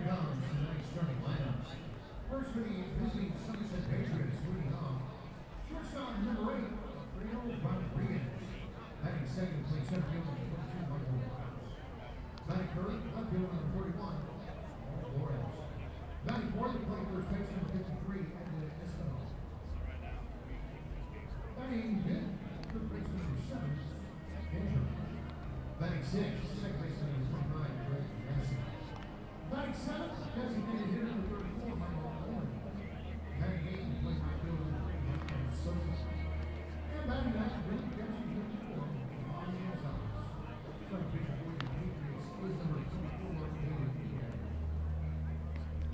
comes tonight's starting lineups. First for the visiting Somerset Patriots, leading off. Shortstop number 8, Pregame. Batting second, playing center field number 22, Michael House. Batting third, left field number 41, Flores. Batting fourth, playing first base number 53, Edwin Espinal. Batting fifth, third base number 7, Andrew. Batting sixth, second base number 29, Greg Massey. Batting seventh, designated hitter number 34, Michael Owen. Batting eighth, playing right field number 3, Michael Somerset. And batting ninth, really catching number 4, on the outside. Starting pitcher for the Patriots is number 24, David Pregame.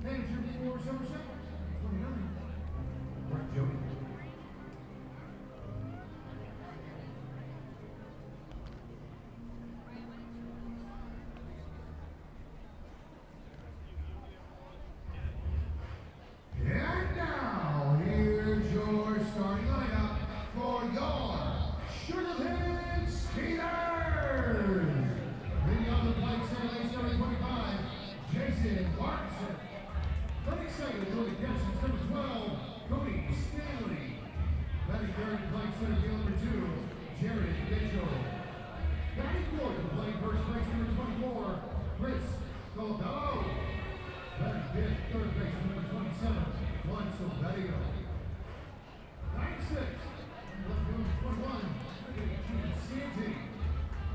Manager for Somerset, 29, Brett Jody. And now, here's your starting lineup for your Sugarland Skeeters. Leading on the plate, center base number 25, Jason Martinson. Batting second, Julie Gibson, number 12, Cody Stanley. Batting third, playing center field number 2, Jared Mitchell. Batting fourth, playing first base number 24, Chris Colbello. Batting fifth, third base number 27, Juan Silverio. Batting sixth, left field number 21, Santee.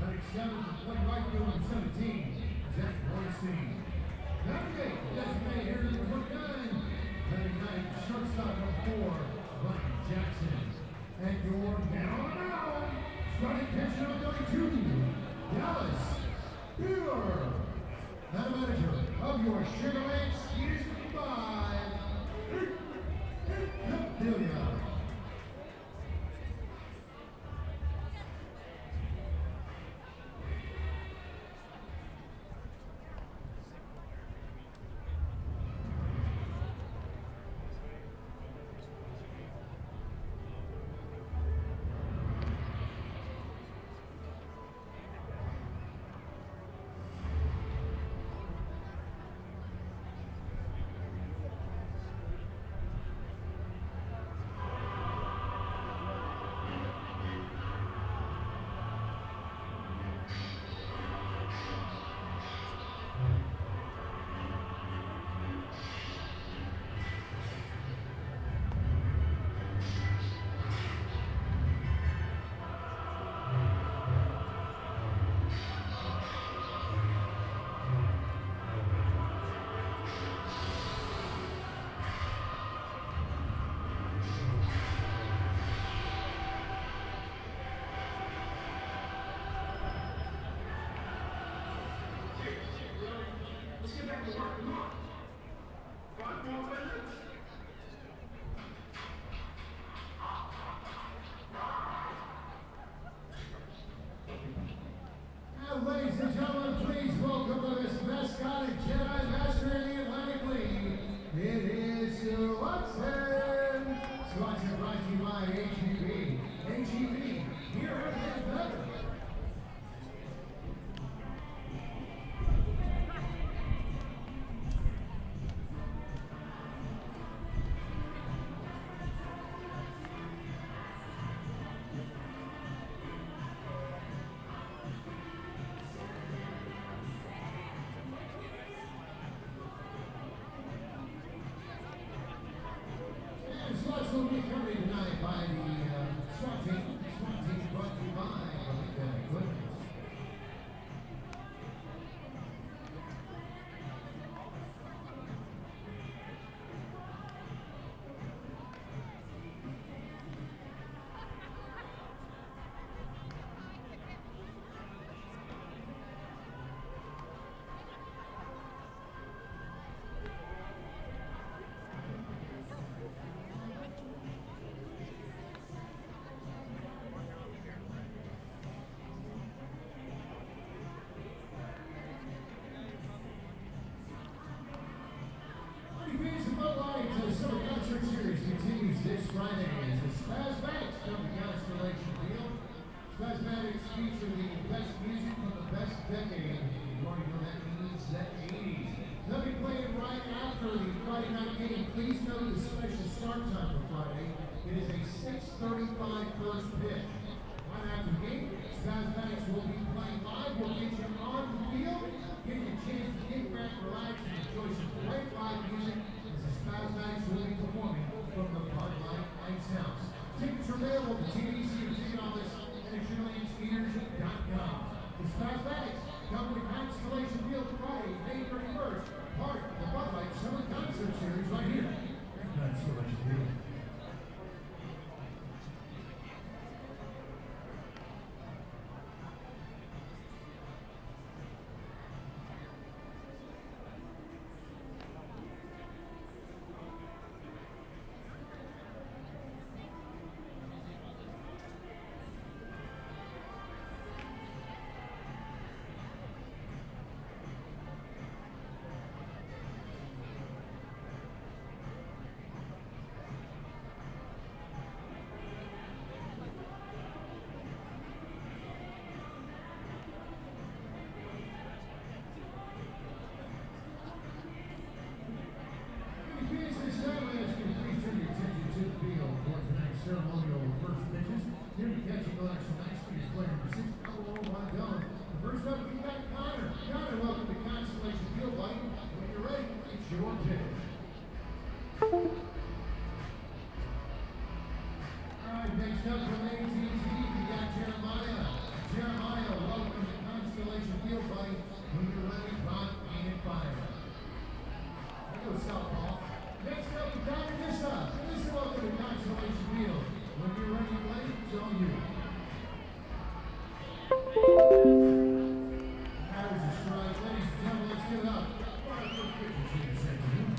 Batting seventh, playing right field number 17, Zach Weinstein. Batting eighth, designated hitter number 29. Batting ninth, shortstop number 4, Ryan Jackson. And your man on the mound, starting pitcher number 32, Dallas Beaver. Now the manager of your Sugarland Skeeters 5, Capilia. Let's get back to work. Come on. 5 more minutes. Now, ladies and gentlemen, please welcome this mascot and Jedi Master in the Atlantic League. It is Watson. Watson brought to you by HEB. HEB, here everything's better. for the Friday night game. Please note the special start time for Friday. It is a 6:35 first pitch. Right after the game, Spazmatics will be playing live. We'll get you on the field, give you a chance to get back, relax, and enjoy some great live music as the Spazmatics will be performing from the Bud Light Ice House. Tickets are available at the TVC and ticket office and at SugarlandSkeeters.com. The Spazmatics come to Constellation Field Friday, May 31st, part of the Bud Light Summer Concert Series right here at Constellation Field. Ceremonial first pitches. Here to catch a glass of ice cream is player number 6, Alvaro Rondon. First up, we got Connor. Connor, welcome to Constellation Field, buddy. When you're ready, it's your pitch. All right, next up from AT&T, we got Jeremiah. Jeremiah, welcome to Constellation Field, buddy. When you're ready, rock and fire. I go southpaw. Next up, we got Anissa. Anissa, welcome to Constellation Field. When you're ready to play, it's on you. That was a strike. Ladies and gentlemen, let's give it up. Five first pitches here this afternoon.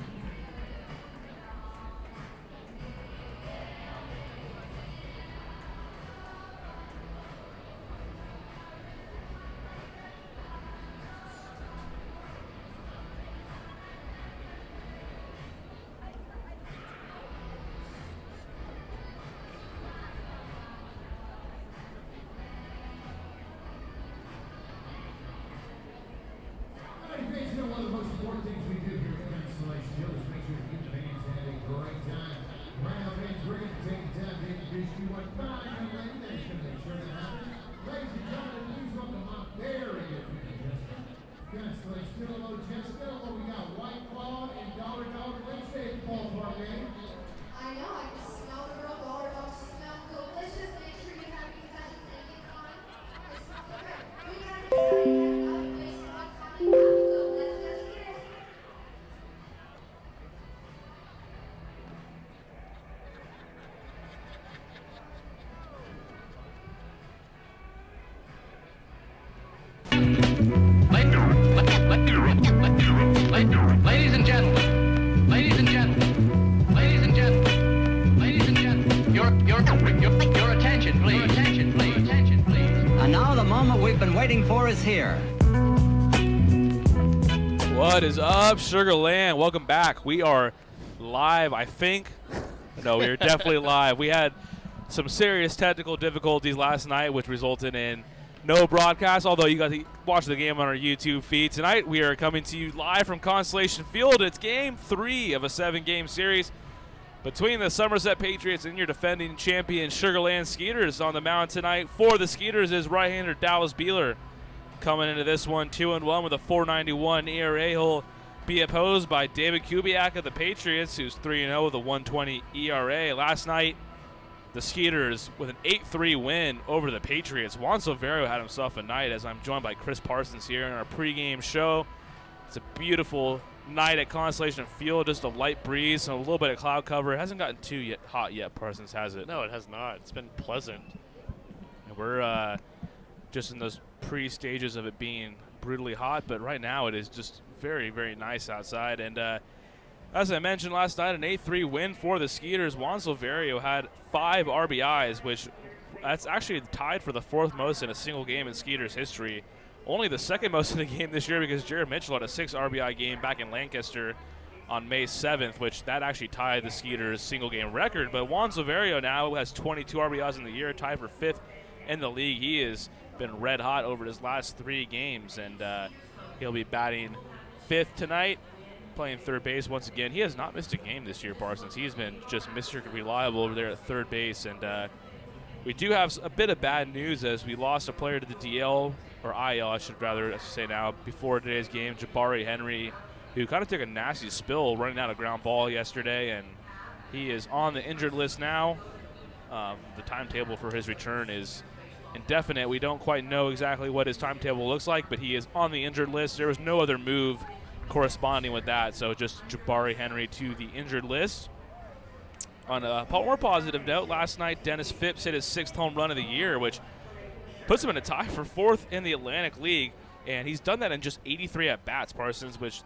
One of the most important things we do here at Constellation Field is make sure to keep the fans have a great time. Right now, fans, we're going to take the time to introduce you one fine young lady that is going to make sure that happens. Ladies and gentlemen, please welcome my very good friend, Jessica. Constellation Field, hello, Jessica. Hello, we got White Claw and Dollar Dog. Let's stay at the ballpark, man. I know, I can smell the real Dollar Dogs smell delicious. Make sure you have your concessions and get on. It smells so good. We got to get started. Place on coming up. So let's just get it. Ladies and gentlemen, ladies and gentlemen, ladies and gentlemen, ladies and gentlemen, your attention, please. Your attention, please. Attention, please. And now the moment we've been waiting for is here. What is up, Sugarland? Welcome back. We are live, I think. No, we are definitely live. We had some serious technical difficulties last night, which resulted in no broadcast, although you got to watch the game on our YouTube feed. Tonight, we are coming to you live from Constellation Field. It's Game 3 of a 7-game series between the Somerset Patriots and your defending champion Sugarland Skeeters. On the mound tonight for the Skeeters is right-hander Dallas Beeler. Coming into this one 2-1 with a 4.91 ERA. He'll be opposed by David Kubiak of the Patriots, who's 3-0 with a 1.20 ERA. Last night, the Skeeters with an 8-3 win over the Patriots. Juan Silverio had himself a night, as I'm joined by Chris Parsons here in our pregame show. It's a beautiful night at Constellation Field, just a light breeze and a little bit of cloud cover. It hasn't gotten too hot yet, Parsons, has it? No, it has not. It's been pleasant. And we're just in those pre-stages of it being brutally hot, but right now it is just very, very nice outside. And as I mentioned last night, an 8-3 win for the Skeeters. Juan Silverio had 5 RBIs, which that's actually tied for the 4th most in a single game in Skeeters history. Only the 2nd most in the game this year, because Jared Mitchell had a 6 RBI game back in Lancaster on May 7th, which that actually tied the Skeeters single game record. But Juan Silverio now has 22 RBIs in the year, tied for 5th in the league. He has been red hot over his last 3 games, and he'll be batting 5th tonight. playing third base once again. He has not missed a game this year, Parsons. He's been just Mr. Reliable over there at third base. And we do have a bit of bad news as we lost a player to the DL, or IL, I should say now, before today's game, Jabari Henry, who kind of took a nasty spill running out a ground ball yesterday, and he is on the injured list now. The timetable for his return is indefinite. We don't quite know exactly what his timetable looks like, but he is on the injured list. There was no other move corresponding with that, so just Jabari Henry to the injured list. On a more positive note, last night Dennis Phipps hit his 6th home run of the year, which puts him in a tie for 4th in the Atlantic League, and he's done that in just 83 at-bats, Parsons, which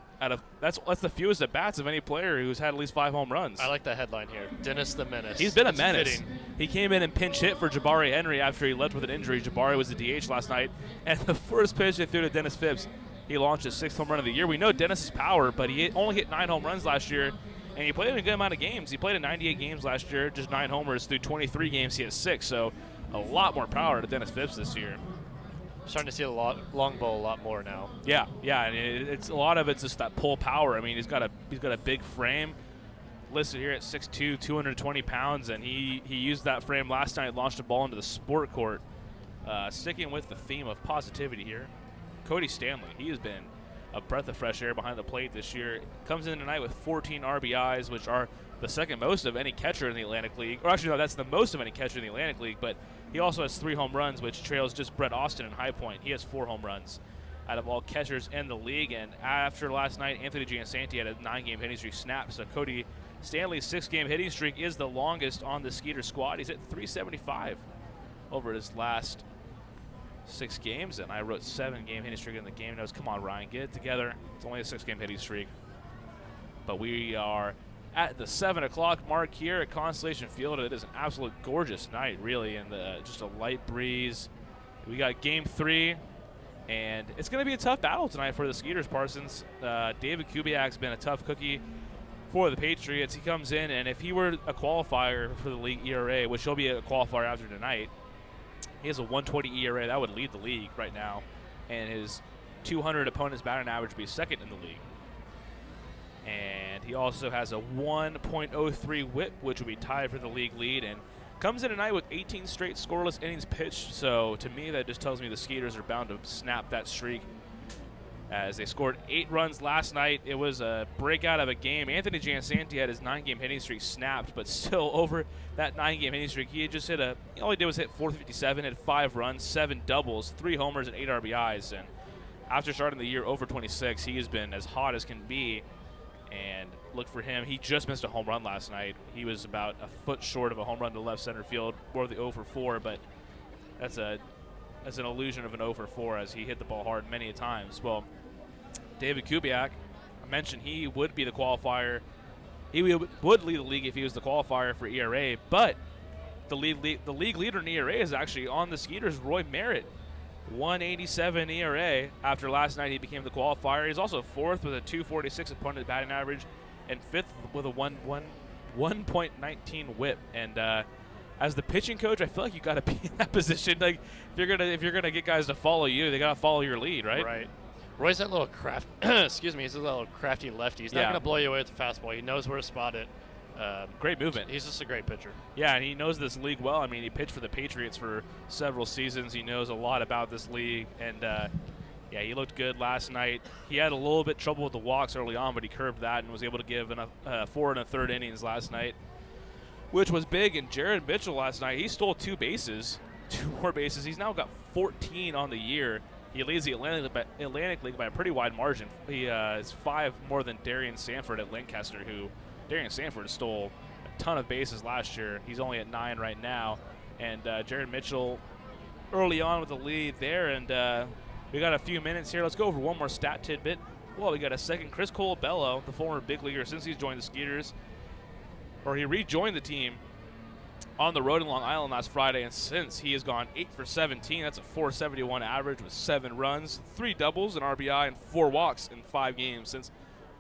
that's the fewest at-bats of any player who's had at least 5 home runs. I like that headline here. Dennis the Menace. He's been a That's menace. fitting. He came in and pinch hit for Jabari Henry after he left with an injury. Jabari was the DH last night, and the first pitch they threw to Dennis Phipps, he launched his 6th home run of the year. We know Dennis's power, but he only hit 9 home runs last year, and he played in a good amount of games. He played in 98 games last year, just 9 homers. Through 23 games, he has 6, so a lot more power to Dennis Phipps this year. Starting to see a long ball a lot more now. Yeah, and it's a lot of it's just that pull power. I mean, he's got a big frame, listed here at 6'2", 220 pounds, and he used that frame last night, launched a ball into the sport court. Sticking with the theme of positivity here, Cody Stanley, he has been a breath of fresh air behind the plate this year. Comes in tonight with 14 RBIs, which are the second most of any catcher in the Atlantic League. Or actually, no, that's the most of any catcher in the Atlantic League, but he also has 3 home runs, which trails just Brett Austin in High Point. He has 4 home runs out of all catchers in the league. And after last night, Anthony Giansanti had a 9-game hitting streak snapped. So Cody Stanley's 6-game hitting streak is the longest on the Skeeters squad. He's at 375 over his last 6 games. And I wrote 7-game hitting streak in the game notes. Come on, Ryan, get it together. It's only a 6-game hitting streak. But we are at the 7 o'clock mark here at Constellation Field. It is an absolute gorgeous night, really, and just a light breeze. We got Game 3, and it's going to be a tough battle tonight for the Skeeters, Parsons. David Kubiak's been a tough cookie for the Patriots. He comes in, and if he were a qualifier for the league ERA, which he'll be a qualifier after tonight, he has a 120 ERA. That would lead the league right now, and his 200 opponents batting average would be second in the league. And he also has a 1.03 whip, which will be tied for the league lead, and comes in tonight with 18 straight scoreless innings pitched. So to me, that just tells me the Skeeters are bound to snap that streak, as they scored 8 runs last night. It was a breakout of a game. Anthony Giansanti had his 9-game hitting streak snapped, but still over that 9-game hitting streak, he had just all he did was hit 457, had 5 runs, 7 doubles, 3 homers, and 8 RBIs. And after starting the year over 26, he has been as hot as can be. And look for him. He just missed a home run last night. He was about a foot short of a home run to left center field, or the 0 for 4, but that's an illusion of an 0 for 4, as he hit the ball hard many times. Well, David Kubiak, I mentioned he would be the qualifier. He would lead the league if he was the qualifier for ERA, but the league leader in ERA is actually on the Skeeters, Roy Merritt. 187 ERA. After last night, he became the qualifier. He's also 4th with a 246 opponent batting average, and 5th with a 1.19 whip. And as the pitching coach, I feel like you got to be in that position. Like if you're gonna get guys to follow you, they got to follow your lead, right? Right. Roy's that little excuse me, he's a little crafty lefty. He's not going to blow you away with the fastball. He knows where to spot it. Great movement. He's just a great pitcher. Yeah, and he knows this league well. I mean, he pitched for the Patriots for several seasons. He knows a lot about this league, and yeah, he looked good last night. He had a little bit trouble with the walks early on, but he curbed that and was able to give 4 1/3 innings last night, which was big. And Jared Mitchell last night, he stole 2 more bases. He's now got 14 on the year. He leads the Atlantic League by a pretty wide margin. He is 5 more than Darian Sanford at Lancaster, who Darian Sanford stole a ton of bases last year. He's only at 9 right now. And Jared Mitchell early on with the lead there. And we got a few minutes here. Let's go over one more stat tidbit. Well, we got a second. Chris Colabello, the former big leaguer, since he's joined the Skeeters, or he rejoined the team on the road in Long Island last Friday, and since he has gone 8 for 17. That's a 471 average with 7 runs, 3 doubles, an RBI, and 4 walks in 5 games since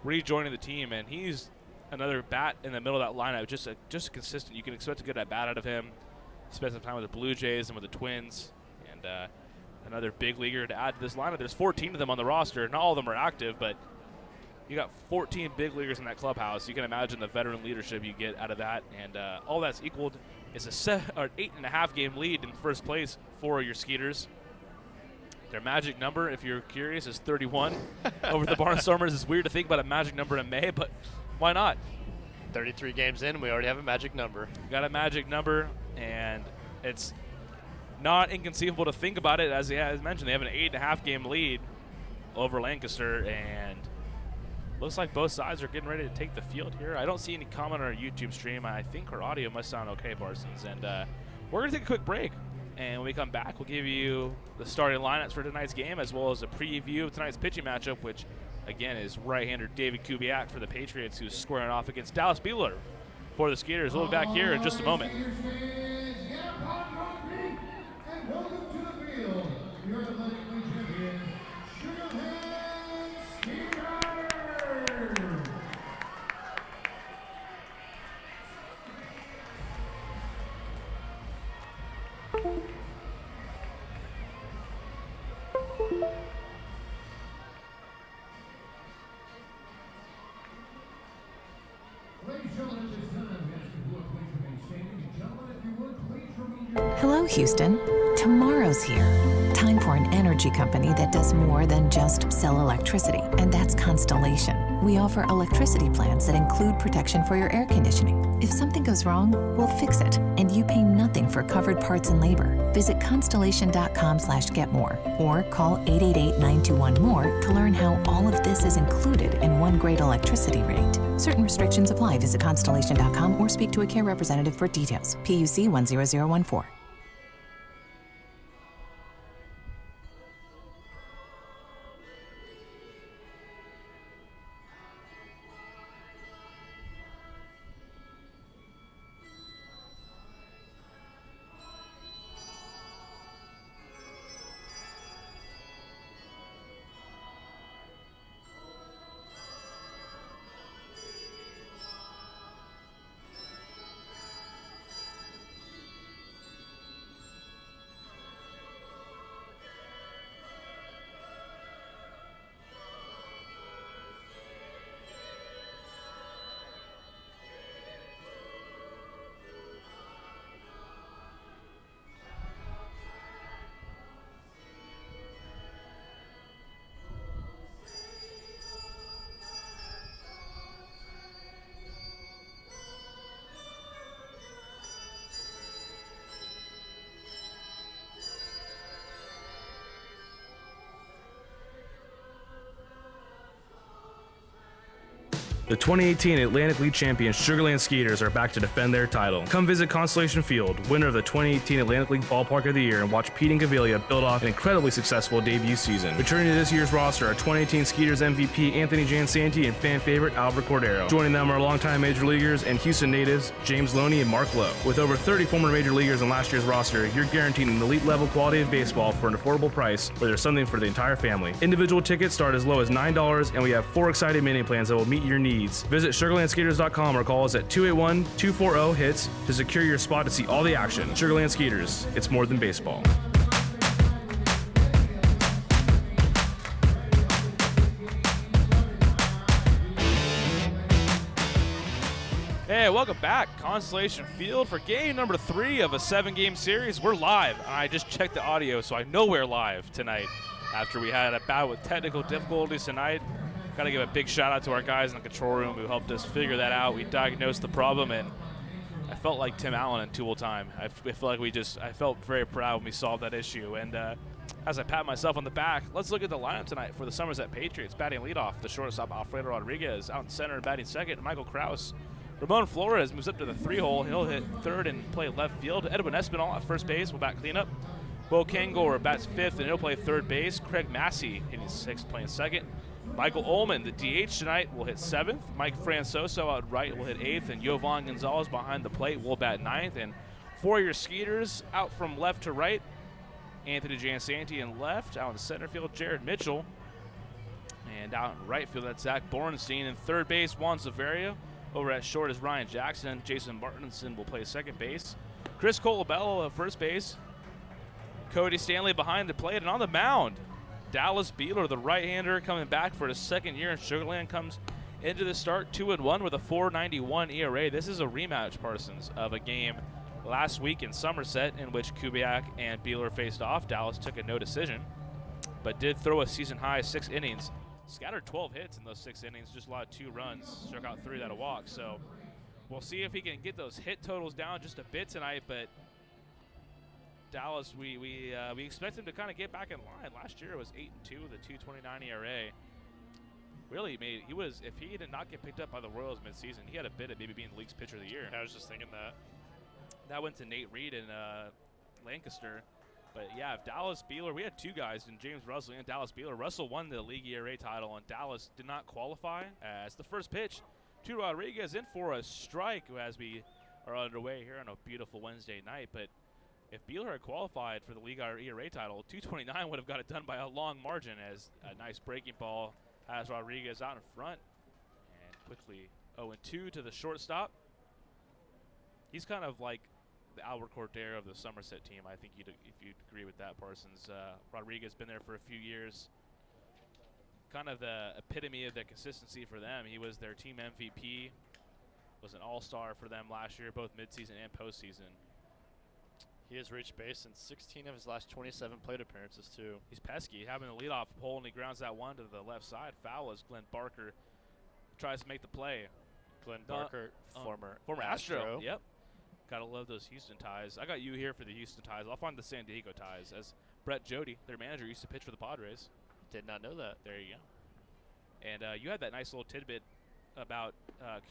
rejoining the team. And he's another bat in the middle of that lineup, just consistent. You can expect a good at bat out of him. Spent some time with the Blue Jays and with the Twins, and another big leaguer to add to this lineup. There's 14 of them on the roster. Not all of them are active, but You got 14 big leaguers in that clubhouse. You can imagine the veteran leadership you get out of that, and all that's equaled is a 8.5 game lead in first place for your Skeeters. Their magic number, if you're curious, is 31 over the Barnstormers. It's weird to think about a magic number in May, but why not? 33 games in, we already have a magic number. Got a magic number, and it's not inconceivable to think about it. As mentioned, they have an 8.5 game lead over Lancaster, and looks like both sides are getting ready to take the field here. I don't see any comment on our YouTube stream. I think our audio must sound okay, Parsons. And we're going to take a quick break. And when we come back, we'll give you the starting lineups for tonight's game, as well as a preview of tonight's pitching matchup, which, again, is right-hander David Kubiak for the Patriots, who's squaring off against Dallas Buehler for the Skeeters. We'll be back here in just a moment. Hello, Houston. Tomorrow's here. Time for an energy company that does more than just sell electricity, and that's Constellation. We offer electricity plans that include protection for your air conditioning. If something goes wrong, we'll fix it, and you pay nothing for covered parts and labor. Visit constellation.com/getmore or call 888-921-MORE to learn how all of this is included in one great electricity rate. Certain restrictions apply. Visit constellation.com or speak to a care representative for details. PUC 10014. The 2018 Atlantic League champions Sugarland Skeeters are back to defend their title. Come visit Constellation Field, winner of the 2018 Atlantic League Ballpark of the Year, and watch Pete and Gavilia build off an incredibly successful debut season. Returning to this year's roster are 2018 Skeeters MVP Anthony Jansanti and fan favorite Albert Cordero. Joining them are longtime Major Leaguers and Houston natives James Loney and Mark Lowe. With over 30 former Major Leaguers on last year's roster, you're guaranteed an elite level quality of baseball for an affordable price where there's something for the entire family. Individual tickets start as low as $9, and we have 4 exciting mini plans that will meet your needs. Visit SugarlandSkeeters.com or call us at 281-240-HITS to secure your spot to see all the action. Sugarland Skeeters, it's more than baseball. Hey, welcome back. Constellation Field for game number 3 of a 7-game series. We're live. I just checked the audio, so I know we're live tonight after we had a bout with technical difficulties tonight. Got to give a big shout out to our guys in the control room who helped us figure that out. We diagnosed the problem, and I felt like Tim Allen in Tool time. I feel like I felt very proud when we solved that issue. And as I pat myself on the back, let's look at the lineup tonight for the Somerset Patriots. Batting leadoff, the shortstop Alfredo Rodriguez. Out in center and batting second, Michael Krause. Ramon Flores moves up to the 3-hole. He'll hit third and play left field. Edwin Espinal at first base will bat cleanup. Bo Kangor bats fifth, and he'll play third base. Craig Massey hitting sixth, playing second. Michael Ullman, the DH tonight, will hit 7th. Mike Francoso out right will hit 8th. And Jovan Gonzalez behind the plate will bat 9th. And for your Skeeters, out from left to right, Anthony Jansanti in left. Out in center field, Jared Mitchell. And out in right field, that's Zach Borenstein. And third base, Juan Severia. Over at short is Ryan Jackson. Jason Martinson will play second base. Chris Colabello at first base. Cody Stanley behind the plate. And on the mound, Dallas Beeler, the right-hander, coming back for his second year in Sugar Land, comes into the start 2-1 with a 4.91 ERA. This is a rematch, Parsons, of a game last week in Somerset in which Kubiak and Beeler faced off. Dallas took a no decision, but did throw a season-high 6 innings. Scattered 12 hits in those 6 innings, just allowed 2 runs, struck out 3 without a walk. So we'll see if he can get those hit totals down just a bit tonight, but Dallas, we expect him to kind of get back in line. Last year it was 8-2 with a 2.29 ERA. Really if he did not get picked up by the Royals midseason, he had a bid at maybe being the league's pitcher of the year. I was just thinking that. That went to Nate Reed in Lancaster. But yeah, if Dallas Beeler, we had 2 guys in James Russell and Dallas Beeler. Russell won the league ERA title, and Dallas did not qualify. As the first pitch to Rodriguez, in for a strike as we are underway here on a beautiful Wednesday night. But if Beeler had qualified for the league ERA title, 229 would have got it done by a long margin, as a nice breaking ball has Rodriguez out in front. And quickly 0-2 to the shortstop. He's kind of like the Albert Cordero of the Somerset team. I think if you'd agree with that, Parsons. Rodriguez been there for a few years. Kind of the epitome of the consistency for them. He was their team MVP, was an all-star for them last year, both midseason and postseason. He has reached base in 16 of his last 27 plate appearances, too. He's pesky, having the leadoff pole, and he grounds that one to the left side. Foul as Glenn Barker tries to make the play. Glenn Barker, former Astro. Yep. Gotta love those Houston ties. I got you here for the Houston ties. I'll find the San Diego ties, as Brett Jody, their manager, used to pitch for the Padres. Did not know that. There you go. And you had that nice little tidbit about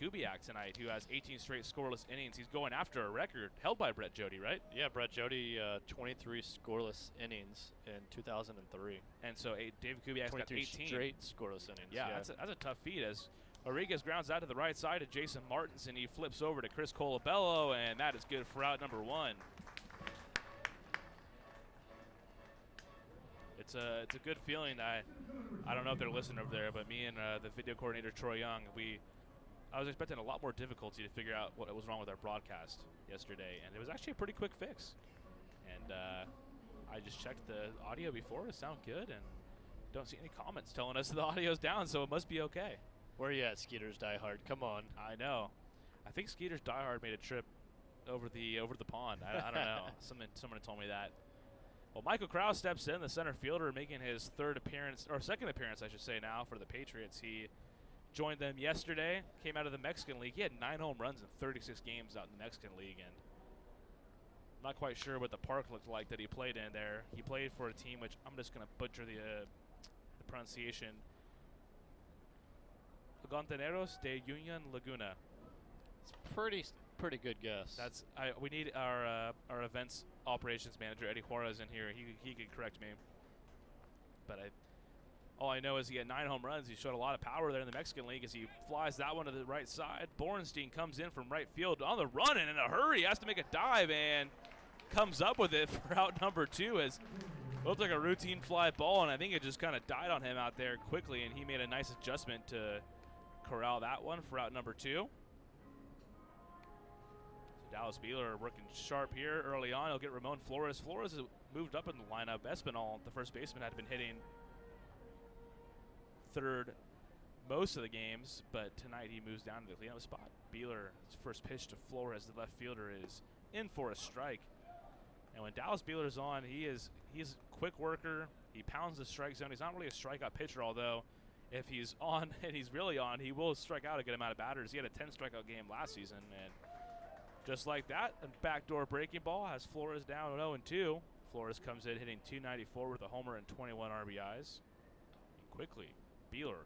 Kubiak tonight, who has 18 straight scoreless innings. He's going after a record held by Brett Jody, right? Yeah, Brett Jody, 23 scoreless innings in 2003. And so David Kubiak's got 18 straight scoreless innings. Yeah, that's a tough feat, as Rodriguez grounds out to the right side to Jason Martins, and he flips over to Chris Colabello, and that is good for out number 1. It's a good feeling. I don't know if they're listening over there, but me and the video coordinator Troy Young, I was expecting a lot more difficulty to figure out what was wrong with our broadcast yesterday, and it was actually a pretty quick fix. And I just checked the audio before; it sounded good, and don't see any comments telling us the audio's down, so it must be okay. Where are you at, Skeeters Die Hard? Come on. I know. I think Skeeters Die Hard made a trip over the pond. I don't know. Someone told me that. Well, Michael Krause steps in, the center fielder, making his second appearance, I should say now, for the Patriots. He joined them yesterday, came out of the Mexican League. He had 9 home runs in 36 games out in the Mexican League, and I'm not quite sure what the park looked like that he played in there. He played for a team which I'm just going to butcher the pronunciation. Agontaneros de Union Laguna. It's pretty good guess. We need our events operations manager Eddie Juarez in here. He could correct me. But all I know is he had 9 home runs. He showed a lot of power there in the Mexican League as he flies that one to the right side. Borenstein comes in from right field on the run and in a hurry. Has to make a dive and comes up with it for out number 2 as it looked like a routine fly ball, and I think it just kind of died on him out there quickly, and he made a nice adjustment to corral that one for out number 2. So Dallas Beeler working sharp here early on. He'll get Ramon Flores. Flores has moved up in the lineup. Espinal, the first baseman, had been hitting third most of the games, but tonight he moves down to the cleanup spot. Beeler's first pitch to Flores, the left fielder, is in for a strike. And when Dallas Beeler's on, he's a quick worker. He pounds the strike zone. He's not really a strikeout pitcher, although if he's on and he's really on, he will strike out a good amount of batters. He had a 10 strikeout game last season, and just like that, a backdoor breaking ball has Flores down at 0-2. Flores comes in hitting .294 with a homer and 21 RBIs. And quickly, Beeler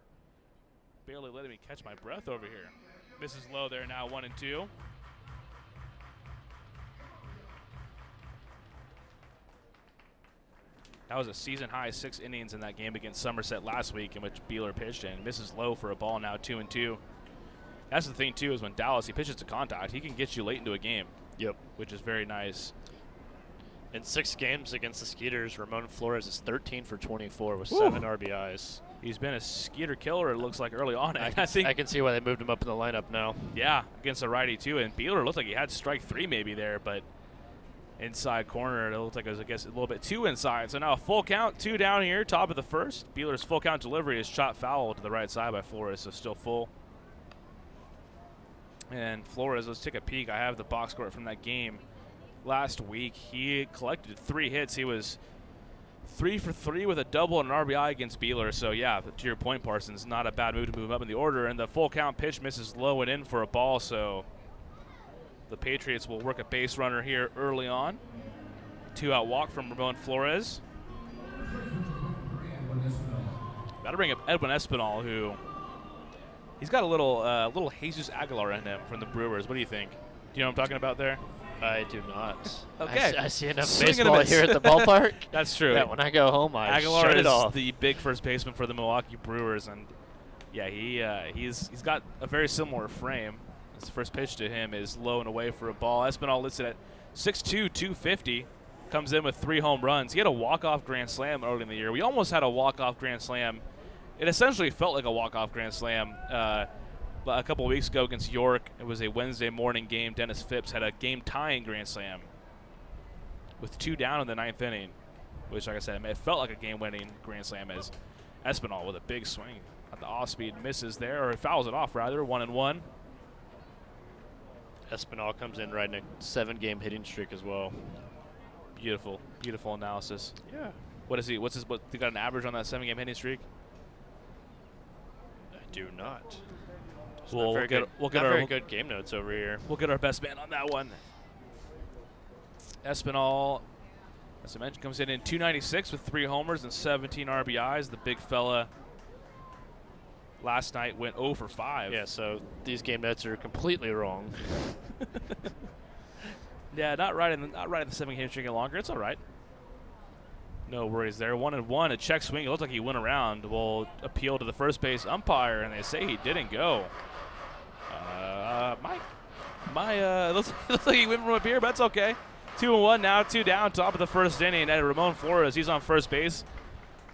barely letting me catch my breath over here. Misses low there now, 1-2. That was a season-high 6 innings in that game against Somerset last week in which Beeler pitched in. Misses low for a ball now, 2-2. That's the thing, too, is when Dallas, he pitches to contact, he can get you late into a game. Yep. Which is very nice. In 6 games against the Skeeters, Ramon Flores is 13 for 24 with 7 RBIs. He's been a Skeeter killer, it looks like, early on. I can see why they moved him up in the lineup now. Yeah, against a righty, too. And Beeler looked like he had strike 3 maybe there, but inside corner. It looked like it was, I guess, a little bit too inside. So now a full count, 2 down here, top of the first. Beeler's full count delivery is shot foul to the right side by Flores, so still full. And Flores, let's take a peek. I have the box score from that game last week. He collected 3 hits. He was 3 for 3 with a double and an RBI against Beeler. So, yeah, to your point, Parsons, not a bad move to move up in the order. And the full count pitch misses low and in for a ball, so the Patriots will work a base runner here early on. 2-out walk from Ramon Flores. Got to bring up Edwin Espinal, who he's got a little Jesus Aguilar in him from the Brewers. What do you think? Do you know what I'm talking about there? I do not. Okay. I see enough Swing and a baseball miss. here at the ballpark. That's true. That when I go home, I Aguilar shut is it off. the big first baseman for the Milwaukee Brewers, and yeah, he's got a very similar frame. His first pitch to him is low and away for a ball. Espinal listed at 6'2", 250. Comes in with 3 home runs. He had a walk-off grand slam early in the year. We almost had a walk-off grand slam. It essentially felt like a walk-off grand slam a couple weeks ago against York. It was a Wednesday morning game. Dennis Phipps had a game-tying grand slam with 2 down in the 9th inning, which, like I said, it felt like a game-winning grand slam as Espinal with a big swing at the off-speed misses there, or fouls it off, rather, 1-1. Espinal comes in riding a 7-game hitting streak as well. Beautiful analysis. Yeah. What he got an average on that 7-game hitting streak? I do not. We'll get very good game notes over here. We'll get our best man on that one. Espinal, as I mentioned, comes in 296 with 3 homers and 17 RBIs. The big fella last night went 0 for 5. Yeah, so these game notes are completely wrong. Yeah, not right in the 7-game streak any longer. It's all right. No worries there. 1-1, a check swing. It looked like he went around. Will appeal to the first base umpire, and they say he didn't go. It looks like he went from up here, but that's okay. 2-1 now, 2 down, top of the first inning. And Ramon Flores, he's on first base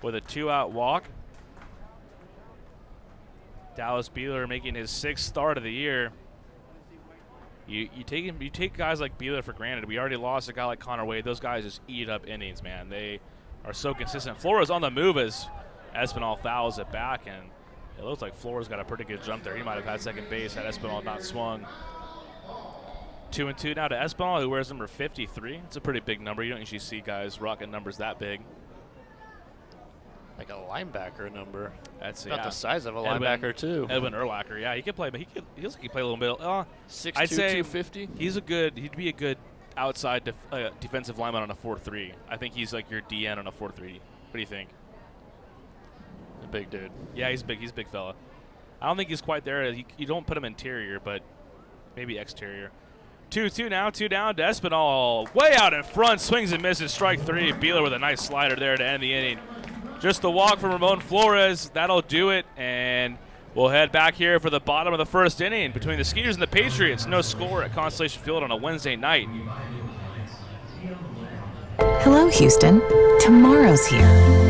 with a 2-out walk. Dallas Beeler making his 6th start of the year. You take guys like Beeler for granted. We already lost a guy like Connor Wade. Those guys just eat up innings, man. They are so consistent. Flores on the move as Espinal fouls it back, and it looks like Flores got a pretty good jump there. He might have had second base had Espinal not swung. 2-2 now to Espinal, who wears number 53. It's a pretty big number. You don't usually see guys rocking numbers that big. Like a linebacker number. That's about the size of a linebacker too. Edwin Urlacher, yeah, he could play, but he looks like he play a little bit. 6'2", I'd say 250. He'd be a good outside defensive lineman on a 4-3. I think he's like your DN on a 4-3. What do you think? A big dude. Yeah, he's big. He's a big fella. I don't think he's quite there. You don't put him interior, but maybe exterior. 2-2 now, 2 down to Espinal. Way out in front, swings and misses, strike 3. Beeler with a nice slider there to end the inning. Just the walk from Ramon Flores. That'll do it, and we'll head back here for the bottom of the first inning between the Skeeters and the Patriots. No score at Constellation Field on a Wednesday night. Hello, Houston. Tomorrow's here.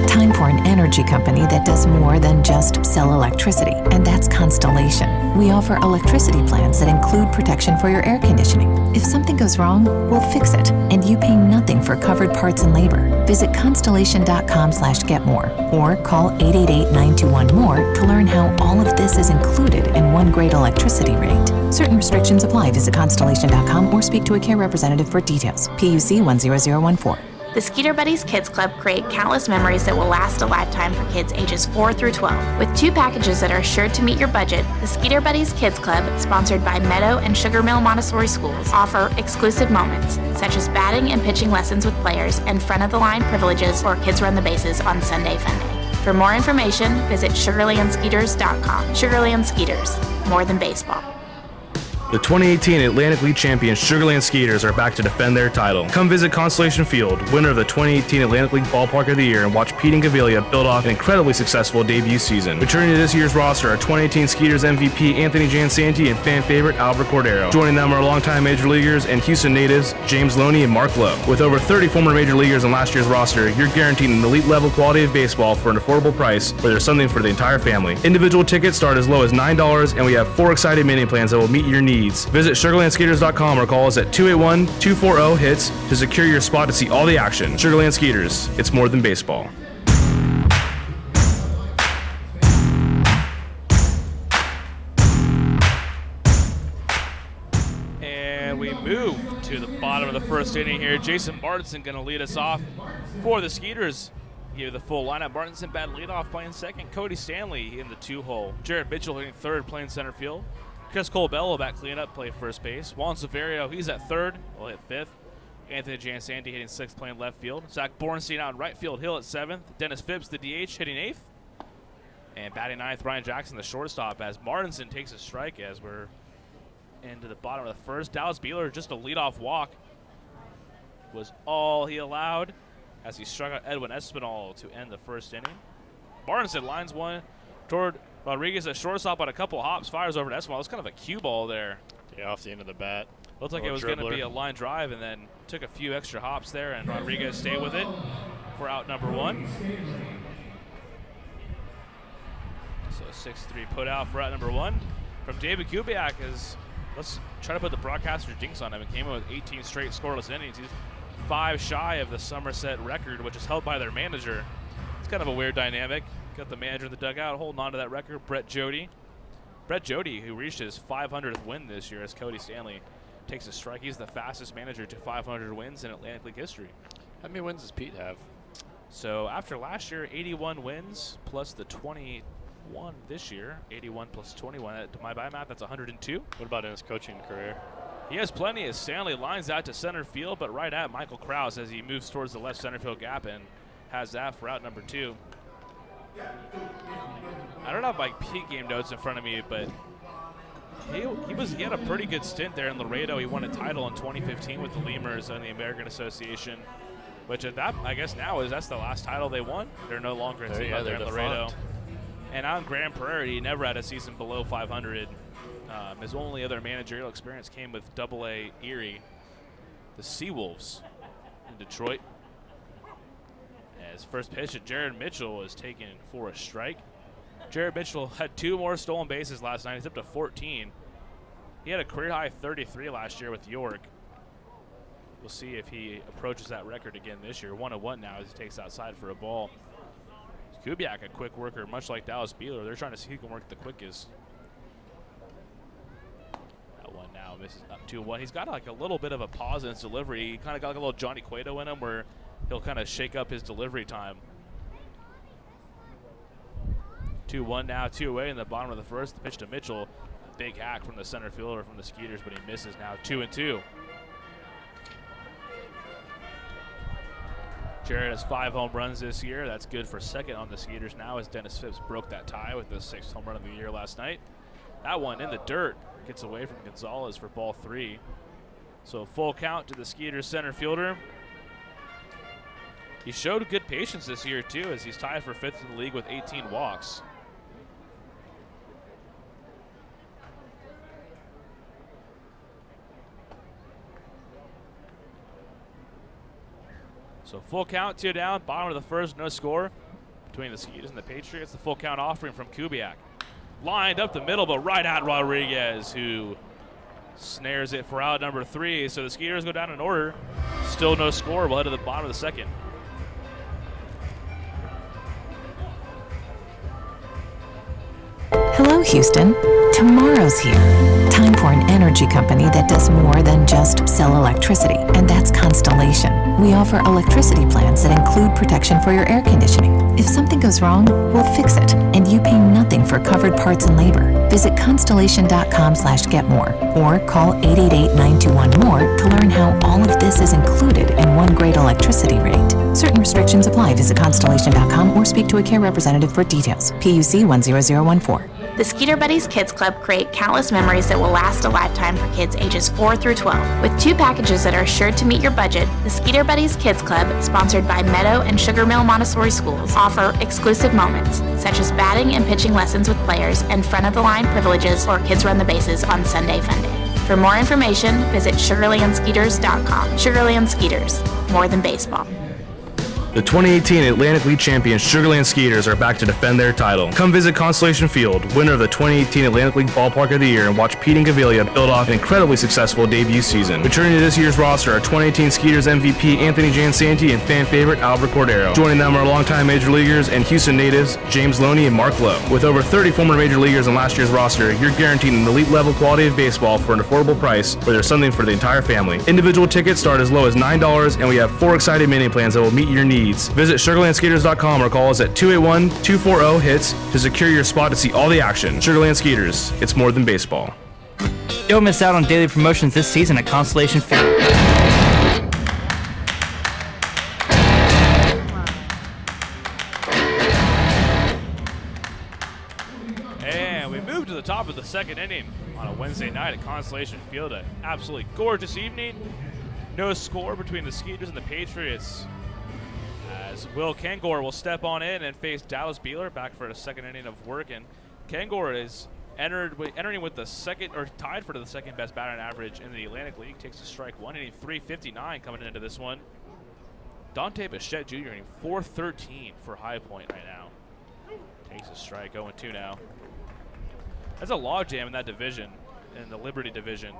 Time for an energy company that does more than just sell electricity, and that's Constellation. We offer electricity plans that include protection for your air conditioning. If something goes wrong, we'll fix it, and you pay nothing for covered parts and labor. Visit constellation.com/getmore or call 888-921-MORE to learn how all of this is included in one great electricity rate. Certain restrictions apply. Visit constellation.com or speak to a care representative for details. PUC 10014. The Skeeter Buddies Kids Club create countless memories that will last a lifetime for kids ages 4 through 12. With 2 packages that are sure to meet your budget, the Skeeter Buddies Kids Club, sponsored by Meadow and Sugar Mill Montessori Schools, offer exclusive moments, such as batting and pitching lessons with players and front-of-the-line privileges for Kids Run the Bases on Sunday Funday. For more information, visit sugarlandskeeters.com. Sugarland Skeeters, more than baseball. The 2018 Atlantic League champions Sugarland Skeeters are back to defend their title. Come visit Constellation Field, winner of the 2018 Atlantic League Ballpark of the Year, and watch Pete and Gavilia build off an incredibly successful debut season. Returning to this year's roster are 2018 Skeeters MVP Anthony Jansanti and fan favorite Albert Cordero. Joining them are longtime Major Leaguers and Houston natives James Loney and Mark Lowe. With over 30 former Major Leaguers on last year's roster, you're guaranteed an elite level quality of baseball for an affordable price where there's something for the entire family. Individual tickets start as low as $9, and we have 4 exciting mini plans that will meet your needs. needs. Visit SugarlandSkeeters.com or call us at 281-240-HITS to secure your spot to see all the action. Sugarland Skeeters, it's more than baseball. And we move to the bottom of the first inning here. Jason Martinson going to lead us off for the Skeeters. Give the full lineup. Martinson batting leadoff, playing second. Cody Stanley in the 2-hole. Jared Mitchell hitting third, playing center field. Chris Colbello back cleaning up, play first base. Juan Severio, he's at third. Will hit fifth. Anthony Jansanti hitting sixth, playing left field. Zach Bornstein out in right field. Hill at seventh. Dennis Phipps, the DH, hitting eighth. And batting ninth, Ryan Jackson, the shortstop, as Martinson takes a strike as we're into the bottom of the first. Dallas Beeler, just a leadoff walk, was all he allowed as he struck out Edwin Espinal to end the first inning. Martinson lines one toward Rodriguez at shortstop on a couple hops, fires over to Espinal. It's kind of a cue ball there. Yeah, off the end of the bat. Looked like it was going to be a line drive, and then took a few extra hops there, and Rodriguez stayed with it for out number one. So 6-3 put out for out number one from David Kubiak. Let's try to put the broadcaster jinx on him. It came in with 18 straight scoreless innings. He's 5 shy of the Somerset record, which is held by their manager. It's kind of a weird dynamic. Got the manager in the dugout holding on to that record, Brett Jody. Brett Jody, who reached his 500th win this year as Cody Stanley takes a strike. He's the fastest manager to 500 wins in Atlantic League history. How many wins does Pete have? So after last year, 81 wins plus the 21 this year. 81 plus 21. To my by math, that's 102. What about in his coaching career? He has plenty as Stanley lines out to center field, but right at Michael Krause as he moves towards the left center field gap and has that for out number two. I don't have my Pete game notes in front of me, but he had a pretty good stint there in Laredo. He won a title in 2015 with the Lemurs and the American Association, which at that, I guess now that's the last title they won. They're no longer a team out there in Laredo. And out in Grand Prairie, he never had a season below 500. His only other managerial experience came with Double-A Erie, the Seawolves in Detroit. As first pitch at Jared Mitchell was taken for a strike. Jared Mitchell had 2 more stolen bases last night. He's up to 14. He had a career-high 33 last year with York. We'll see if he approaches that record again this year. 1-1 now as he takes outside for a ball. Kubiak, a quick worker, much like Dallas Beeler. They're trying to see who can work the quickest. That one now misses up 2-1. He's got like a little bit of a pause in his delivery. He kind of got like a little Johnny Cueto in him where he'll kind of shake up his delivery time. 2-1 now, 2 away in the bottom of the first. The pitch to Mitchell. Big hack from the center fielder from the Skeeters, but he misses now. 2-2. Jared has 5 home runs this year. That's good for second on the Skeeters now as Dennis Phipps broke that tie with the 6th home run of the year last night. That one in the dirt gets away from Gonzalez for ball 3. So full count to the Skeeters center fielder. He showed good patience this year too as he's tied for 5th in the league with 18 walks. So full count, 2 down, bottom of the first, no score between the Skeeters and the Patriots. The full count offering from Kubiak. Lined up the middle, but right at Rodriguez, who snares it for out number 3. So the Skeeters go down in order. Still no score. We'll head to the bottom of the second. Hello, Houston. Tomorrow's here. Time for an energy company that does more than just sell electricity, and that's Constellation. We offer electricity plans that include protection for your air conditioning. If something goes wrong, we'll fix it, and you pay nothing for covered parts and labor. Visit constellation.com/getmore or call 888-921-MORE to learn how all of this is included in one great electricity rate. Certain restrictions apply. Visit constellation.com or speak to a care representative for details. PUC 10014. The Skeeter Buddies Kids Club create countless memories that will last a lifetime for kids ages 4 through 12. With 2 packages that are sure to meet your budget, the Skeeter Buddies Kids Club, sponsored by Meadow and Sugar Mill Montessori Schools, offer exclusive moments, such as batting and pitching lessons with players and front-of-the-line privileges or kids run the bases on Sunday Fun Day. For more information, visit SugarlandSkeeters.com. Sugarland Skeeters, more than baseball. The 2018 Atlantic League champions Sugarland Skeeters are back to defend their title. Come visit Constellation Field, winner of the 2018 Atlantic League Ballpark of the Year, and watch Pete and Gavilia build off an incredibly successful debut season. Returning to this year's roster are 2018 Skeeters MVP Anthony Jansanti and fan favorite Albert Cordero. Joining them are longtime major leaguers and Houston natives James Loney and Mark Lowe. With over 30 former major leaguers on last year's roster, you're guaranteed an elite level quality of baseball for an affordable price where there's something for the entire family. Individual tickets start as low as $9, and we have 4 exciting mini plans that will meet your needs. Visit SugarlandSkeeters.com or call us at 281-240-HITS to secure your spot to see all the action. Sugarland Skeeters, it's more than baseball. Don't miss out on daily promotions this season at Constellation Field. And we move to the top of the second inning on a Wednesday night at Constellation Field. An absolutely gorgeous evening. No score between the Skeeters and the Patriots, as Will Kangor will step on in and face Dallas Beeler back for a second inning of work. And Kangor is entering with the second, or tied for the second best batting average in the Atlantic League. Takes a strike, 1 inning, 359 coming into this one. Dante Bichette Jr. in 413 for High Point right now. Takes a strike, 0-2 now. That's a logjam in that division, in the Liberty division.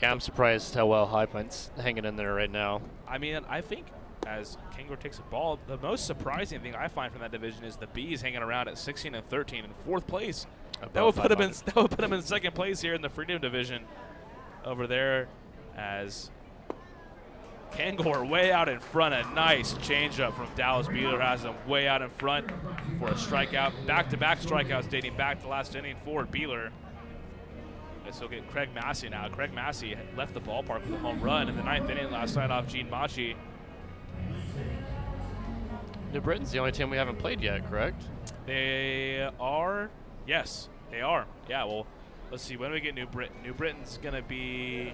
Yeah, I'm surprised how well High Point's hanging in there right now. I mean, I think as Kangor takes a ball, the most surprising thing I find from that division is the Bees hanging around at 16 and 13 in fourth place. That would put them in second place here in the Freedom division over there, as Kangor way out in front. A nice changeup from Dallas Beeler has him way out in front for a strikeout. Back-to-back strikeouts dating back to last inning for Beeler. Let's look at Craig Massey now. Craig Massey left the ballpark with a home run in the 9th inning last night off Gene Machi. New Britain's the only team we haven't played yet, correct? They are. Yes, they are. Yeah, well, let's see. When do we get New Britain? New Britain's going to be.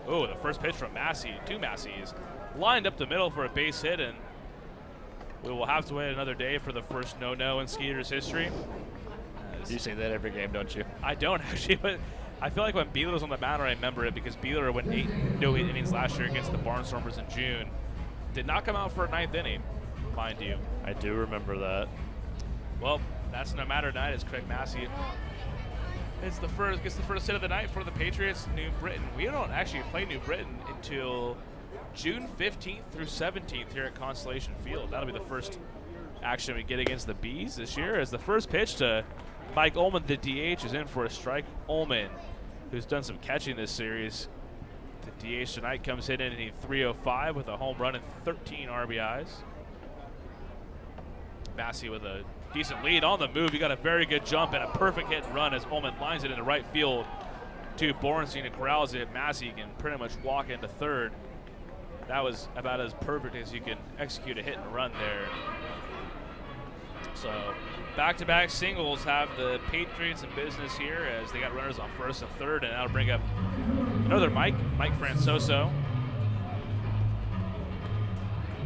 Oh, the first pitch from Massey to Massey is lined up the middle for a base hit, and we will have to wait another day for the first no-no in Skeeters history. You say that every game, don't you? I don't actually, but I feel like when Beeler was on the mound, I remember it because Beeler went 8 no-hit innings last year against the Barnstormers in June. Did not come out for a 9th inning, mind you. I do remember that. Well, that's no matter tonight as Craig Massey gets the first hit of the night for the Patriots. New Britain. We don't actually play New Britain until June 15th through 17th here at Constellation Field. That'll be the first action we get against the Bees this year, as the first pitch to Mike Ullman, the DH, is in for a strike. Ullman, who's done some catching this series. The DH tonight comes in at 305 with a home run and 13 RBIs. Massey with a decent lead on the move. He got a very good jump and a perfect hit and run as Ullman lines it into right field to Borenstein and corrals it. Massey can pretty much walk into third. That was about as perfect as you can execute a hit and run there. So back-to-back singles have the Patriots in business here, as they got runners on first and third, and that'll bring up another Mike Francoso.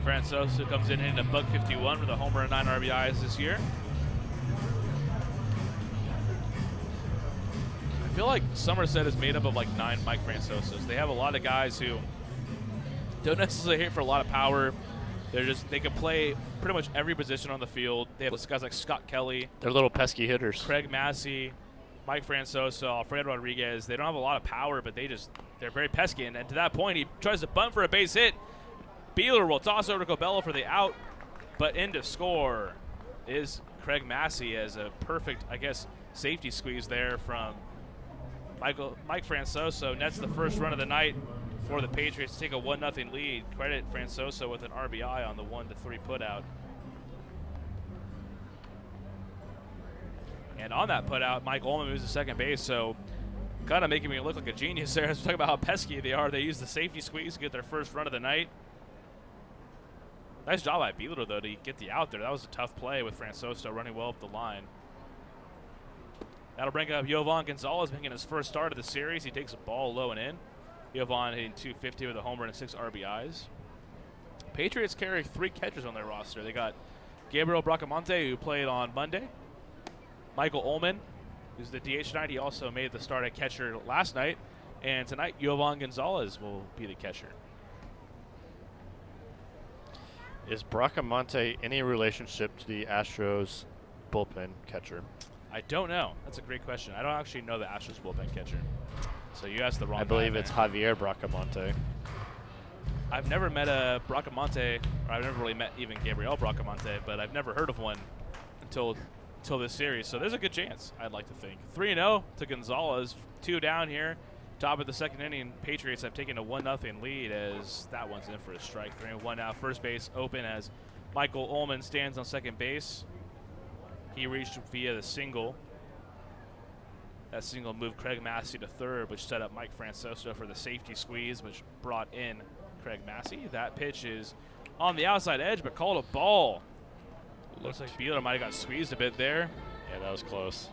Francoso comes in hitting a .151 with a homer and 9 RBIs this year. I feel like Somerset is made up of like 9 Mike Francosos. They have a lot of guys who don't necessarily hit for a lot of power. They can play pretty much every position on the field. They have guys like Scott Kelly. They're little pesky hitters. Craig Massey, Mike Francoso, Alfredo Rodriguez. They don't have a lot of power, but they're very pesky. And to that point, he tries to bunt for a base hit. Beeler will toss over to Cobello for the out, but in to score is Craig Massey as a perfect, I guess, safety squeeze there from Mike Francoso. Nets the first run of the night for the Patriots to take a 1-0 lead. Credit Francoso with an RBI on the 1-3 putout. And on that putout, Mike Ullman moves to second base, so kind of making me look like a genius there. As we talk about how pesky they are. They use the safety squeeze to get their first run of the night. Nice job by Beeler, though, to get the out there. That was a tough play with Francoso running well up the line. That'll bring up Yovan Gonzalez making his first start of the series. He takes a ball low and in. Yovan hitting .250 with a homer and 6 RBIs. Patriots carry 3 catchers on their roster. They got Gabriel Bracamonte, who played on Monday. Michael Ullman, who's the DH tonight. He also made the start at catcher last night. And tonight, Yovan Gonzalez will be the catcher. Is Bracamonte any relationship to the Astros bullpen catcher? I don't know. That's a great question. I don't actually know the Astros bullpen catcher. So you asked the wrong guy. I believe there. it's Javier Bracamonte. I've never met a Bracamonte, or I've never really met even Gabriel Bracamonte, but I've never heard of one until this series. So there's a good chance, I'd like to think. 3-0 to Gonzalez. 2 down here. Top of the second inning, Patriots have taken a 1-0 lead as that one's in for a strike. 3-1 now. First base open as Michael Ullman stands on second base. He reached via the single. That single moved Craig Massey to third, which set up Mike Francoso for the safety squeeze, which brought in Craig Massey. That pitch is on the outside edge, but called a ball. Looks like Beeler might have got squeezed a bit there. Yeah, that was close.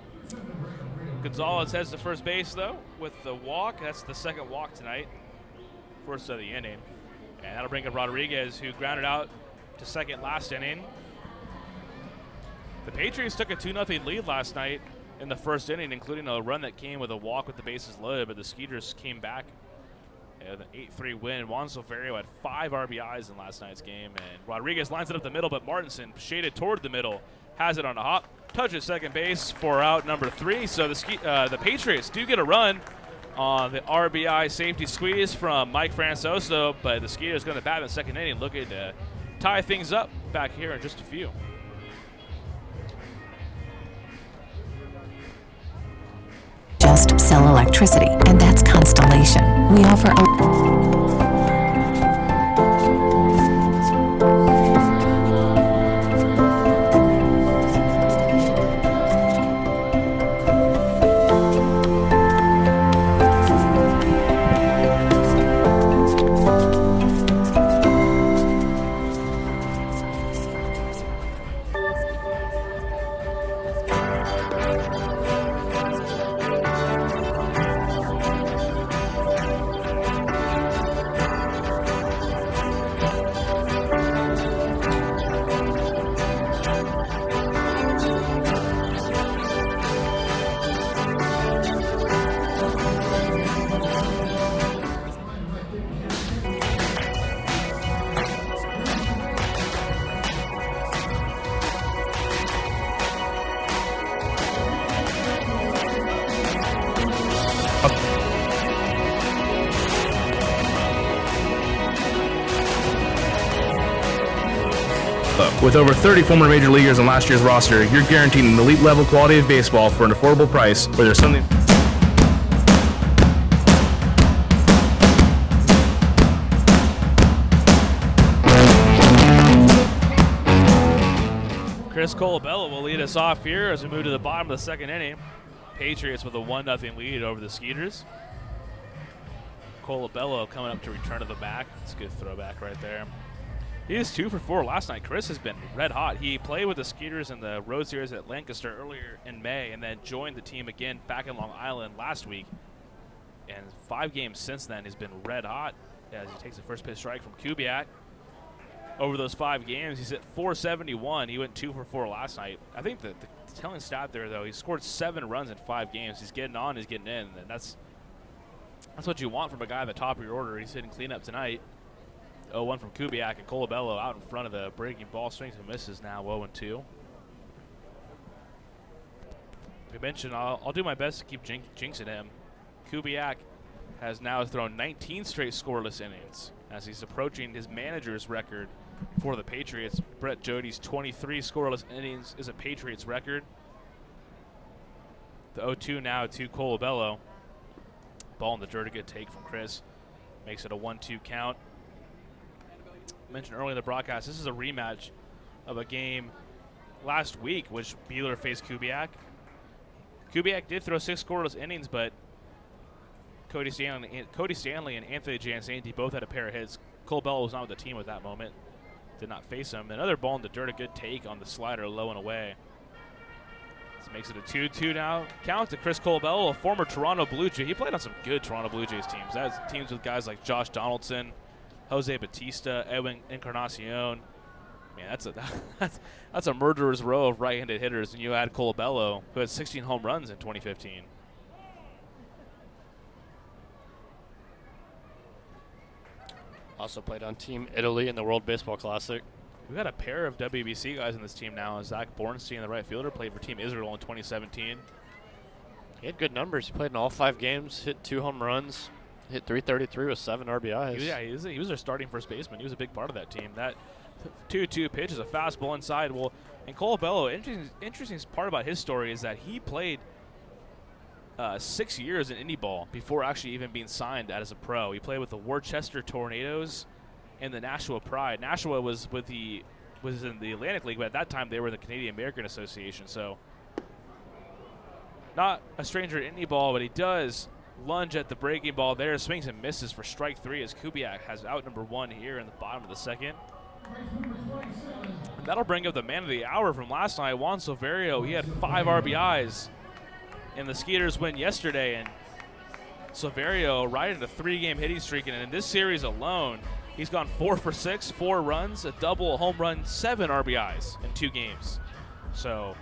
Gonzalez heads to first base, though, with the walk. That's the second walk tonight, first of the inning. And that'll bring up Rodriguez, who grounded out to second last inning. The Patriots took a 2-0 lead last night in the first inning, including a run that came with a walk with the bases loaded, but the Skeeters came back with an 8-3 win. Juan Silverio had 5 RBIs in last night's game, and Rodriguez lines it up the middle, but Martinson shaded toward the middle, has it on a hop, touches second base for out number 3. So the Patriots do get a run on the RBI safety squeeze from Mike Francoso, but the Skeeters going to bat in the second inning, looking to tie things up back here in just a few. Just sell electricity, and that's Constellation. We offer With over 30 former major leaguers on last year's roster, you're guaranteed an elite level quality of baseball for an affordable price, where there's something. Chris Colabello will lead us off here as we move to the bottom of the second inning. Patriots with a 1-0 lead over the Skeeters. Colabello coming up to return to the back. It's a good throwback right there. He is 2 for 4 last night. Chris has been red hot. He played with the Skeeters in the Road Series at Lancaster earlier in May and then joined the team again back in Long Island last week. And 5 games since then, he's been red hot as he takes the first pitch strike from Kubiak. Over those 5 games, he's at 471. He went 2 for 4 last night. I think the telling stat there, though, he scored 7 runs in 5 games. He's getting on, he's getting in, and that's what you want from a guy at the top of your order. He's hitting cleanup tonight. 0-1 from Kubiak, and Colabello out in front of the breaking ball, swings and misses now, 0-2. We mentioned I'll do my best to keep jinxing him. Kubiak has now thrown 19 straight scoreless innings as he's approaching his manager's record for the Patriots. Brett Jody's 23 scoreless innings is a Patriots record. The 0-2 now to Colabello. Ball in the dirt, a good take from Chris. Makes it a 1-2 count. Mentioned earlier in the broadcast, this is a rematch of a game last week, which Beeler faced Kubiak. Kubiak did throw 6 scoreless innings, but Cody Stanley and Anthony Jansanti both had a pair of hits. Colabello was not with the team at that moment. Did not face him. Another ball in the dirt, a good take on the slider, low and away. This makes it a 2-2 now. Count to Chris Colabello, a former Toronto Blue Jay. He played on some good Toronto Blue Jays teams. That's teams with guys like Josh Donaldson, Jose Batista, Edwin Encarnacion. Man, that's a murderer's row of right-handed hitters. And you add Colabello, who had 16 home runs in 2015. Also played on Team Italy in the World Baseball Classic. We've got a pair of WBC guys on this team now. Zach Bornstein, the right fielder, played for Team Israel in 2017. He had good numbers. He played in all 5 games, hit 2 home runs, hit 333 with 7 RBIs. He was their starting first baseman. He was a big part of that team. That 2-2 pitch is a fastball inside. Well, and Cole Bello, interesting part about his story is that he played 6 years in indie ball before actually even being signed as a pro. He played with the Worcester Tornadoes and the Nashua Pride. Nashua was in the Atlantic League, but at that time they were the Canadian American Association. So not a stranger to indie ball, but he does lunge at the breaking ball there. Swings and misses for strike 3 as Kubiak has out number 1 here in the bottom of the second. And that'll bring up the man of the hour from last night, Juan Silverio. He had 5 RBIs in the Skeeters win yesterday, and Silverio riding a 3-game hitting streak, and in this series alone, he's gone 4 for 6, 4 runs, a double, a home run, 7 RBIs in 2 games. So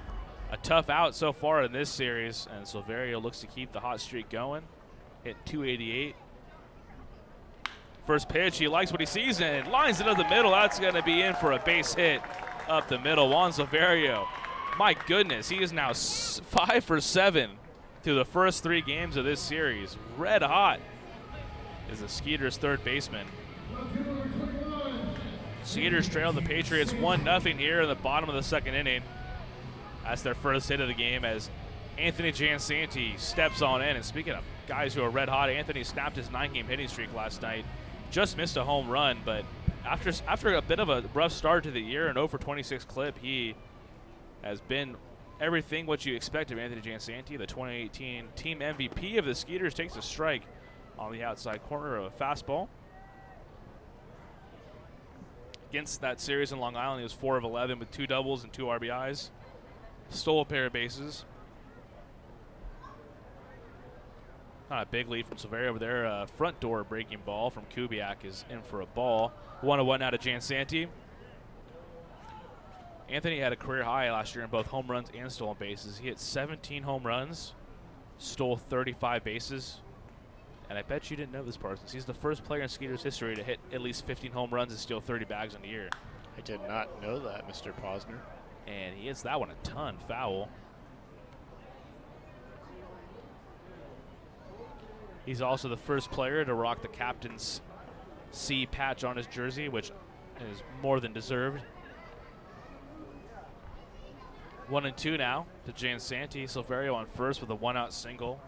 a tough out so far in this series, and Silverio looks to keep the hot streak going. Hit 288. First pitch, he likes what he sees and lines it up the middle. That's going to be in for a base hit up the middle. Juan Silverio, my goodness, he is now 5 for 7 through the first 3 games of this series. Red hot is the Skeeters' third baseman. Skeeters trail the Patriots 1-0 here in the bottom of the second inning. That's their first hit of the game as Anthony Jansanti steps on in. And speaking of guys who are red hot, Anthony snapped his 9-game hitting streak last night. Just missed a home run, but after a bit of a rough start to the year, an 0 for 26 clip, he has been everything what you expect of Anthony Jansanti. The 2018 team MVP of the Skeeters takes a strike on the outside corner of a fastball. Against that series in Long Island, he was 4 of 11 with 2 doubles and 2 RBIs. Stole a pair of bases. Not a big lead from Silverio over there. Front door breaking ball from Kubiak is in for a ball. 1-1 now to Jansanti. Anthony had a career high last year in both home runs and stolen bases. He hit 17 home runs, stole 35 bases. And I bet you didn't know this, Parsons. He's the first player in Skeeters history to hit at least 15 home runs and steal 30 bags in a year. I did not know that, Mr. Posner. And he hits that one a ton, foul. He's also the first player to rock the captain's C patch on his jersey, which is more than deserved. 1-2 now to Jansanti. Silverio on first with a 1-out single.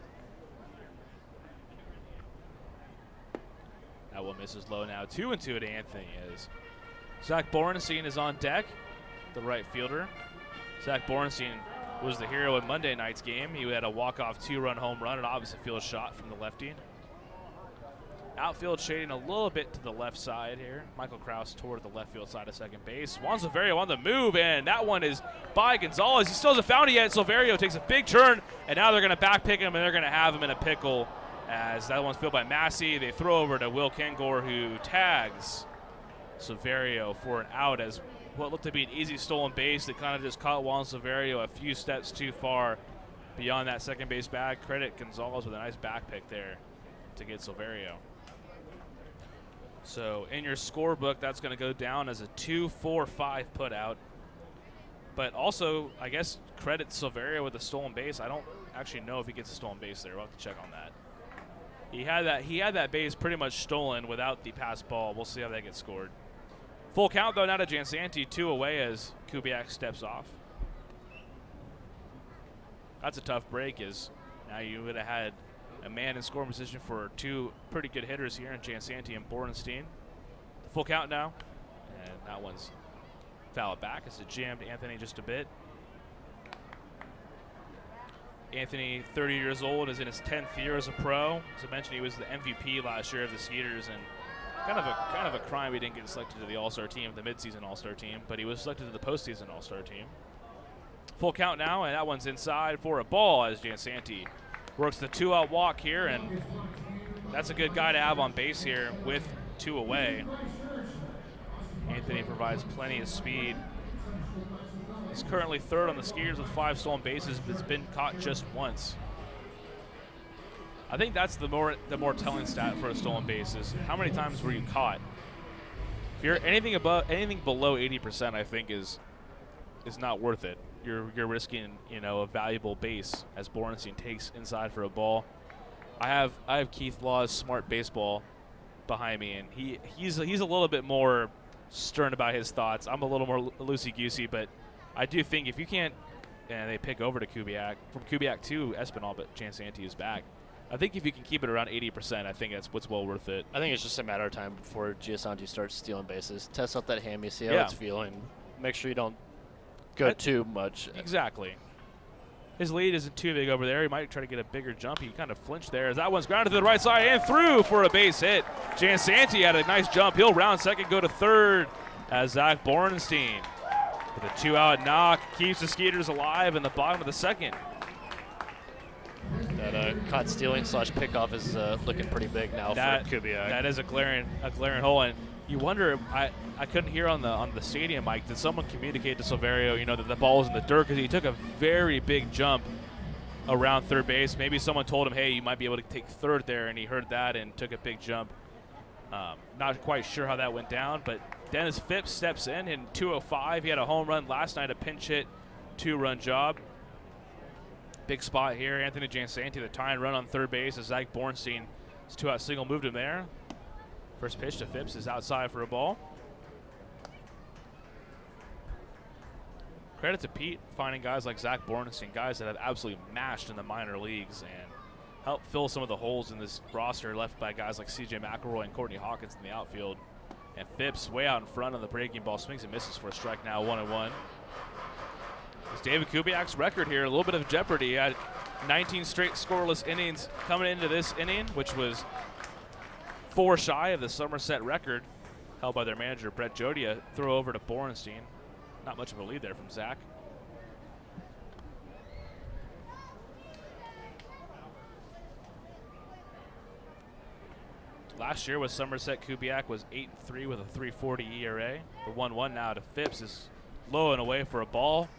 That one misses low now. 2-2 to Anthony as Zach Bornstein is on deck, the right fielder. Zach Bornstein was the hero in Monday night's game. He had a walk-off 2-run home run, an opposite field shot from the lefty. Outfield shading a little bit to the left side here. Michael Krause toward the left field side of second base. Juan Silverio on the move, and that one is by Gonzalez. He still hasn't found it yet. Silverio takes a big turn, and now they're going to back pick him, and they're going to have him in a pickle as that one's fielded by Massey. They throw over to Will Kengor, who tags Silverio for an out as what looked to be an easy stolen base that kind of just caught Juan Silverio a few steps too far beyond that second base bag. Credit Gonzalez with a nice back pick there to get Silverio. So in your scorebook, that's going to go down as a 2-4-5 putout. But also, I guess, credit Silverio with a stolen base. I don't actually know if he gets a stolen base there. We'll have to check on that. He had that base pretty much stolen without the pass ball. We'll see how that gets scored. Full count, though, now to Jansanti, 2 away as Kubiak steps off. That's a tough break, as now you would have had a man in scoring position for 2 pretty good hitters here in Jansanti and Bornstein. Full count now, and that one's foul back as it jammed Anthony just a bit. Anthony, 30 years old, is in his 10th year as a pro. As I mentioned, he was the MVP last year of the Skeeters, and kind of a crime he didn't get selected to the All-Star team, the midseason All-Star team, but he was selected to the postseason All-Star team. Full count now, and that one's inside for a ball as Jansanti works the 2-out walk here, and that's a good guy to have on base here with 2 away. Anthony provides plenty of speed. He's currently 3rd on the Skeeters with 5 stolen bases, but it's been caught just once. I think that's the more telling stat for a stolen base is how many times were you caught If you're anything below 80%, I think is not worth it. You're risking, a valuable base as Borenstein takes inside for a ball. I have Keith Law's Smart Baseball behind me, and he's a little bit more stern about his thoughts. I'm a little more loosey-goosey, but I do think if you can't, and they pick over to Kubiak, from Kubiak to Espinal, but Jansanti is back. I think if you can keep it around 80%, I think that's what's well worth it. I think it's just a matter of time before Giasanti starts stealing bases. Test out that hammy, see how it's feeling. Make sure you don't go too much. Exactly. His lead isn't too big over there. He might try to get a bigger jump. He kind of flinched there as that one's grounded to the right side and through for a base hit. Jansanti had a nice jump. He'll round second, go to third as Zach Borenstein with a 2-out knock keeps the Skeeters alive in the bottom of the second. That caught stealing / pickoff is looking pretty big now for Kubiak. That is a glaring hole, and you wonder. I couldn't hear on the stadium mic. Did someone communicate to Silverio, that the ball was in the dirt because he took a very big jump around third base? Maybe someone told him, hey, you might be able to take third there, and he heard that and took a big jump. Not quite sure how that went down, but Dennis Phipps steps in 205. He had a home run last night, a pinch hit 2-run job. Big spot here. Anthony Jansanti, the tying run on third base as Zach Borenstein, his 2-out single moved him there. First pitch to Phipps is outside for a ball. Credit to Pete finding guys like Zach Borenstein, guys that have absolutely mashed in the minor leagues and helped fill some of the holes in this roster left by guys like C.J. McElroy and Courtney Hawkins in the outfield. And Phipps way out in front on the Pregame ball, swings and misses for a strike now, 1-1. It's David Kubiak's record here, a little bit of jeopardy. He had 19 straight scoreless innings coming into this inning, which was 4 shy of the Somerset record held by their manager, Brett Jodia. Throw over to Borenstein. Not much of a lead there from Zach. Last year with Somerset, Kubiak was 8-3 with a 3.40 ERA. The 1-1 now to Phipps is low and away for a ball.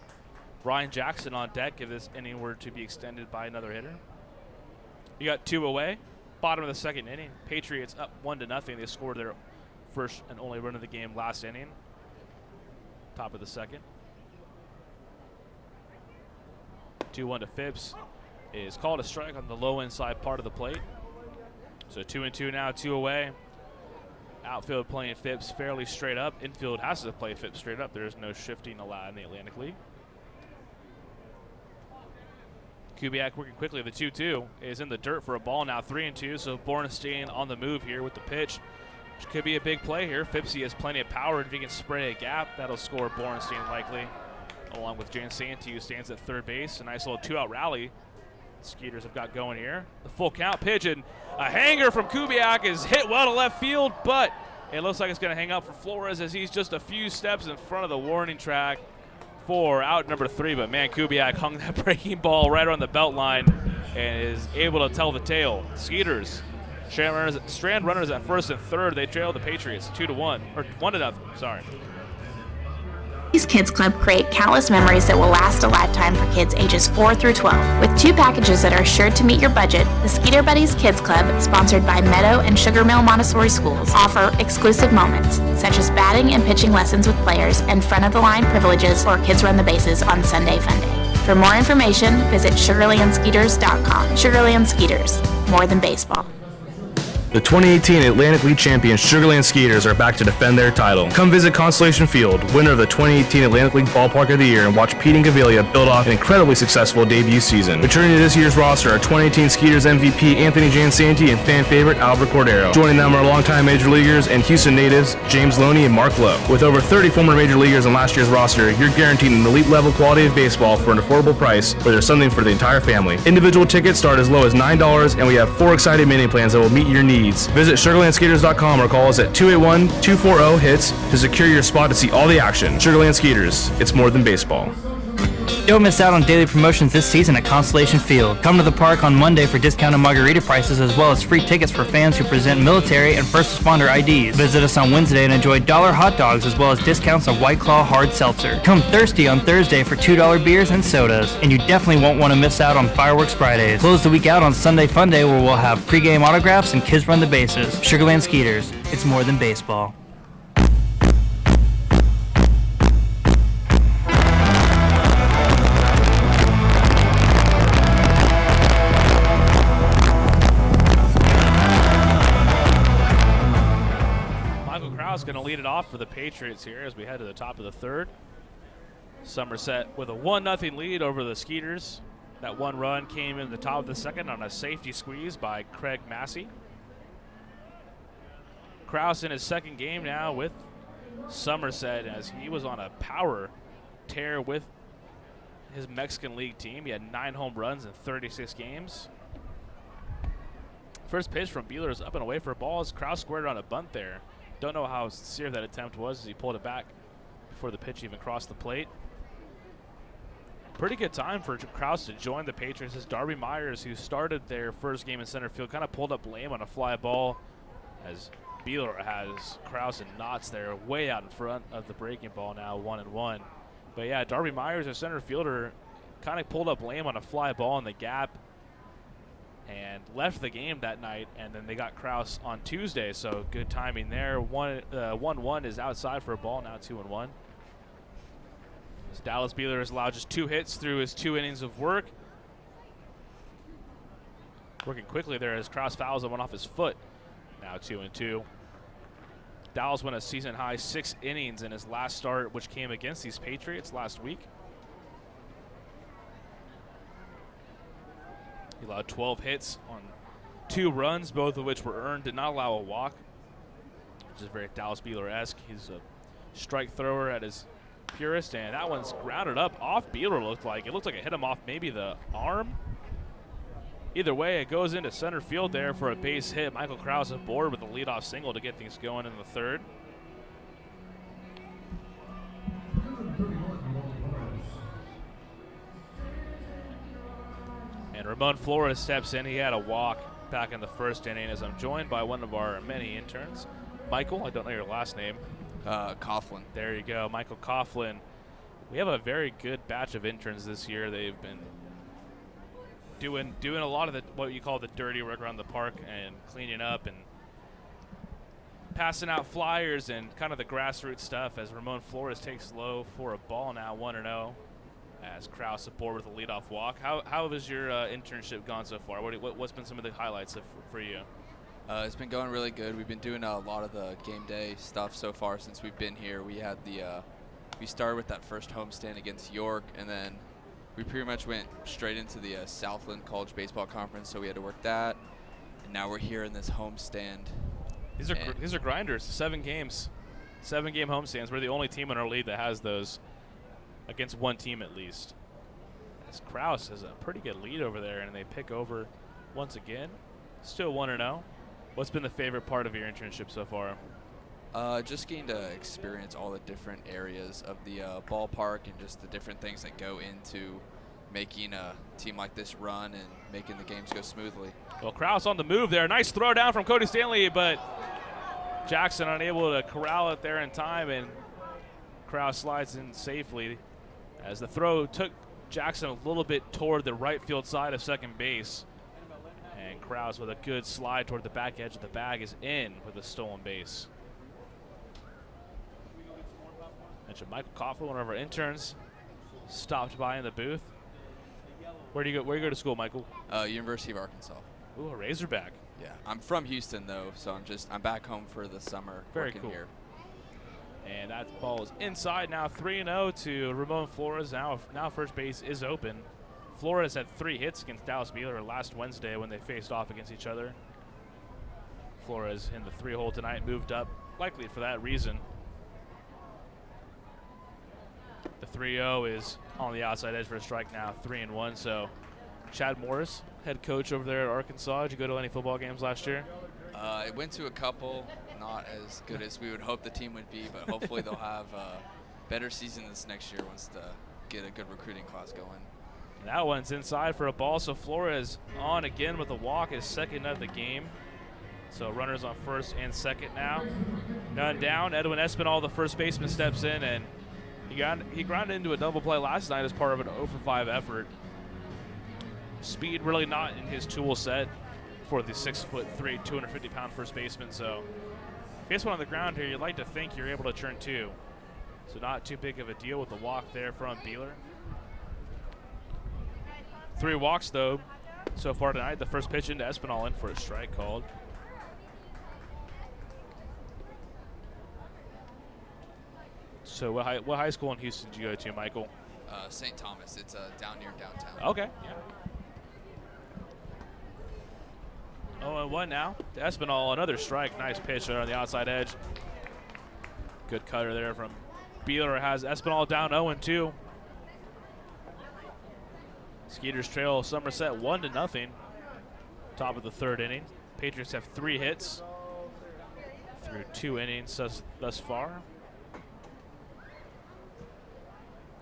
Ryan Jackson on deck if this inning were to be extended by another hitter. You got 2 away. Bottom of the second inning. Patriots up 1-0. They scored their first and only run of the game last inning. Top of the second. 2-1 to Phipps is called a strike on the low inside part of the plate. So 2-2 now, 2 away. Outfield playing Phipps fairly straight up. Infield has to play Phipps straight up. There is no shifting allowed in the Atlantic League. Kubiak working quickly. The 2-2 is in the dirt for a ball now, 3-2. So Borenstein on the move here with the pitch, which could be a big play here. Phipps has plenty of power. If he can spray a gap, that'll score Borenstein likely, along with Jansanti, who stands at third base. A nice little 2-out rally Skeeters have got going here. The full count pitch, and a hanger from Kubiak is hit well to left field, but it looks like it's going to hang out for Flores as he's just a few steps in front of the warning track for out number 3. But man, Kubiak hung that breaking ball right on the belt line and is able to tell the tale. Skeeters, strand runners at first and third. They trail the Patriots 2-1, or 1-0. Sorry. These Kids Club create countless memories that will last a lifetime for kids ages 4 through 12. With 2 packages that are sure to meet your budget, the Skeeter Buddies Kids Club, sponsored by Meadow and Sugar Mill Montessori Schools, offer exclusive moments, such as batting and pitching lessons with players and front-of-the-line privileges or Kids Run the Bases on Sunday Funday. For more information, visit SugarlandSkeeters.com. Sugarland Skeeters, more than baseball. The 2018 Atlantic League champions Sugarland Skeeters are back to defend their title. Come visit Constellation Field, winner of the 2018 Atlantic League Ballpark of the Year, and watch Pete and Gavilia build off an incredibly successful debut season. Returning to this year's roster are 2018 Skeeters MVP Anthony Jansanti and fan favorite Albert Cordero. Joining them are longtime major leaguers and Houston natives James Loney and Mark Lowe. With over 30 former major leaguers on last year's roster, you're guaranteed an elite level quality of baseball for an affordable price where there's something for the entire family. Individual tickets start as low as $9, and we have 4 exciting mini plans that will meet your needs. Visit SugarlandSkeeters.com or call us at 281-240-HITS to secure your spot to see all the action. Sugarland Skeeters, it's more than baseball. Don't miss out on daily promotions this season at Constellation Field. Come to the park on Monday for discounted margarita prices as well as free tickets for fans who present military and first responder IDs. Visit us on Wednesday and enjoy $1 hot dogs as well as discounts on White Claw hard seltzer. Come thirsty on Thursday for $2 beers and sodas. And you definitely won't want to miss out on Fireworks Fridays. Close the week out on Sunday Funday where we'll have pregame autographs and Kids Run the Bases. Sugarland Skeeters, it's more than baseball. it off for the Patriots here as we head to the top of the third. Somerset with a 1-0 lead over the Skeeters. That one run came in the top of the second on a safety squeeze by Craig Massey. Kraus in his second game now with Somerset as he was on a power tear with his Mexican League team. He had 9 home runs in 36 games. First pitch from Beeler is up and away for a ball as Kraus squared on a bunt there. Don't know how sincere that attempt was as he pulled it back before the pitch even crossed the plate. Pretty good time for Kraus to join the Patriots as Darby Myers, who started their first game in center field, kind of pulled up lame on a fly ball as Beeler has Kraus and Knotts there way out in front of the breaking ball now, 1-1. But yeah, Darby Myers, a center fielder, kind of pulled up lame on a fly ball in the gap and left the game that night, and then they got Kraus on Tuesday, so good timing there. 1-1 is outside for a ball, now 2-1. Dallas Beeler has allowed just 2 hits through his 2 innings of work. Working quickly there as Kraus fouls the one off his foot. Now 2-2. Dallas went a season-high 6 innings in his last start, which came against these Patriots last week. He allowed 12 hits on 2 runs, both of which were earned. Did not allow a walk, which is very Dallas Beeler-esque. He's a strike thrower at his purest, and that one's grounded up off Beeler. It looked like it hit him off maybe the arm. Either way, it goes into center field there for a base hit. Michael Kraus aboard with a leadoff single to get things going in the third. And Ramon Flores steps in. He had a walk back in the first inning as I'm joined by one of our many interns. Michael, I don't know your last name. Coughlin. There you go, Michael Coughlin. We have a very good batch of interns this year. They've been doing a lot of what you call the dirty work around the park and cleaning up and passing out flyers and kind of the grassroots stuff as Ramon Flores takes low for a ball now, 1-0. As Kraus aboard with a leadoff walk. How has your internship gone so far? What's been some of the highlights for you? It's been going really good. We've been doing a lot of the game day stuff so far since we've been here. We had we started with that first homestand against York, and then we pretty much went straight into the Southland College Baseball Conference, so we had to work that. And now we're here in this homestand. These are grinders. 7 games, 7-game homestands. We're the only team in our league that has those against one team at least. As Kraus has a pretty good lead over there, and they pick over once again. Still 1-0. What's been the favorite part of your internship so far? Just getting to experience all the different areas of the ballpark and just the different things that go into making a team like this run and making the games go smoothly. Well, Kraus on the move there. Nice throw down from Cody Stanley, but Jackson unable to corral it there in time, and Kraus slides in safely as the throw took Jackson a little bit toward the right field side of second base. And Kraus with a good slide toward the back edge of the bag is in with a stolen base. Mentioned Michael Coughlin, one of our interns, stopped by in the booth. Where do you go to school, Michael? University of Arkansas. Ooh, a Razorback. Yeah, I'm from Houston though, so I'm back home for the summer. Very working cool. Here. And that ball is inside now, 3-0 to Ramon Flores. Now first base is open. Flores had 3 hits against Dallas Beeler last Wednesday when they faced off against each other. Flores in the 3-hole tonight, moved up, likely for that reason. The 3-0 is on the outside edge for a strike now, 3-1. So Chad Morris, head coach over there at Arkansas. Did you go to any football games last year? I went to a couple, not as good as we would hope the team would be, but hopefully they'll have a better season this next year once they get a good recruiting class going. That one's inside for a ball, so Flores on again with a walk, his second of the game. So runners on first and second now. None down. Edwin Espinal, the first baseman, steps in, and he grounded into a double play last night as part of an 0-for-5 effort. Speed really not in his tool set for the 6'3", 250-pound first baseman. So if he hits one on the ground here, you'd like to think you're able to turn 2. So not too big of a deal with the walk there from Beeler. 3 walks, though, so far tonight. The first pitch into Espinal in for a strike called. So what high school in Houston did you go to, Michael? St. Thomas. It's down near downtown. Okay. Yeah. 0-1 now. To Espinal, another strike. Nice pitch there on the outside edge. Good cutter there from Beeler. Has Espinal down 0-2. Skeeters trail Somerset 1-0. Top of the third inning. Patriots have 3 hits through 2 innings thus far.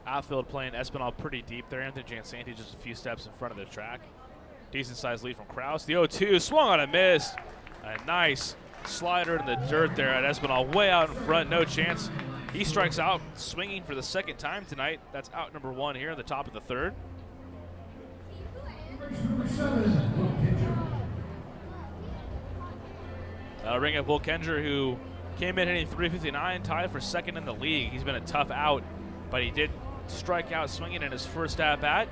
Outfield playing Espinal pretty deep there. Anthony Jansanti just a few steps in front of the track. Decent sized lead from Kraus. The 0-2 swung on a miss. A nice slider in the dirt there at Espinal, way out in front, no chance. He strikes out, swinging for the second time tonight. That's out number 1 here in the top of the third. Ring of Bull Kenger, who came in hitting .359, tied for second in the league. He's been a tough out, but he did strike out swinging in his first at-bat.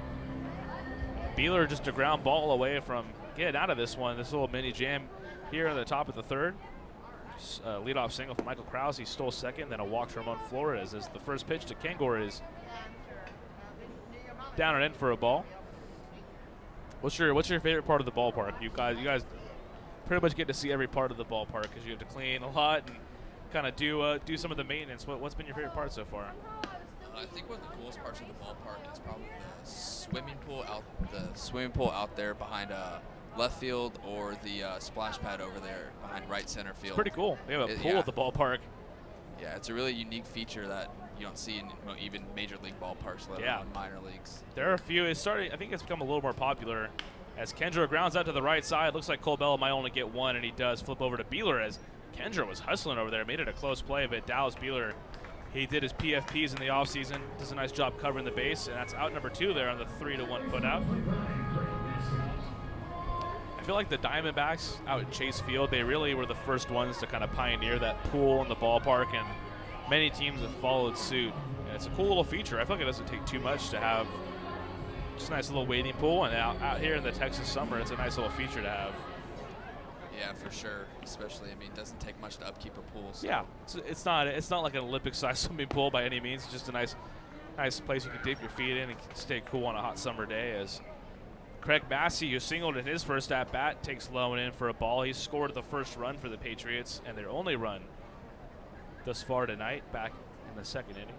Beeler just a ground ball away from getting out of this one. This little mini jam here at the top of the third. Leadoff single from Michael Krause. He stole second, then a walk from Ramon Flores as the first pitch to Kengor is down and in for a ball. What's your favorite part of the ballpark? You guys pretty much get to see every part of the ballpark because you have to clean a lot and kind of do some of the maintenance. What's been your favorite part so far? I think one of the coolest parts of the ballpark is probably the swimming pool out there behind left field, or the splash pad over there behind right center field. It's pretty cool. They have a pool at the ballpark. Yeah, it's a really unique feature that you don't see in even major league ballparks, let alone minor leagues. There are a few. I think it's become a little more popular as Kendra grounds out to the right side. Looks like Colbell might only get one, and he does flip over to Beeler as Kendra was hustling over there. Made it a close play, but Dallas Beeler, he did his PFPs in the offseason. Does a nice job covering the base, and that's out number 2 there on the 3-1 put out. I feel like the Diamondbacks out at Chase Field, they really were the first ones to kind of pioneer that pool in the ballpark, and many teams have followed suit. And it's a cool little feature. I feel like it doesn't take too much to have just a nice little wading pool, and out here in the Texas summer, it's a nice little feature to have. Yeah, for sure. Especially, it doesn't take much to upkeep a pool. So. Yeah, it's not like an Olympic-sized swimming pool by any means. It's just a nice place you can dip your feet in and stay cool on a hot summer day. As Craig Massey, who singled in his first at-bat, takes low and in for a ball. He scored the first run for the Patriots, and their only run thus far tonight, back in the second inning.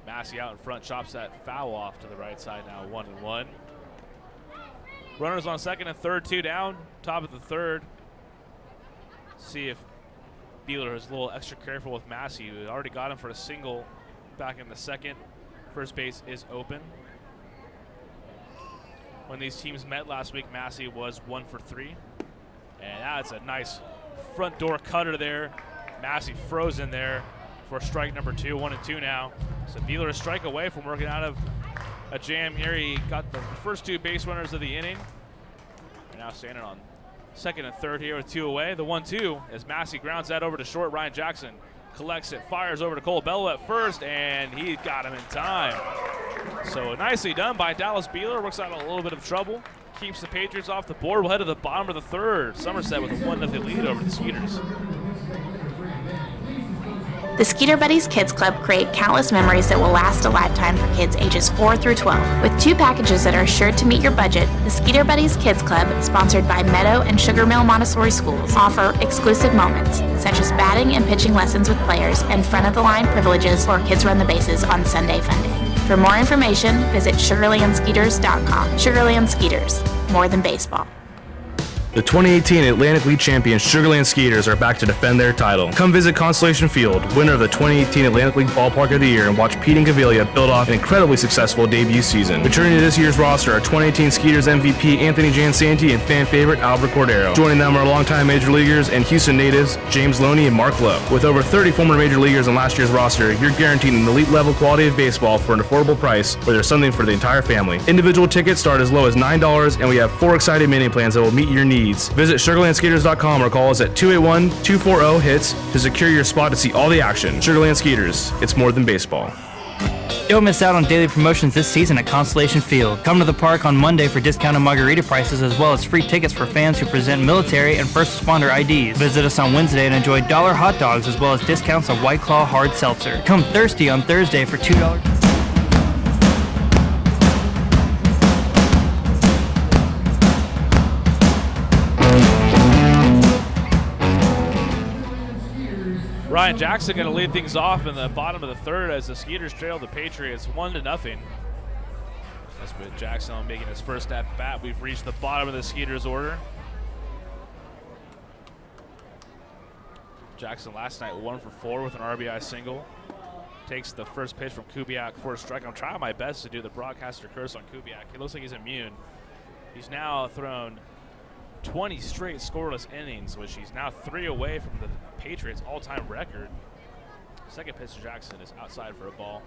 Massey out in front, chops that foul off to the right side now, 1-1. Runners on second and third, 2 down, top of the third. See if Beeler is a little extra careful with Massey, who already got him for a single back in the second. First base is open. When these teams met last week, Massey was 1 for 3. And that's a nice front door cutter there. Massey frozen there for strike number 2, 1-2 now. So Beeler a strike away from working out of a jam here. He got the first 2 base runners of the inning. They're now standing on second and third here with 2 away. The 1-2 as Massey grounds that over to short. Ryan Jackson collects it, fires over to Cole Bello at first, and he got him in time. So nicely done by Dallas Beeler. Works out a little bit of trouble. Keeps the Patriots off the board. We'll head to the bottom of the third. Somerset with a 1-0 lead over the Skeeters. The Skeeter Buddies Kids Club create countless memories that will last a lifetime for kids ages 4 through 12. With 2 packages that are sure to meet your budget, the Skeeter Buddies Kids Club, sponsored by Meadow and Sugar Mill Montessori Schools, offer exclusive moments, such as batting and pitching lessons with players and front-of-the-line privileges or kids run the bases on Sunday Funday. For more information, visit SugarlandSkeeters.com. Sugarland Skeeters, more than baseball. The 2018 Atlantic League champions Sugarland Skeeters are back to defend their title. Come visit Constellation Field, winner of the 2018 Atlantic League Ballpark of the Year, and watch Pete and Gavilia build off an incredibly successful debut season. Returning to this year's roster are 2018 Skeeters MVP Anthony Jansanti and fan favorite Albert Cordero. Joining them are longtime major leaguers and Houston natives James Loney and Mark Lowe. With over 30 former major leaguers on last year's roster, you're guaranteed an elite level quality of baseball for an affordable price where there's something for the entire family. Individual tickets start as low as $9, and we have 4 exciting mini plans that will meet your needs. Visit SugarlandSkeeters.com or call us at 281-240-HITS to secure your spot to see all the action. Sugarland Skeeters, it's more than baseball. Don't miss out on daily promotions this season at Constellation Field. Come to the park on Monday for discounted margarita prices as well as free tickets for fans who present military and first responder IDs. Visit us on Wednesday and enjoy $1 hot dogs as well as discounts on White Claw hard seltzer. Come thirsty on Thursday for $2. Ryan Jackson going to lead things off in the bottom of the third as the Skeeters trail the Patriots 1-0. That's with Jackson making his first at bat. We've reached the bottom of the Skeeters order. Jackson last night 1 for 4 with an RBI single. Takes the first pitch from Kubiak for a strike. I'm trying my best to do the broadcaster curse on Kubiak. He looks like he's immune. He's now thrown 20 straight scoreless innings, which he's now 3 away from the Patriots all-time record. Second pitch to Jackson is outside for a ball.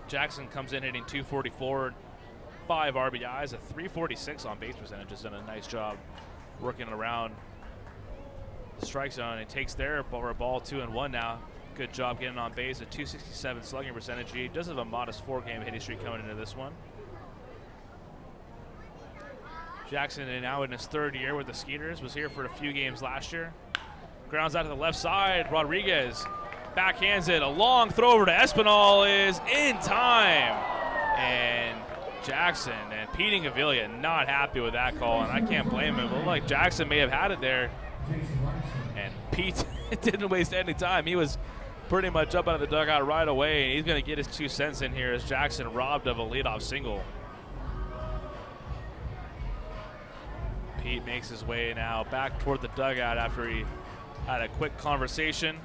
Jackson comes in hitting .244, 5 RBIs, a .346 on base percentage. Has done a nice job working around the strike zone. It takes there for a ball 2-1 now. Good job getting on base, a .267 slugging percentage. He does have a modest 4-game hitting streak coming into this one. Jackson is now in his 3rd year with the Skeeters, was here for a few games last year. Grounds out to the left side. Rodriguez backhands it. A long throw over to Espinal is in time. And Jackson and Pete Gavilia not happy with that call, and I can't blame him. It looked like Jackson may have had it there. And Pete didn't waste any time. He was pretty much up out of the dugout right away, and he's going to get his 2 cents in here as Jackson robbed of a leadoff single. Pete makes his way now back toward the dugout after he had a quick conversation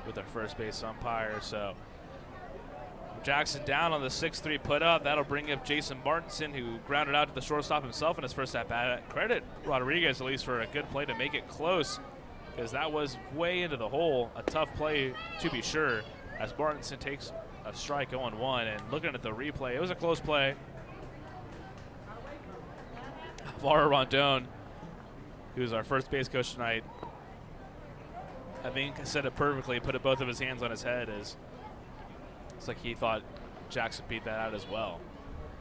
with our first base umpire. So Jackson down on the 6-3 put up. That'll bring up Jason Martinson, who grounded out to the shortstop himself in his first at bat. Credit Rodriguez at least for a good play to make it close, because that was way into the hole. A tough play to be sure, as Martinson takes a strike 0-1. And looking at the replay, it was a close play. Alvaro Rondon, who's our first base coach tonight, I think said it perfectly, put both of his hands on his head. It's like he thought Jackson beat that out as well.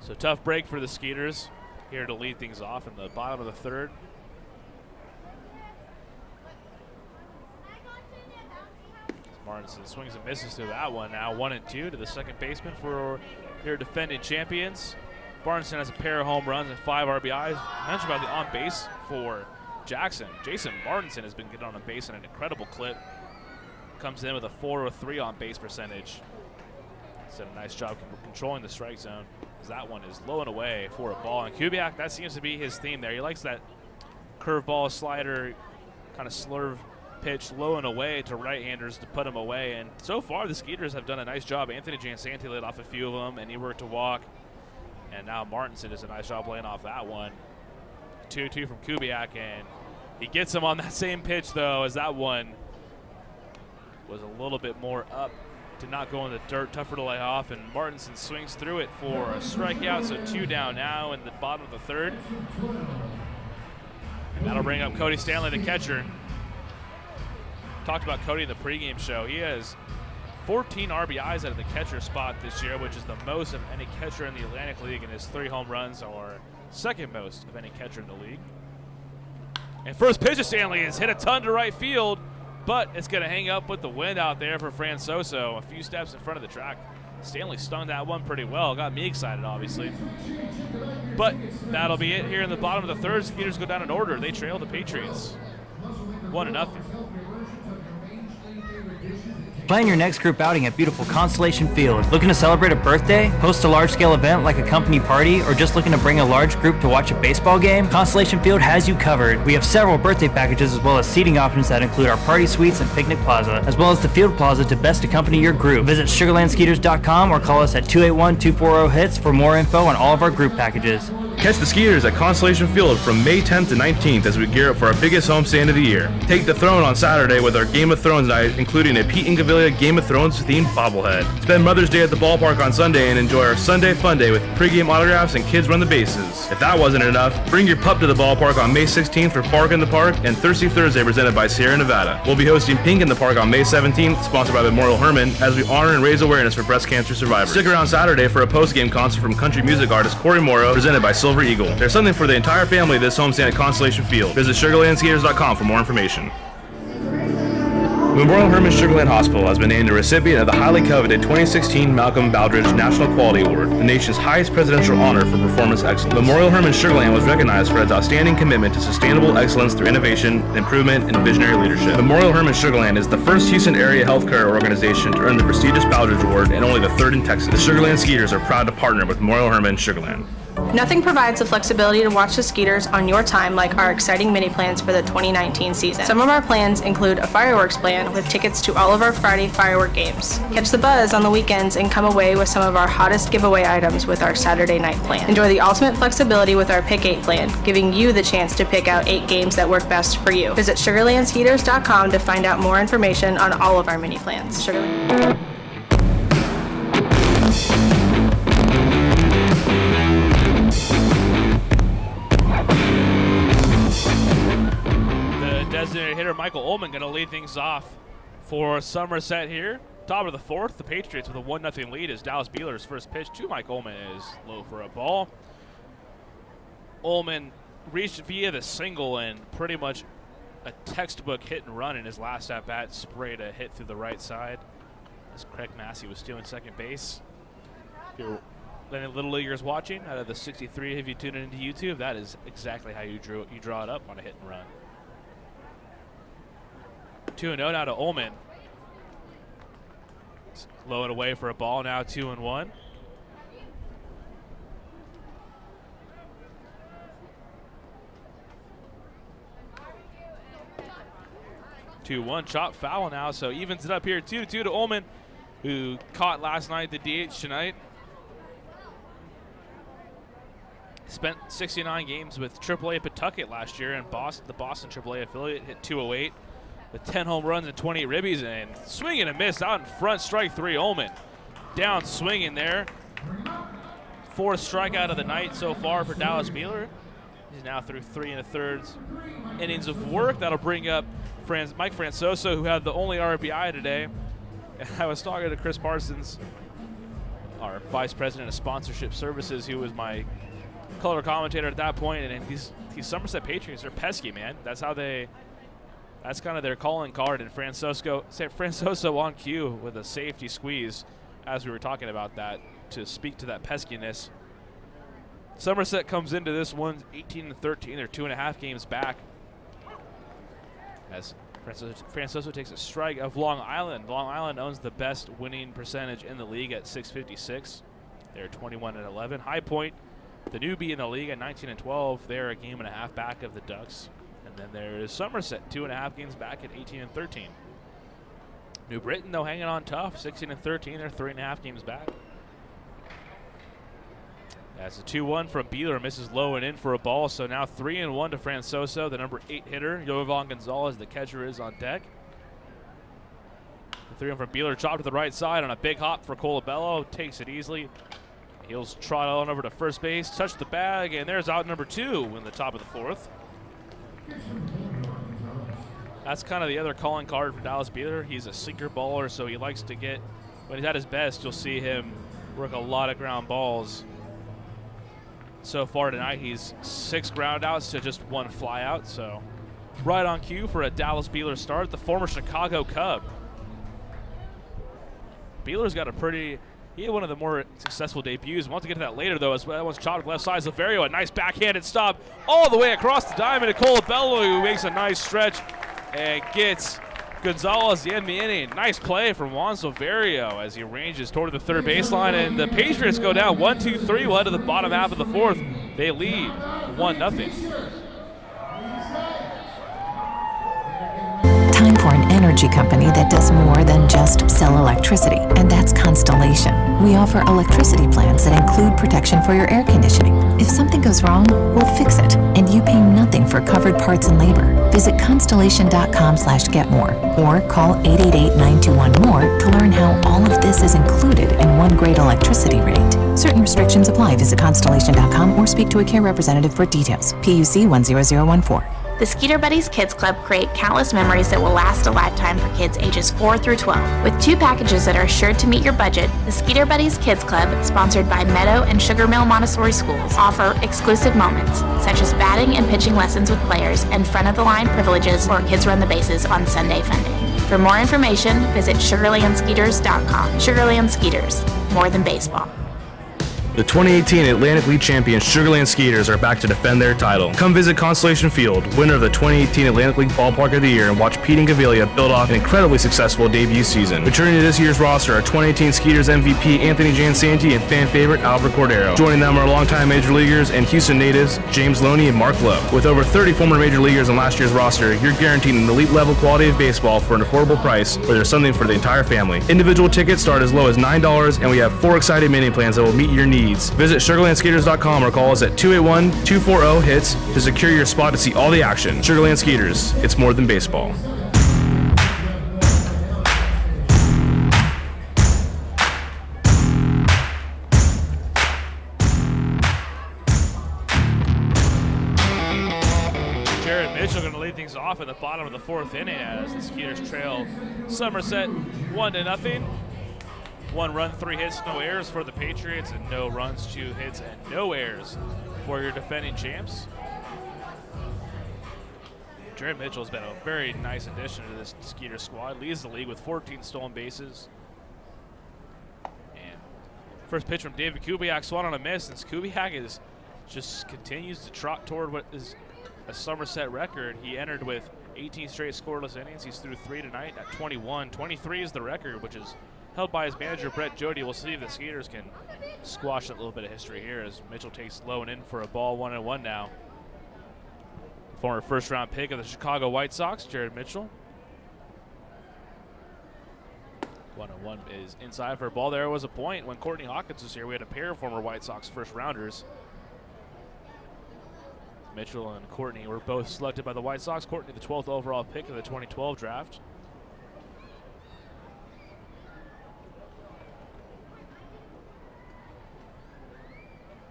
So tough break for the Skeeters here to lead things off in the bottom of the 3rd. Martinson swings and misses to that one. Now 1-2 to the second baseman for their defending champions. Barneson has a pair of home runs and 5 RBIs. Mentioned about the on base for Jackson. Jason Martinson has been getting on base in an incredible clip. Comes in with a 403 on base percentage. He's done a nice job controlling the strike zone, as that one is low and away for a ball. And Kubiak, that seems to be his theme there. He likes that curveball, slider, kind of slurve pitch low and away to right-handers to put him away. And so far, the Skeeters have done a nice job. Anthony Jansanti laid off a few of them, and he worked to walk. And now Martinson does a nice job laying off that one. 2-2 from Kubiak, and he gets him on that same pitch, though, as that one was a little bit more up, did not go in the dirt, tougher to lay off, and Martinson swings through it for a strikeout, so 2 down now in the bottom of the 3rd. And that'll bring up Cody Stanley, the catcher. Talked about Cody in the pregame show. He has 14 RBIs out of the catcher spot this year, which is the most of any catcher in the Atlantic League, and his 3 home runs are second most of any catcher in the league. And first pitch of Stanley is hit a ton to right field, but it's going to hang up with the wind out there for Francoso, a few steps in front of the track. Stanley stung that one pretty well. Got me excited, obviously. But that'll be it here in the bottom of the 3rd. Skeeters go down in order. They trail the Patriots 1-0. Plan your next group outing at beautiful Constellation Field. Looking to celebrate a birthday, host a large-scale event like a company party, or just looking to bring a large group to watch a baseball game? Constellation Field has you covered. We have several birthday packages as well as seating options that include our party suites and picnic plaza, as well as the field plaza to best accompany your group. Visit sugarlandskeeters.com or call us at 281-240-HITS for more info on all of our group packages. Catch the Skeeters at Constellation Field from May 10th to 19th as we gear up for our biggest homestand of the year. Take the throne on Saturday with our Game of Thrones night, including a Pete and Gavilia Game of Thrones themed bobblehead. Spend Mother's Day at the ballpark on Sunday and enjoy our Sunday fun day with pregame autographs and kids run the bases. If that wasn't enough, bring your pup to the ballpark on May 16th for Bark in the Park and Thirsty Thursday presented by Sierra Nevada. We'll be hosting Pink in the Park on May 17th, sponsored by Memorial Hermann, as we honor and raise awareness for breast cancer survivors. Stick around Saturday for a postgame concert from country music artist Corey Morrow, presented by Silver Eagle. There's something for the entire family this homestand at Constellation Field. Visit SugarlandSkeeters.com for more information. Memorial Hermann Sugarland Hospital has been named a recipient of the highly coveted 2016 Malcolm Baldrige National Quality Award, the nation's highest presidential honor for performance excellence. Memorial Hermann Sugarland was recognized for its outstanding commitment to sustainable excellence through innovation, improvement, and visionary leadership. Memorial Hermann Sugarland is the first Houston area healthcare organization to earn the prestigious Baldrige Award and only the third in Texas. The Sugarland Skeeters are proud to partner with Memorial Hermann Sugarland. Nothing provides the flexibility to watch the Skeeters on your time like our exciting mini plans for the 2019 season. Some of our plans include a fireworks plan with tickets to all of our Friday firework games. Catch the buzz on the weekends and come away with some of our hottest giveaway items with our Saturday night plan. Enjoy the ultimate flexibility with our Pick 8 plan, giving you the chance to pick out 8 games that work best for you. Visit SugarlandSkeeters.com to find out more information on all of our mini plans. Sugarland. Designated hitter Michael Ullman going to lead things off for Somerset here. Top of the fourth, the Patriots with a 1-0 lead as Dallas Beeler's first pitch to Mike Ullman is low for a ball. Ullman reached via the single and pretty much a textbook hit and run in his last at-bat, sprayed a hit through the right side as Craig Massey was stealing second base. If you're any Little Leaguers watching, out of the 63 if you tune into YouTube, that is exactly how you draw it up on a hit and run. 2-0 now to Ullman. Low and away for a ball, now 2-1. 2-1, chop foul now, so evens it up here 2-2 to Ullman, who caught last night the DH tonight. Spent 69 games with AAA Pawtucket last year, and the Boston AAA affiliate hit 208 with 10 home runs and 28 ribbies, and swing and a miss out in front, strike 3, Ullman. Down swinging there. 4th strikeout of the night so far for Dallas Beeler. He's now through 3 1/3 innings of work. That'll bring up Mike Francoso, who had the only RBI today. And I was talking to Chris Parsons, our vice president of sponsorship services, who was my color commentator at that point, and these Somerset Patriots are pesky, man. That's kind of their calling card, and Francoso on cue with a safety squeeze as we were talking about that to speak to that peskiness. Somerset comes into this one 18-13. They're 2.5 games back as Francoso takes a strike of Long Island. Long Island owns the best winning percentage in the league at .656. They're 21-11. High Point, the newbie in the league, at 19-12. They're a game and a half back of the Ducks. And then there is Somerset, 2.5 games back at 18-13. New Britain, though, hanging on tough, 16-13. They're 3.5 games back. That's a 2-1 from Beeler, misses low and in for a ball. So now 3-1 to Francoso, the number 8 hitter. Jovan Gonzalez, the catcher, is on deck. The 3-1 from Beeler, chopped to the right side on a big hop for Colabello. Takes it easily. He'll trot on over to first base, touch the bag, and there's out number 2 in the top of the 4th. That's kind of the other calling card for Dallas Beeler. He's a sinker baller, so he likes to get, when he's at his best, you'll see him work a lot of ground balls. So far tonight, he's 6 ground outs to just 1 fly out, so right on cue for a Dallas Beeler start, the former Chicago Cub. Beeler's got he had one of the more successful debuts. We'll have to get to that later, though, as that one's chopped left side. Silverio, a nice backhanded stop all the way across the diamond to Colabello, who makes a nice stretch and gets Gonzalez the end of the inning. Nice play from Juan Silverio as he ranges toward the third baseline, and the Patriots go down 1-2-3. We'll head to the bottom half of the 4th. They lead 1-0. Time for an energy company that does more than just sell electricity, and that's Constellation. We offer electricity plans that include protection for your air conditioning. If something goes wrong, we'll fix it, and you pay nothing for covered parts and labor. Visit constellation.com/getmore or call 888-921-MORE to learn how all of this is included in one great electricity rate. Certain restrictions apply. Visit constellation.com or speak to a care representative for details. PUC 10014. The Skeeter Buddies Kids Club create countless memories that will last a lifetime for kids ages 4 through 12. With 2 packages that are sure to meet your budget, the Skeeter Buddies Kids Club, sponsored by Meadow and Sugar Mill Montessori Schools, offer exclusive moments, such as batting and pitching lessons with players and front-of-the-line privileges or kids run the bases on Sunday fun day. For more information, visit SugarlandSkeeters.com. Sugarland Skeeters, more than baseball. The 2018 Atlantic League champions Sugarland Skeeters are back to defend their title. Come visit Constellation Field, winner of the 2018 Atlantic League Ballpark of the Year, and watch Pete and Gavilia build off an incredibly successful debut season. Returning to this year's roster are 2018 Skeeters MVP Anthony Jansanti and fan favorite Albert Cordero. Joining them are longtime major leaguers and Houston natives James Loney and Mark Lowe. With over 30 former major leaguers on last year's roster, you're guaranteed an elite level quality of baseball for an affordable price where there's something for the entire family. Individual tickets start as low as $9, and we have 4 exciting mini plans that will meet your needs. Visit SugarlandSkeeters.com or call us at 281-240-HITS to secure your spot to see all the action. Sugarland Skeeters, it's more than baseball. Jared Mitchell going to lead things off in the bottom of the 4th inning as the Skeeters trail Somerset 1-0. 1 run, 3 hits, no errors for the Patriots, and no runs, 2 hits, and no errors for your defending champs. Jared Mitchell has been a very nice addition to this Skeeter squad. Leads the league with 14 stolen bases. And first pitch from David Kubiak, swung on a miss, and Kubiak just continues to trot toward what is a Somerset record. He entered with 18 straight scoreless innings. He's through 3 tonight at 21. 23 is the record, which is held by his manager, Brett Jody. We'll see if the Skeeters can squash that little bit of history here as Mitchell takes low and in for a ball, 1-1 now. Former first-round pick of the Chicago White Sox, Jared Mitchell. 1-1 is inside for a ball. There was a point when Courtney Hawkins was here. We had a pair of former White Sox first-rounders. Mitchell and Courtney were both selected by the White Sox. Courtney, the 12th overall pick of the 2012 draft.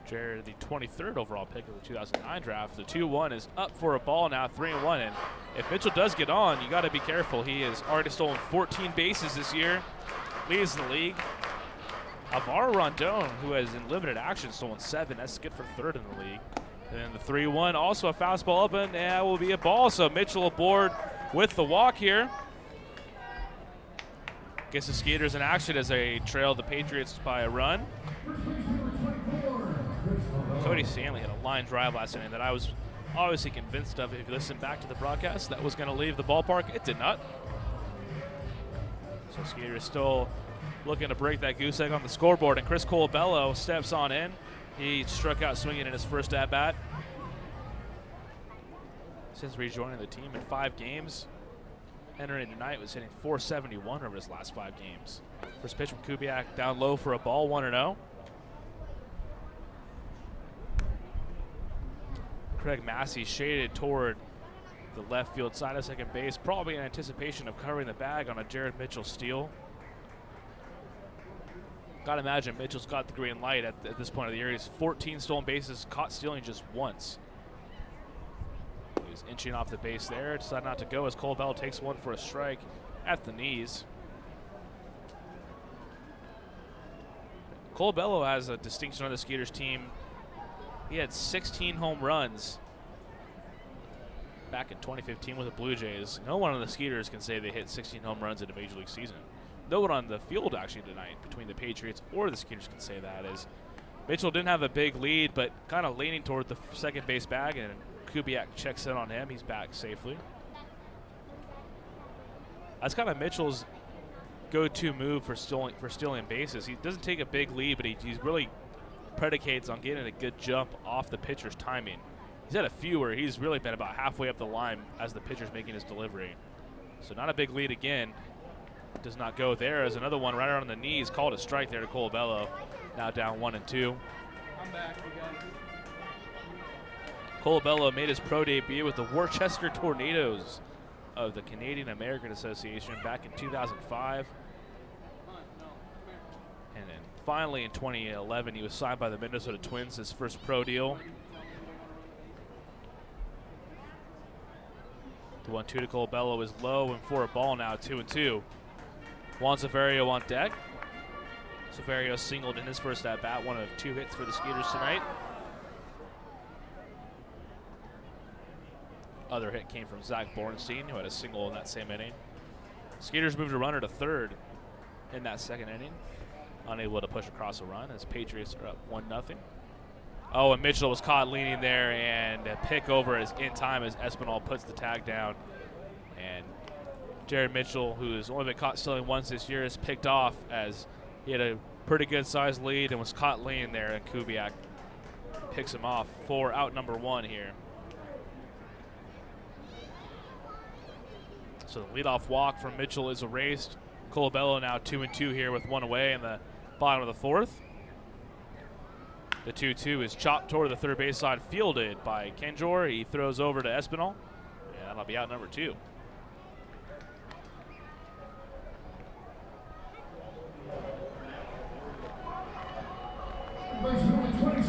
Jared, the 23rd overall pick of the 2009 draft. The 2-1 is up for a ball now, 3-1. And if Mitchell does get on, you got to be careful. He has already stolen 14 bases this year, leads the league. Alvaro Rondon, who has in limited action stolen 7. That's good for 3rd in the league. And then the 3-1, also a fastball up, and that will be a ball. So Mitchell aboard with the walk here. Gets the Skeeters in action as they trail the Patriots by a run. Cody Stanley had a line drive last inning that I was obviously convinced of, if you listen back to the broadcast, that was going to leave the ballpark. It did not. So Skeeters still looking to break that goose egg on the scoreboard, and Chris Colabello steps on in. He struck out swinging in his first at-bat since rejoining the team in 5 games. Entering tonight was hitting .471 over his last 5 games. First pitch from Kubiak down low for a ball, 1-0. Craig Massey shaded toward the left field side of second base, probably in anticipation of covering the bag on a Jared Mitchell steal. Gotta imagine Mitchell's got the green light at this point of the year. He's 14 stolen bases, caught stealing just once. He's inching off the base there, decided not to go as Colabello takes one for a strike at the knees. Colabello has a distinction on the Skeeters team. He had 16 home runs back in 2015 with the Blue Jays. No one on the Skeeters can say they hit 16 home runs in a Major League season. No one on the field actually tonight between the Patriots or the Skeeters can say that, as Mitchell didn't have a big lead, but kind of leaning toward the second base bag, and Kubiak checks in on him. He's back safely. That's kind of Mitchell's go-to move for stealing bases. He doesn't take a big lead, but he really predicates on getting a good jump off the pitcher's timing. He's had a few where he's really been about halfway up the line as the pitcher's making his delivery. So not a big lead again. Does not go there as another one right around the knees. Called a strike there to Colabello. Now down 1-2. I'm back. Colabello made his pro debut with the Worcester Tornadoes of the Canadian American Association back in 2005. And then finally in 2011, he was signed by the Minnesota Twins, his first pro deal. The 1-2 to Colabello is low and for a ball now, 2-2. Juan Severio on deck. Severio singled in his first at-bat, one of 2 hits for the Skeeters tonight. Other hit came from Zach Bornstein, who had a single in that same inning. Skeeters moved a runner to third in that second inning, unable to push across a run as Patriots are up 1-0. Oh, and Mitchell was caught leaning there, and a pick over is in time as Espinal puts the tag down. And Jared Mitchell, who's only been caught stealing once this year, is picked off as he had a pretty good sized lead and was caught leaning there, and Kubiak picks him off for out number 1 here. So the leadoff walk from Mitchell is erased. Colabello now 2-2 here with 1 away in the bottom of the 4th. The 2-2 is chopped toward the third base side, fielded by Kenjor. He throws over to Espinal, and that'll be out number 2.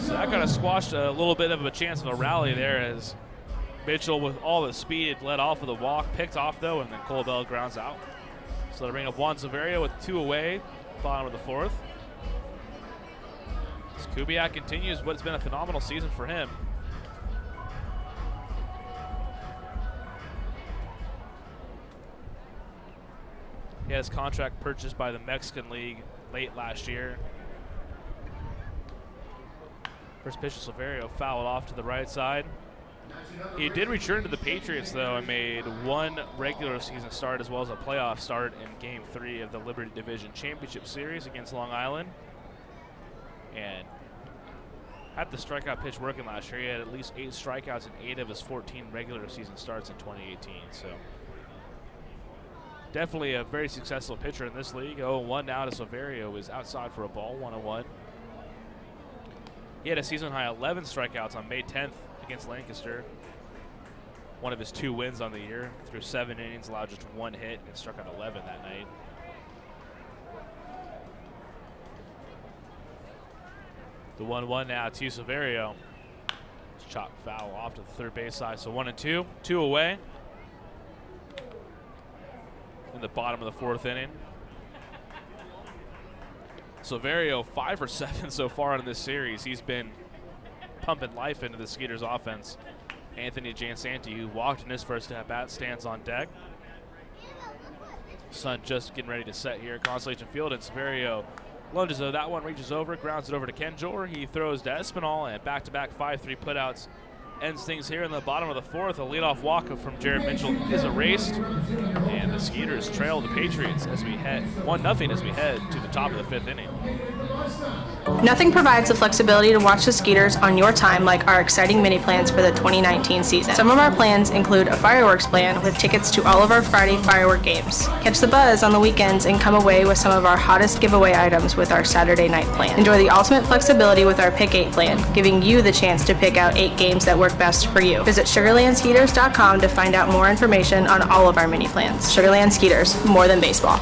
So that kind of squashed a little bit of a chance of a rally there as Mitchell, with all the speed, led off with a walk, picked off though, and then Colabello grounds out. So they bring up Juan Severio with 2 away, bottom of the 4th. As Kubiak continues what's been a phenomenal season for him. He had his contract purchased by the Mexican League late last year. First pitch to Severio, fouled off to the right side. He did return to the Patriots, though, and made 1 regular season start as well as a playoff start in Game 3 of the Liberty Division Championship Series against Long Island. And had the strikeout pitch working last year. He had at least 8 strikeouts in 8 of his 14 regular season starts in 2018. So definitely a very successful pitcher in this league. 0-1 now to Severio, is outside for a ball, 1-1. He had a season-high 11 strikeouts on May 10th against Lancaster. One of his 2 wins on the year. Through 7 innings, allowed just 1 hit, and struck out 11 that night. The 1-1 now to Severio. It's chopped foul off to the third base side, so 1-2. 2 away in the bottom of the 4th inning. Severio 5 for 7 so far in this series. He's been pumping life into the Skeeters offense. Anthony Jansanti, who walked in his first at-bat, stands on deck. Sun just getting ready to set here at Constellation Field, and Severio lunges though. That one reaches over, grounds it over to Kenjor. He throws to Espinal, and back-to-back 5-3 putouts ends things here in the bottom of the 4th. A leadoff walk from Jared Mitchell is erased, and the Skeeters trail the Patriots as we head 1-0 as we head to the top of the 5th inning. Nothing provides the flexibility to watch the Skeeters on your time like our exciting mini plans for the 2019 season. Some of our plans include a fireworks plan with tickets to all of our Friday firework games. Catch the buzz on the weekends and come away with some of our hottest giveaway items with our Saturday night plan. Enjoy the ultimate flexibility with our Pick 8 plan, giving you the chance to pick out 8 games that work best for you. Visit SugarlandSkeeters.com to find out more information on all of our mini plans. Sugarland Skeeters, more than baseball.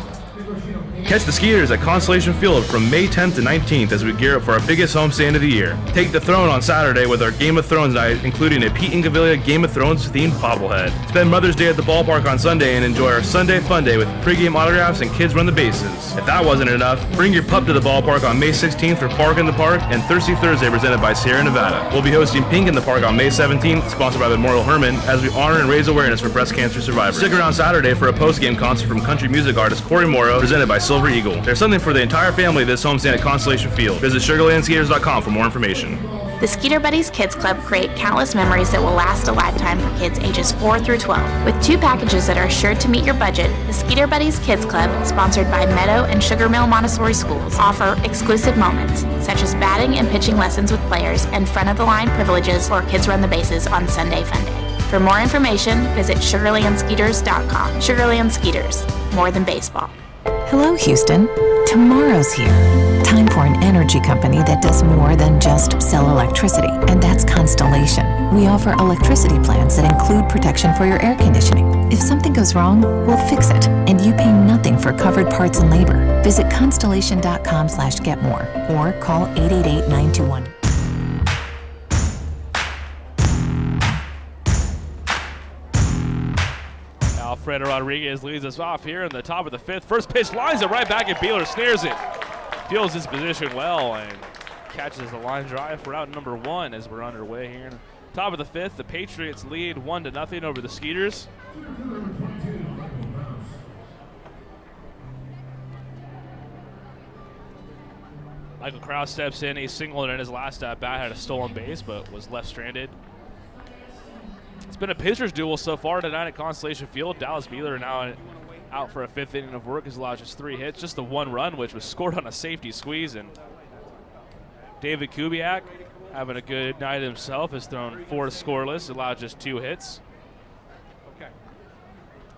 Catch the Skeeters at Constellation Field from May 10th to 19th as we gear up for our biggest homestand of the year. Take the throne on Saturday with our Game of Thrones night, including a Pete and Gavilia Game of Thrones themed bobblehead. Spend Mother's Day at the ballpark on Sunday and enjoy our Sunday Fun Day with pregame autographs and kids run the bases. If that wasn't enough, bring your pup to the ballpark on May 16th for Park in the Park and Thirsty Thursday presented by Sierra Nevada. We'll be hosting Pink in the Park on May 17th, sponsored by Memorial Hermann, as we honor and raise awareness for breast cancer survivors. Stick around Saturday for a postgame concert from country music artist Corey Morrow, presented by Silver Eagle. There's something for the entire family this homestand at Constellation Field. Visit SugarlandSkeeters.com for more information. The Skeeter Buddies Kids Club create countless memories that will last a lifetime for kids ages 4 through 12. With 2 packages that are sure to meet your budget, the Skeeter Buddies Kids Club, sponsored by Meadow and Sugar Mill Montessori Schools, offer exclusive moments, such as batting and pitching lessons with players and front-of-the-line privileges or kids run the bases on Sunday Fun Day. For more information, visit SugarlandSkeeters.com. Sugarland Skeeters, more than baseball. Hello, Houston. Tomorrow's here. Time for an energy company that does more than just sell electricity, and that's Constellation. We offer electricity plans that include protection for your air conditioning. If something goes wrong, we'll fix it, and you pay nothing for covered parts and labor. Visit constellation.com/getmore or call 888-921. Alfredo Rodriguez leads us off here in the top of the 5th. First pitch lines it right back at Beeler, snares it. Feels his position well and catches the line drive for out number 1 as we're underway here. Top of the 5th, the Patriots lead 1-0 over the Skeeters. Michael Krause steps in. He singled in his last at bat, had a stolen base, but was left stranded. It's been a pitcher's duel so far tonight at Constellation Field. Dallas Beeler now out for a 5th inning of work, has allowed just 3 hits, just the 1 run, which was scored on a safety squeeze. And David Kubiak, having a good night himself, has thrown 4 scoreless, allowed just 2 hits.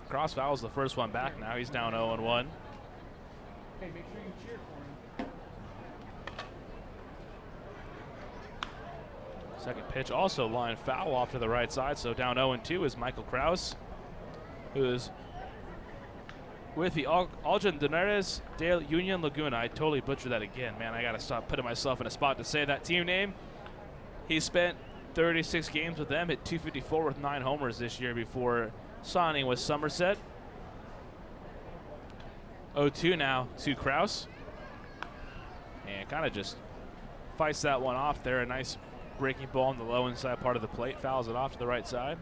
Cross fouls the first one back now. He's down 0-1. Second pitch also line foul off to the right side, so down 0-2 is Michael Krause, who is with the Aljan Donares de Union Laguna. I totally butchered that again, man. I got to stop putting myself in a spot to say that team name. He spent 36 games with them, hit .254 with 9 homers this year before signing with Somerset. 0-2 now to Krause. And kind of just fights that one off there. A nice breaking ball on the low inside part of the plate, fouls it off to the right side.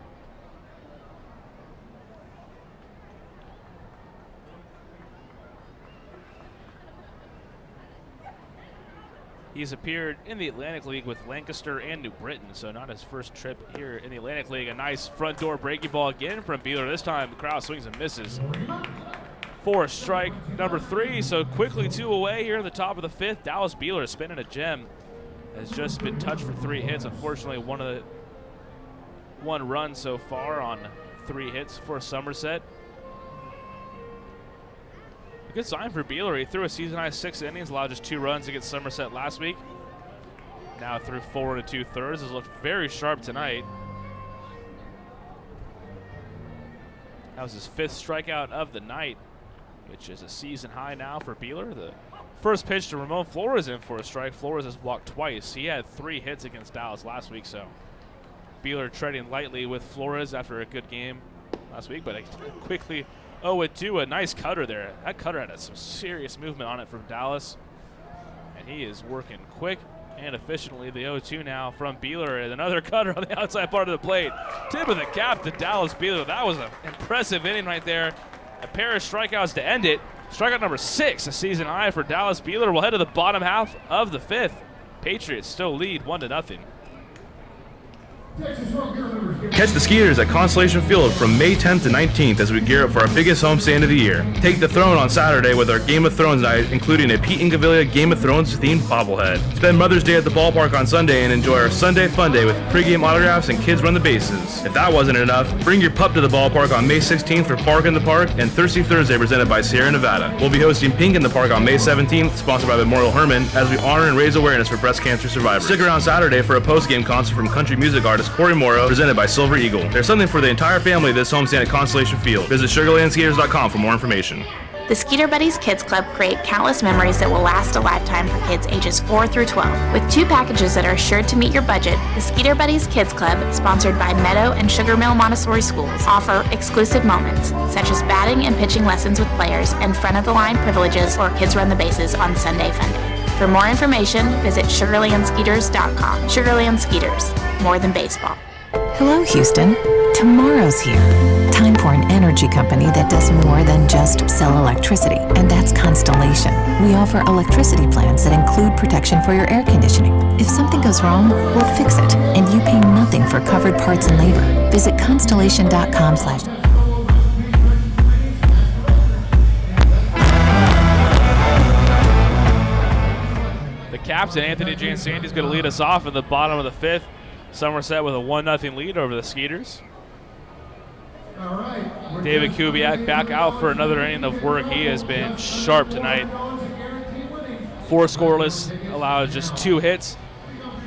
He's appeared in the Atlantic League with Lancaster and New Britain, so not his first trip here in the Atlantic League. A nice front door breaking ball again from Beeler. This time the crowd swings and misses. For strike number 3, so quickly 2 away here in the top of the 5th. Dallas Beeler spinning a gem. Has just been touched for 3 hits. Unfortunately, one run so far on 3 hits for Somerset. A good sign for Beeler. He threw a season-high 6 innings, allowed just 2 runs against Somerset last week. Now through 4 2/3. Has looked very sharp tonight. That was his 5th strikeout of the night, which is a season high now for Beeler. The first pitch to Ramon Flores in for a strike. Flores has walked twice. He had 3 hits against Dallas last week, so Beeler treading lightly with Flores after a good game last week, but quickly 0-2, a nice cutter there. That cutter had some serious movement on it from Dallas, and he is working quick and efficiently. The 0-2 now from Beeler, and another cutter on the outside part of the plate. Tip of the cap to Dallas Beeler. That was an impressive inning right there. A pair of strikeouts to end it. Strikeout number 6, a season high for Dallas Beeler. We'll head to the bottom half of the 5th. Patriots still lead 1-0. Catch the Skeeters at Constellation Field from May 10th to 19th as we gear up for our biggest homestand of the year. Take the throne on Saturday with our Game of Thrones night, including a Pete and Gavilia Game of Thrones themed bobblehead. Spend Mother's Day at the ballpark on Sunday and enjoy our Sunday fun day with pregame autographs and kids run the bases. If that wasn't enough, bring your pup to the ballpark on May 16th for Park in the Park and Thirsty Thursday presented by Sierra Nevada. We'll be hosting Pink in the Park on May 17th, sponsored by Memorial Hermann, as we honor and raise awareness for breast cancer survivors. Stick around Saturday for a postgame concert from country music artist Corey Morrow, presented by Silver Eagle. There's something for the entire family this homestand at Constellation Field. Visit SugarlandSkeeters.com for more information. The Skeeter Buddies Kids Club create countless memories that will last a lifetime for kids ages 4 through 12. With 2 packages that are sure to meet your budget, the Skeeter Buddies Kids Club, sponsored by Meadow and Sugar Mill Montessori Schools, offer exclusive moments, such as batting and pitching lessons with players and front-of-the-line privileges or kids run the bases on Sunday Fun Day. For more information, visit SugarlandSkeeters.com. Sugarland Skeeters, more than baseball. Hello, Houston. Tomorrow's here. Time for an energy company that does more than just sell electricity, and that's Constellation. We offer electricity plans that include protection for your air conditioning. If something goes wrong, we'll fix it, and you pay nothing for covered parts and labor. Visit constellation.com/. The captain, Anthony Jansandy, is going to lead us off in the bottom of the 5th. Somerset with a 1-0 lead over the Skeeters. All right. David Kubiak back out for another inning of work. He has been sharp tonight. 4 scoreless, allowed just 2 hits,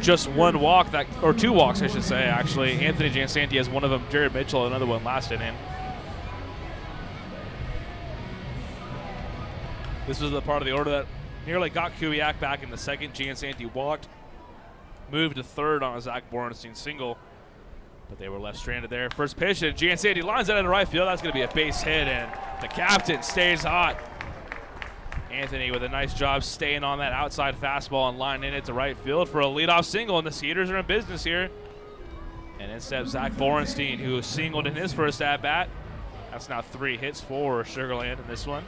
just 1 walk, or 2 walks, I should say, actually. Anthony Jansanti has one of them, Jared Mitchell another one last inning. This was the part of the order that nearly got Kubiak back in the second. Jansanti walked, moved to third on a Zach Borenstein single, but they were left stranded there. First pitch, and Jansanti lines that into right field. That's going to be a base hit, and the captain stays hot. Anthony with a nice job staying on that outside fastball and lining it to right field for a leadoff single, and the Skeeters are in business here. And in steps Zach Borenstein, who singled in his first at-bat. That's now 3 hits for Sugar Land in this one.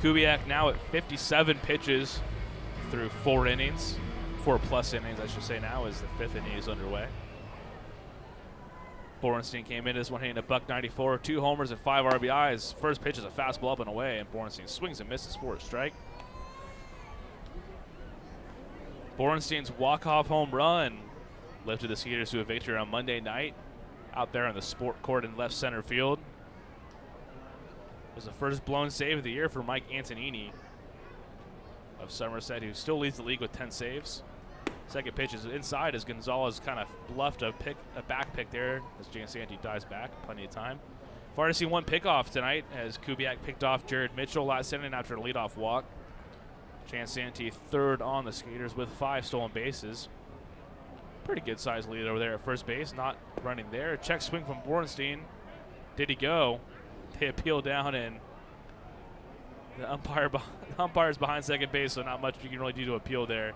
Kubiak now at 57 pitches through 4 innings. 4+ innings, I should say now, as the 5th inning is underway. Borenstein came in this one hitting a .194, 2 homers and 5 RBIs. First pitch is a fastball up and away, and Borenstein swings and misses for a strike. Borenstein's walk-off home run lifted the Skeeters to a victory on Monday night out there on the sport court in left center field. It was the first blown save of the year for Mike Antonini of Somerset, who still leads the league with 10 saves. Second pitch is inside as Gonzalez kind of bluffed a back pick there as Jansanti dives back. Plenty of time. Far to see 1 pickoff tonight as Kubiak picked off Jared Mitchell last inning after a leadoff walk. Jansanti third on the Skeeters with 5 stolen bases. Pretty good sized lead over there at first base. Not running there. Check swing from Borenstein. Did he go? They appeal down, and the umpire's behind second base, so not much you can really do to appeal there.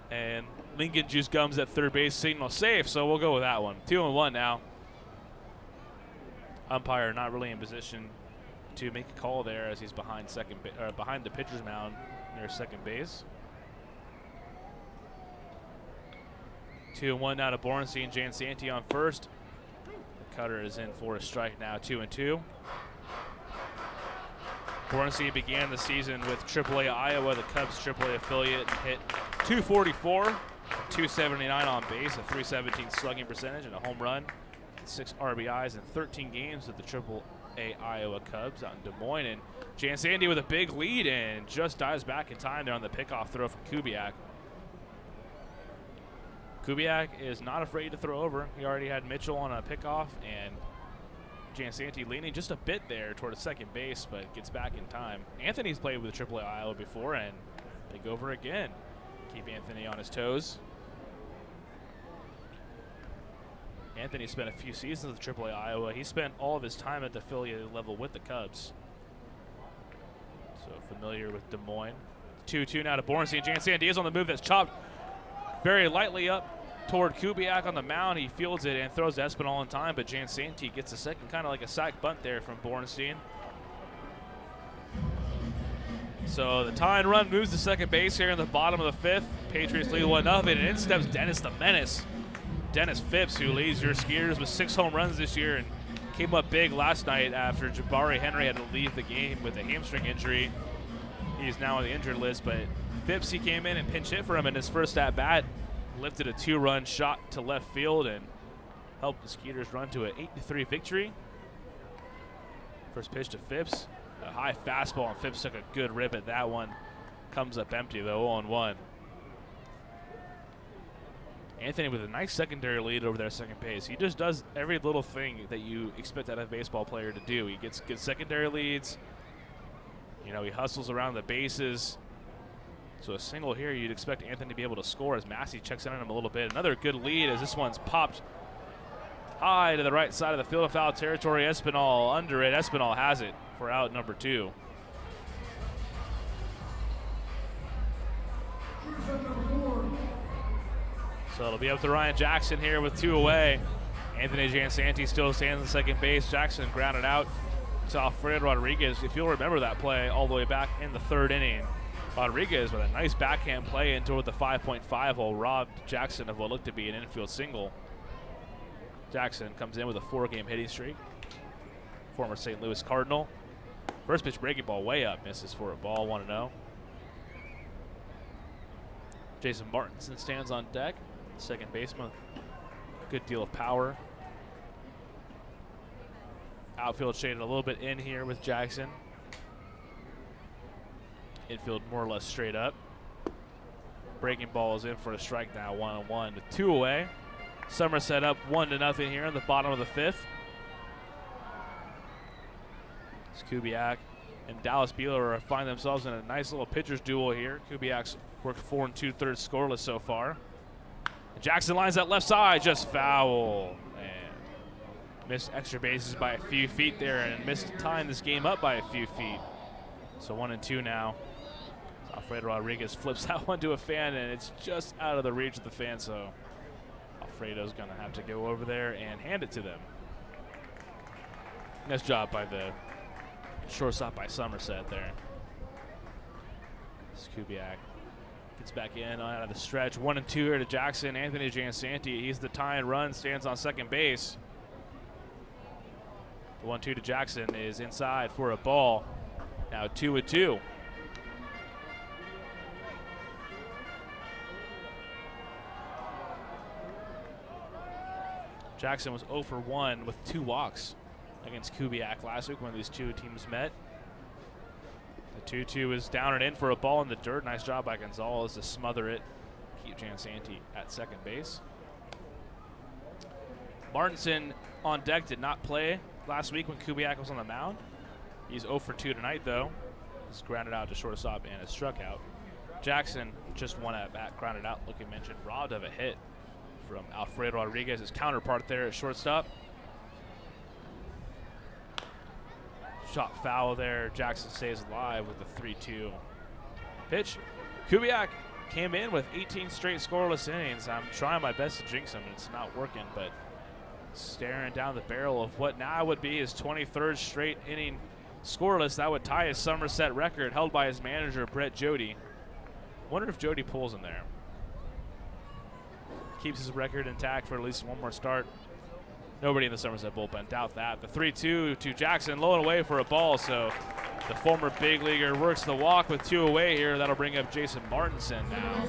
And Lincoln Juice Gums at third base, signal safe, so we'll go with that one. 2-1 now. Umpire not really in position to make a call there as he's behind behind the pitcher's mound near second base. 2-1 now to Borenstein. Jansanti on first. The cutter is in for a strike now, 2-2. Borenstein began the season with AAA Iowa, the Cubs AAA affiliate, and hit .244, .279 on base, a .317 slugging percentage, and a home run, 6 RBIs in 13 games with the AAA Iowa Cubs out in Des Moines. And Jansanti with a big lead and just dives back in time there on the pickoff throw from Kubiak. Kubiak is not afraid to throw over. He already had Mitchell on a pickoff, and Jansanti leaning just a bit there toward the second base, but gets back in time. Anthony's played with AAA Iowa before, and big over again. Keep Anthony on his toes. Anthony spent a few seasons with AAA Iowa. He spent all of his time at the affiliate level with the Cubs, so familiar with Des Moines. 2-2 now to Borenstein. Jansanti is on the move. That's chopped very lightly up toward Kubiak on the mound. He fields it and throws to Espinal in time, but Jansanti gets a second, kind of like a sack bunt there from Borenstein. So the tying run moves to second base here in the bottom of the 5th. Patriots lead 1-0, and in steps Dennis the Menace. Dennis Phipps, who leads your Skeeters with 6 home runs this year and came up big last night after Jabari Henry had to leave the game with a hamstring injury. He's now on the injured list, but Phipps, he came in and pinch hit for him in his first at-bat. Lifted a 2-run shot to left field and helped the Skeeters run to an 8-3 victory. First pitch to Phipps, a high fastball, and Phipps took a good rip at that one. Comes up empty though, 0-1. Anthony with a nice secondary lead over there at second base. He just does every little thing that you expect out of a baseball player to do. He gets good secondary leads. You know, he hustles around the bases. So a single here, you'd expect Anthony to be able to score as Massey checks in on him a little bit. Another good lead as this one's popped high to the right side of the field of foul territory. Espinal under it. Espinal has it for out number 2. So it'll be up to Ryan Jackson here with 2 away. Anthony Jansanti still stands in second base. Jackson grounded out to Alfredo Rodriguez. If you'll remember that play all the way back in the 3rd inning. Rodriguez with a nice backhand play in toward the 5.5 hole robbed Jackson of what looked to be an infield single. Jackson comes in with a 4-game hitting streak. Former St. Louis Cardinal. First pitch breaking ball way up, misses for a ball, 1-0. Jason Martinson stands on deck, second baseman good deal of power. Outfield shaded a little bit in here with Jackson. Infield more or less straight up. Breaking ball is in for a strike now, 1-1 with 2 away. Somerset up 1-0 here in the bottom of the 5th. Kubiak and Dallas Beeler find themselves in a nice little pitcher's duel here. Kubiak's worked 4 2/3 scoreless so far. Jackson lines that left side, just foul. And missed extra bases by a few feet there and missed time this game up by a few feet. So 1-2 now. Alfredo Rodriguez flips that one to a fan, and it's just out of the reach of the fan, so Alfredo's going to have to go over there and hand it to them. Nice job by the shortstop by Somerset there. Kubiak gets back in out of the stretch. 1-2 here to Jackson. Anthony Jansanti, he's the tying run, stands on second base. The 1-2 to Jackson is inside for a ball. Now 2-2. Jackson was 0 for 1 with 2 walks against Kubiak last week when these two teams met. The 2-2 is down and in for a ball in the dirt. Nice job by Gonzalez to smother it, keep Jansanti at second base. Martinson on deck did not play last week when Kubiak was on the mound. He's 0 for 2 tonight, though. He's grounded out to shortstop and has struck out. Jackson just one at bat, grounded out, like you mentioned, robbed of a hit from Alfredo Rodriguez, his counterpart there at shortstop. Shot foul there. Jackson stays alive with the 3-2 pitch. Kubiak came in with 18 straight scoreless innings. I'm trying my best to jinx him, and it's not working, but staring down the barrel of what now would be his 23rd straight inning scoreless. That would tie his Somerset record held by his manager, Brett Jody. Wonder if Jody pulls him there. Keeps his record intact for at least one more start. Nobody in the Somerset bullpen, doubt that. The 3-2 to Jackson, low and away for a ball, so the former big leaguer works the walk with 2 away here. That'll bring up Jason Martinson now.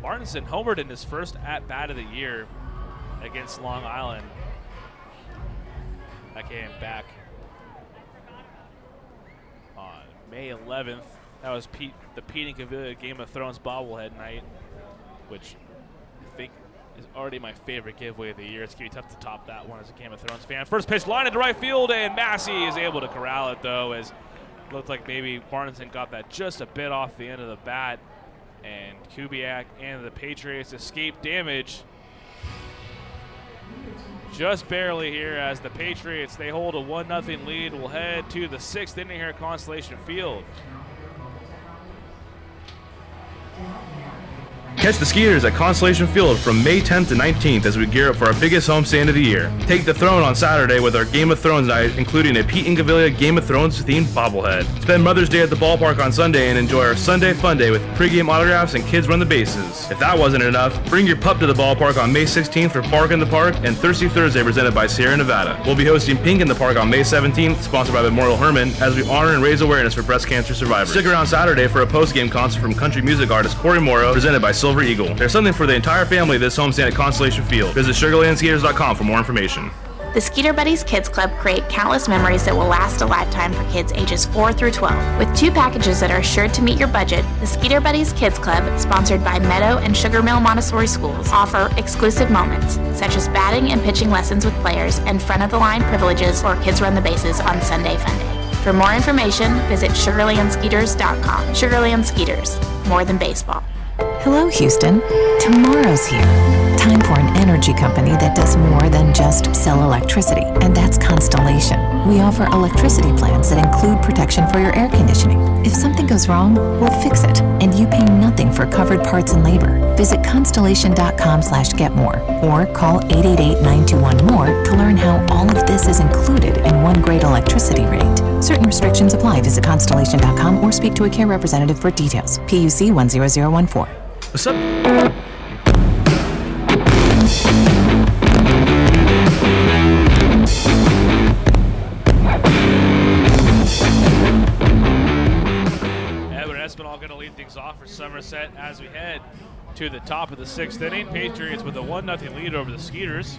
Martinson homered in his first at-bat of the year against Long Island. That came back on May 11th. That was the Pete and Cavilla Game of Thrones bobblehead night, which I think is already my favorite giveaway of the year. It's going to be tough to top that one as a Game of Thrones fan. First pitch line into right field, and Massey is able to corral it, though, as it looked like maybe Martinson got that just a bit off the end of the bat, and Kubiak and the Patriots escape damage just barely here as the Patriots, they hold a 1-0 lead. We'll head to the 6th inning here at Constellation Field. Catch the Skeeters at Constellation Field from May 10th to 19th as we gear up for our biggest homestand of the year. Take the throne on Saturday with our Game of Thrones night, including a Pete and Cavilla Game of Thrones themed bobblehead. Spend Mother's Day at the ballpark on Sunday and enjoy our Sunday fun day with pregame autographs and kids run the bases. If that wasn't enough, bring your pup to the ballpark on May 16th for Park in the Park and Thirsty Thursday presented by Sierra Nevada. We'll be hosting Pink in the Park on May 17th, sponsored by Memorial Hermann, as we honor and raise awareness for breast cancer survivors. Stick around Saturday for a postgame concert from country music artist Corey Morrow, presented by Silver Eagle. There's something for the entire family this homestand at Constellation Field. Visit SugarlandSkeeters.com for more information. The Skeeter Buddies Kids Club create countless memories that will last a lifetime for kids ages 4 through 12. With 2 packages that are sure to meet your budget, the Skeeter Buddies Kids Club, sponsored by Meadow and Sugar Mill Montessori Schools, offer exclusive moments, such as batting and pitching lessons with players and front-of-the-line privileges or kids run the bases on Sunday Fun Day. For more information, visit SugarlandSkeeters.com. Sugarland Skeeters, more than baseball. Hello, Houston. Tomorrow's here. Time for an energy company that does more than just sell electricity, and that's Constellation. We offer electricity plans that include protection for your air conditioning. If something goes wrong, we'll fix it, and you pay nothing for covered parts and labor. Visit Constellation.com/getmore or call 888-921-MORE to learn how all of this is included in one great electricity rate. Certain restrictions apply. Visit Constellation.com or speak to a care representative for details. PUC 10014. What's up? Somerset as we head to the top of the 6th inning. Patriots with a 1-0 lead over the Skeeters.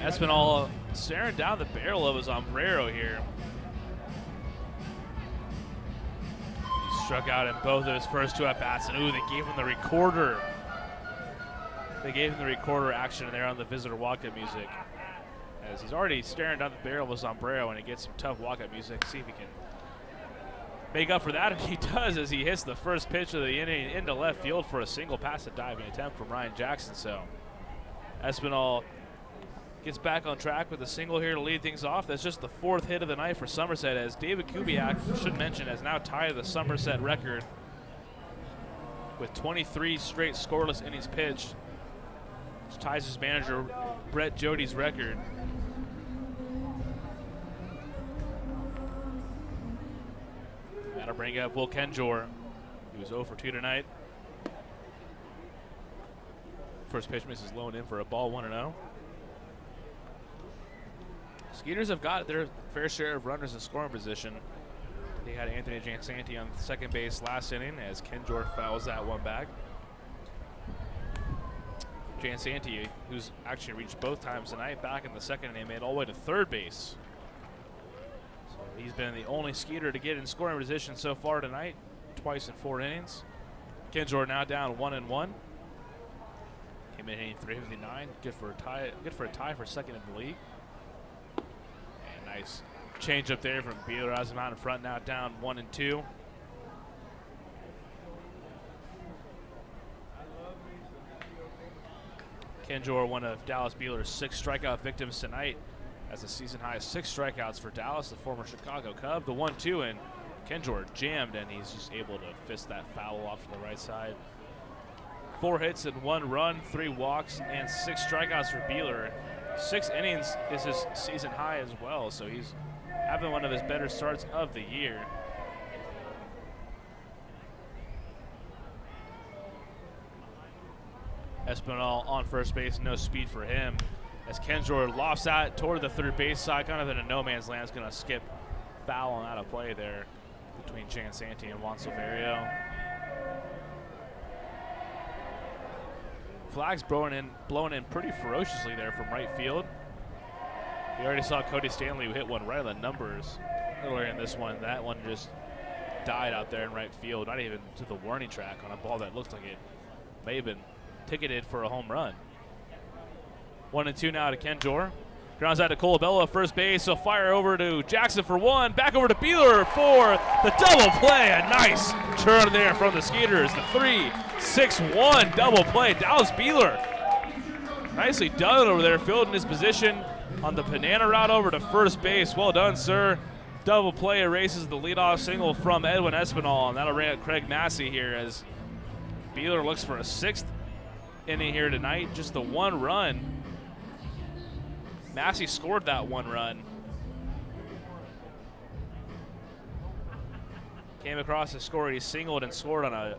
Espinal staring down the barrel of his sombrero here. He struck out in both of his first 2 at-bats, and ooh, they gave him the recorder. They gave him the recorder action there on the visitor walk-up music, as he's already staring down the barrel of his sombrero, and he gets some tough walk-up music. See if he can make up for that, and he does as he hits the first pitch of the inning into left field for a single pass and diving attempt from Ryan Jackson. So Espinal gets back on track with a single here to lead things off. That's just the 4th hit of the night for Somerset, as David Kubiak, should mention, has now tied the Somerset record with 23 straight scoreless innings pitched, which ties his manager Brett Jody's record. That'll bring up Will Kenjor. He was 0 for 2 tonight. First pitch misses low and in for a ball, 1-0. Skeeters have got their fair share of runners in scoring position. They had Anthony Jansanti on second base last inning as Kenjor fouls that one back. Jansanti, who's actually reached both times tonight, back in the second inning, made all the way to third base. So he's been the only Skeeter to get in scoring position so far tonight, twice in 4 innings. Kenjor now down 1-1. Came in hitting 359, good for a tie for second in the league. Nice change up there from Beeler as him out in front, now down 1-2. Kenjor, one of Dallas Beeler's 6 strikeout victims tonight, as a season high 6 strikeouts for Dallas, the former Chicago Cub. The 1-2, and Kenjor jammed, and he's just able to fist that foul off to the right side. 4 hits and 1 run, 3 walks, and 6 strikeouts for Beeler. 6 innings is his season high as well, so he's having one of his better starts of the year. Espinal on first base, no speed for him, as Kenjor lofts that toward the third base side, kind of in a no man's land. Is going to skip foul and out of play there between Jansanti and Juan Silverio. Flags blown in pretty ferociously there from right field. We already saw Cody Stanley who hit one right on the numbers earlier in this one. That one just died out there in right field, not even to the warning track, on a ball that looked like it may have been ticketed for a home run. 1-2 now to Kenjor. Grounds out to Colabello, first base. So fire over to Jackson for 1. Back over to Beeler for the double play. A nice turn there from the Skeeters. The 3-6-1 double play. Dallas Beeler nicely done over there, fielding his position on the banana route over to first base. Well done, sir. Double play erases the leadoff single from Edwin Espinal, and that'll bring up Craig Massey here as Beeler looks for a 6th inning here tonight. Just the 1 run. Massey scored that 1 run. Came across and scored. He singled and scored on a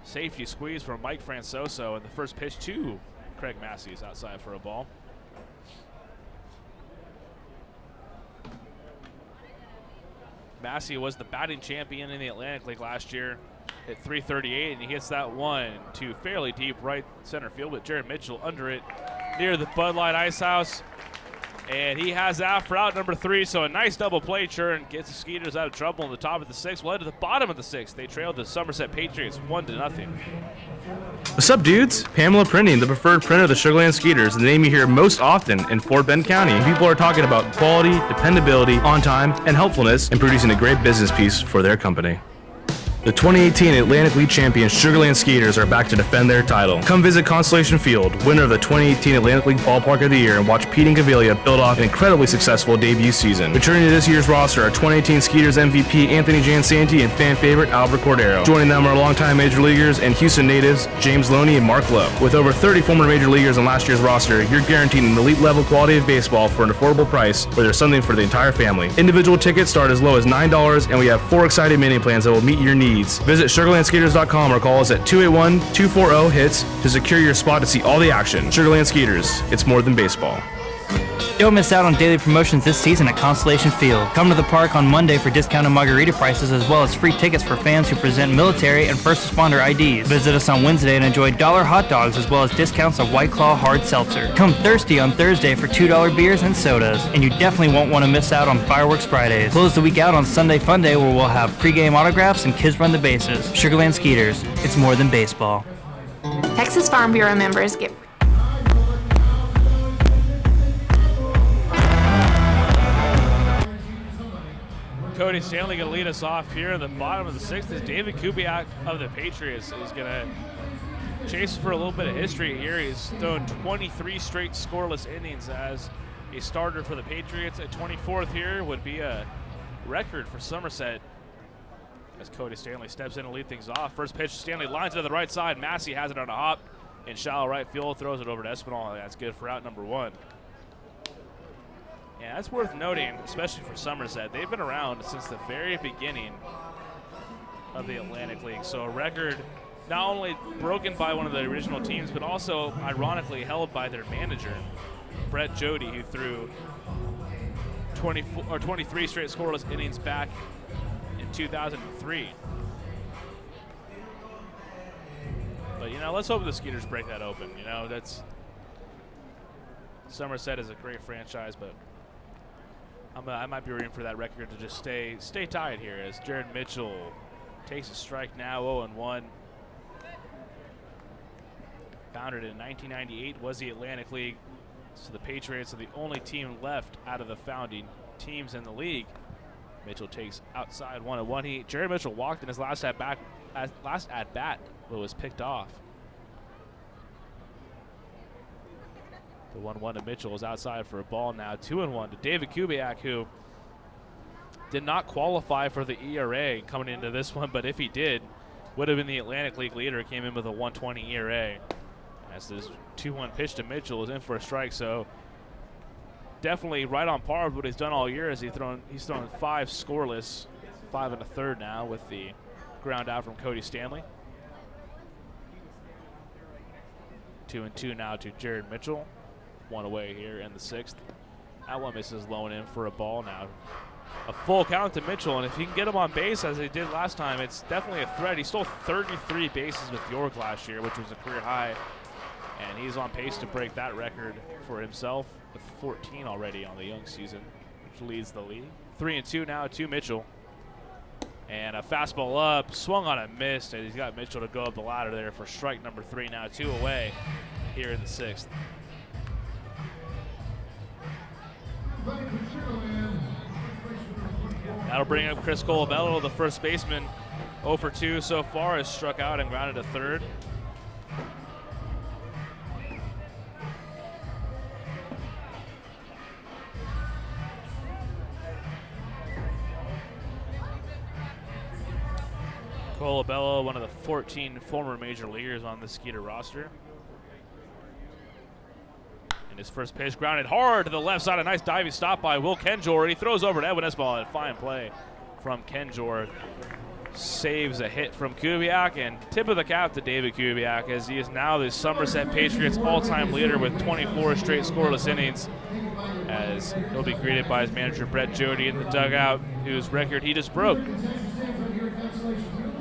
safety squeeze from Mike Francoso, and the first pitch to Craig Massey is outside for a ball. Massey was the batting champion in the Atlantic League last year at .338, and he hits that one to fairly deep right center field with Jared Mitchell under it near the Bud Light Ice House. And he has that for out number 3, so a nice double play churn gets the Skeeters out of trouble in the top of the 6th. Led to the bottom of the 6th. They trailed the Somerset Patriots 1-0. What's up, dudes? Pamela Printing, the preferred printer of the Sugarland Skeeters, the name you hear most often in Fort Bend County. And people are talking about quality, dependability, on time, and helpfulness in producing a great business piece for their company. The 2018 Atlantic League champions Sugarland Skeeters are back to defend their title. Come visit Constellation Field, winner of the 2018 Atlantic League Ballpark of the Year, and watch Pete and Gavilia build off an incredibly successful debut season. Returning to this year's roster are 2018 Skeeters MVP Anthony Jansanti and fan favorite Albert Cordero. Joining them are longtime Major Leaguers and Houston natives James Loney and Mark Lowe. With over 30 former Major Leaguers on last year's roster, you're guaranteed an elite level quality of baseball for an affordable price where there's something for the entire family. Individual tickets start as low as $9, and we have 4 exciting mini plans that will meet your needs. Visit SugarlandSkeeters.com or call us at 281-240-HITS to secure your spot to see all the action. Sugarland Skeeters, it's more than baseball. Don't miss out on daily promotions this season at Constellation Field. Come to the park on Monday for discounted margarita prices as well as free tickets for fans who present military and first responder IDs. Visit us on Wednesday and enjoy $1 hot dogs as well as discounts of White Claw hard seltzer. Come thirsty on Thursday for $2 beers and sodas. And you definitely won't want to miss out on Fireworks Fridays. Close the week out on Sunday Fun Day where we'll have pregame autographs and kids run the bases. Sugarland Skeeters, it's more than baseball. Texas Farm Bureau members get Cody Stanley going to lead us off here in the bottom of the sixth as David Kubiak of the Patriots is going to chase for a little bit of history here. He's thrown 23 straight scoreless innings as a starter for the Patriots. A 24th here would be a record for Somerset as Cody Stanley steps in to lead things off. First pitch, Stanley lines it to the right side. Massey has it on a hop in shallow right field, throws it over to Espinal. That's good for out number one. Yeah, that's worth noting, especially for Somerset. They've been around since the very beginning of the Atlantic League. So a record not only broken by one of the original teams, but also ironically held by their manager, Brett Jody, who threw 23 straight scoreless innings back in 2003. But, you know, let's hope the Skeeters break that open. You know, that's Somerset is a great franchise, but I might be rooting for that record to just stay tied here as Jared Mitchell takes a strike now, 0-1. Founded in 1998, was the Atlantic League. So the Patriots are the only team left out of the founding teams in the league. Mitchell takes outside 1-1. Jared Mitchell walked in his last at bat, but was picked off. The 1-1 to Mitchell is outside for a ball now. 2-1 to David Kubiak, who did not qualify for the ERA coming into this one, but if he did, would have been the Atlantic League leader. Came in with a 1.20 ERA. As this 2-1 pitch to Mitchell is in for a strike, so definitely right on par with what he's done all year. As he's thrown 5 scoreless, 5 1/3 now with the ground out from Cody Stanley. 2-2 now to Jared Mitchell. One away here in the sixth. That one misses low and in for a ball now. A full count to Mitchell, and if he can get him on base as he did last time, it's definitely a threat. He stole 33 bases with York last year, which was a career high, and he's on pace to break that record for himself with 14 already on the young season, which leads the league. 3-2 now to Mitchell. And a fastball up, swung on a miss, and he's got Mitchell to go up the ladder there for strike number 3 now. 2 away here in the sixth. That'll bring up Chris Colabello, the first baseman. 0 for 2 so far, has struck out and grounded to third. Colabello, one of the 14 former major leaguers on the Skeeter roster. And his first pitch grounded hard to the left side. A nice diving stop by Will Kenjor. He throws over to Edwin Espinal. A fine play from Kenjor. Saves a hit from Kubiak. And tip of the cap to David Kubiak, as he is now the Somerset Patriots all-time leader with 24 straight scoreless innings, as he'll be greeted by his manager Brett Jody in the dugout, whose record he just broke.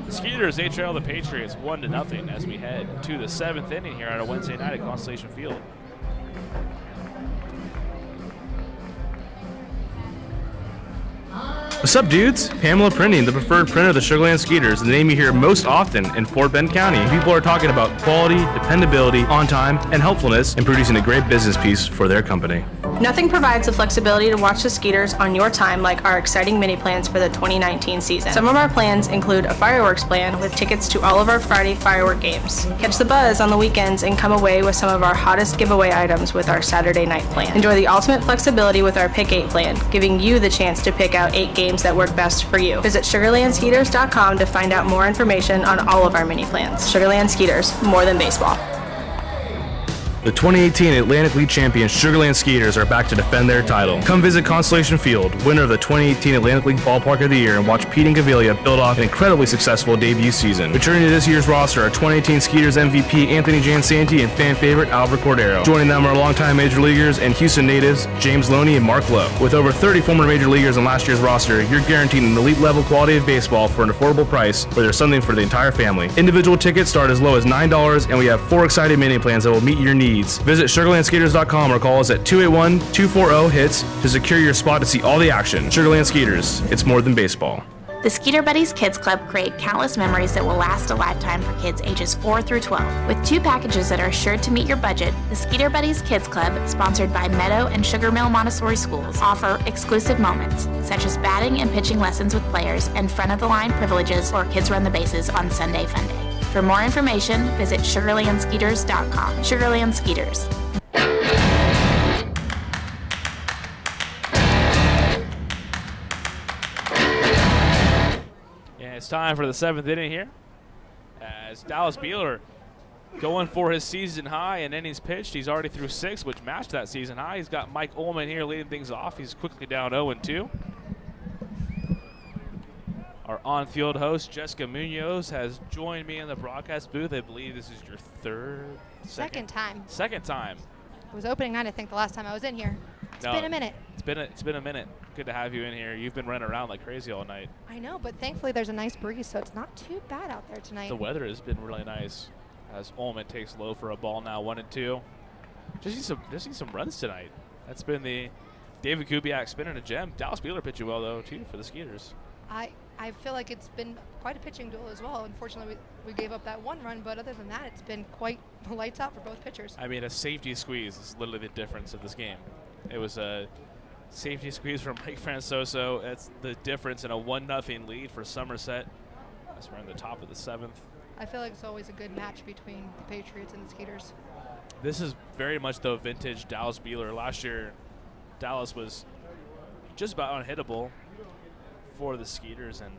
The Skeeters, they trail the Patriots 1-0 as we head to the 7th inning here on a Wednesday night at Constellation Field. What's up, dudes? Pamela Printing, the preferred printer of the Sugarland Skeeters, the name you hear most often in Fort Bend County. People are talking about quality, dependability, on time, and helpfulness in producing a great business piece for their company. Nothing provides the flexibility to watch the Skeeters on your time like our exciting mini plans for the 2019 season. Some of our plans include a fireworks plan with tickets to all of our Friday firework games. Catch the buzz on the weekends and come away with some of our hottest giveaway items with our Saturday night plan. Enjoy the ultimate flexibility with our Pick 8 plan, giving you the chance to pick out 8 games that work best for you. Visit SugarlandSkeeters.com to find out more information on all of our mini plans. Sugarland Skeeters, more than baseball. The 2018 Atlantic League champions Sugarland Skeeters are back to defend their title. Come visit Constellation Field, winner of the 2018 Atlantic League Ballpark of the Year, and watch Pete and Gavilia build off an incredibly successful debut season. Returning to this year's roster are 2018 Skeeters MVP Anthony Jansanti and fan favorite Albert Cordero. Joining them are longtime Major Leaguers and Houston natives James Loney and Mark Lowe. With over 30 former Major Leaguers on last year's roster, you're guaranteed an elite level quality of baseball for an affordable price where there's something for the entire family. Individual tickets start as low as $9, and we have 4 exciting mini plans that will meet your needs. Visit SugarlandSkeeters.com or call us at 281-240-HITS to secure your spot to see all the action. Sugarland Skeeters, it's more than baseball. The Skeeter Buddies Kids Club create countless memories that will last a lifetime for kids ages 4 through 12. With 2 packages that are sure to meet your budget, the Skeeter Buddies Kids Club, sponsored by Meadow and Sugar Mill Montessori Schools, offer exclusive moments, such as batting and pitching lessons with players and front-of-the-line privileges or kids run the bases on Sunday Fun Day. For more information, visit SugarlandSkeeters.com. Sugarland Skeeters. It's time for the 7th inning here as Dallas Beeler going for his season high in innings pitched. He's already through 6, which matched that season high. He's got Mike Ullman here leading things off. He's quickly down 0-2. Our on-field host, Jessica Munoz, has joined me in the broadcast booth. I believe this is your second time. Second time. It was opening night, I think, the last time I was in here. It's been a minute. It's been a minute. Good to have you in here. You've been running around like crazy all night. I know, but thankfully there's a nice breeze, so it's not too bad out there tonight. The weather has been really nice as Ullman takes low for a ball now, 1-2. Just need some runs tonight. That's been the David Kubiak spinning a gem. Dallas Beeler pitching well, though, too, for the Skeeters. I feel like it's been quite a pitching duel as well. Unfortunately, we gave up that 1 run, but other than that, it's been quite lights out for both pitchers. I mean, a safety squeeze is literally the difference of this game. It was a safety squeeze from Mike Francoso. That's the difference in a 1-0 lead for Somerset as we're in the top of the 7th. I feel like it's always a good match between the Patriots and the Skeeters. This is very much the vintage Dallas Beeler. Last year, Dallas was just about unhittable for the Skeeters, and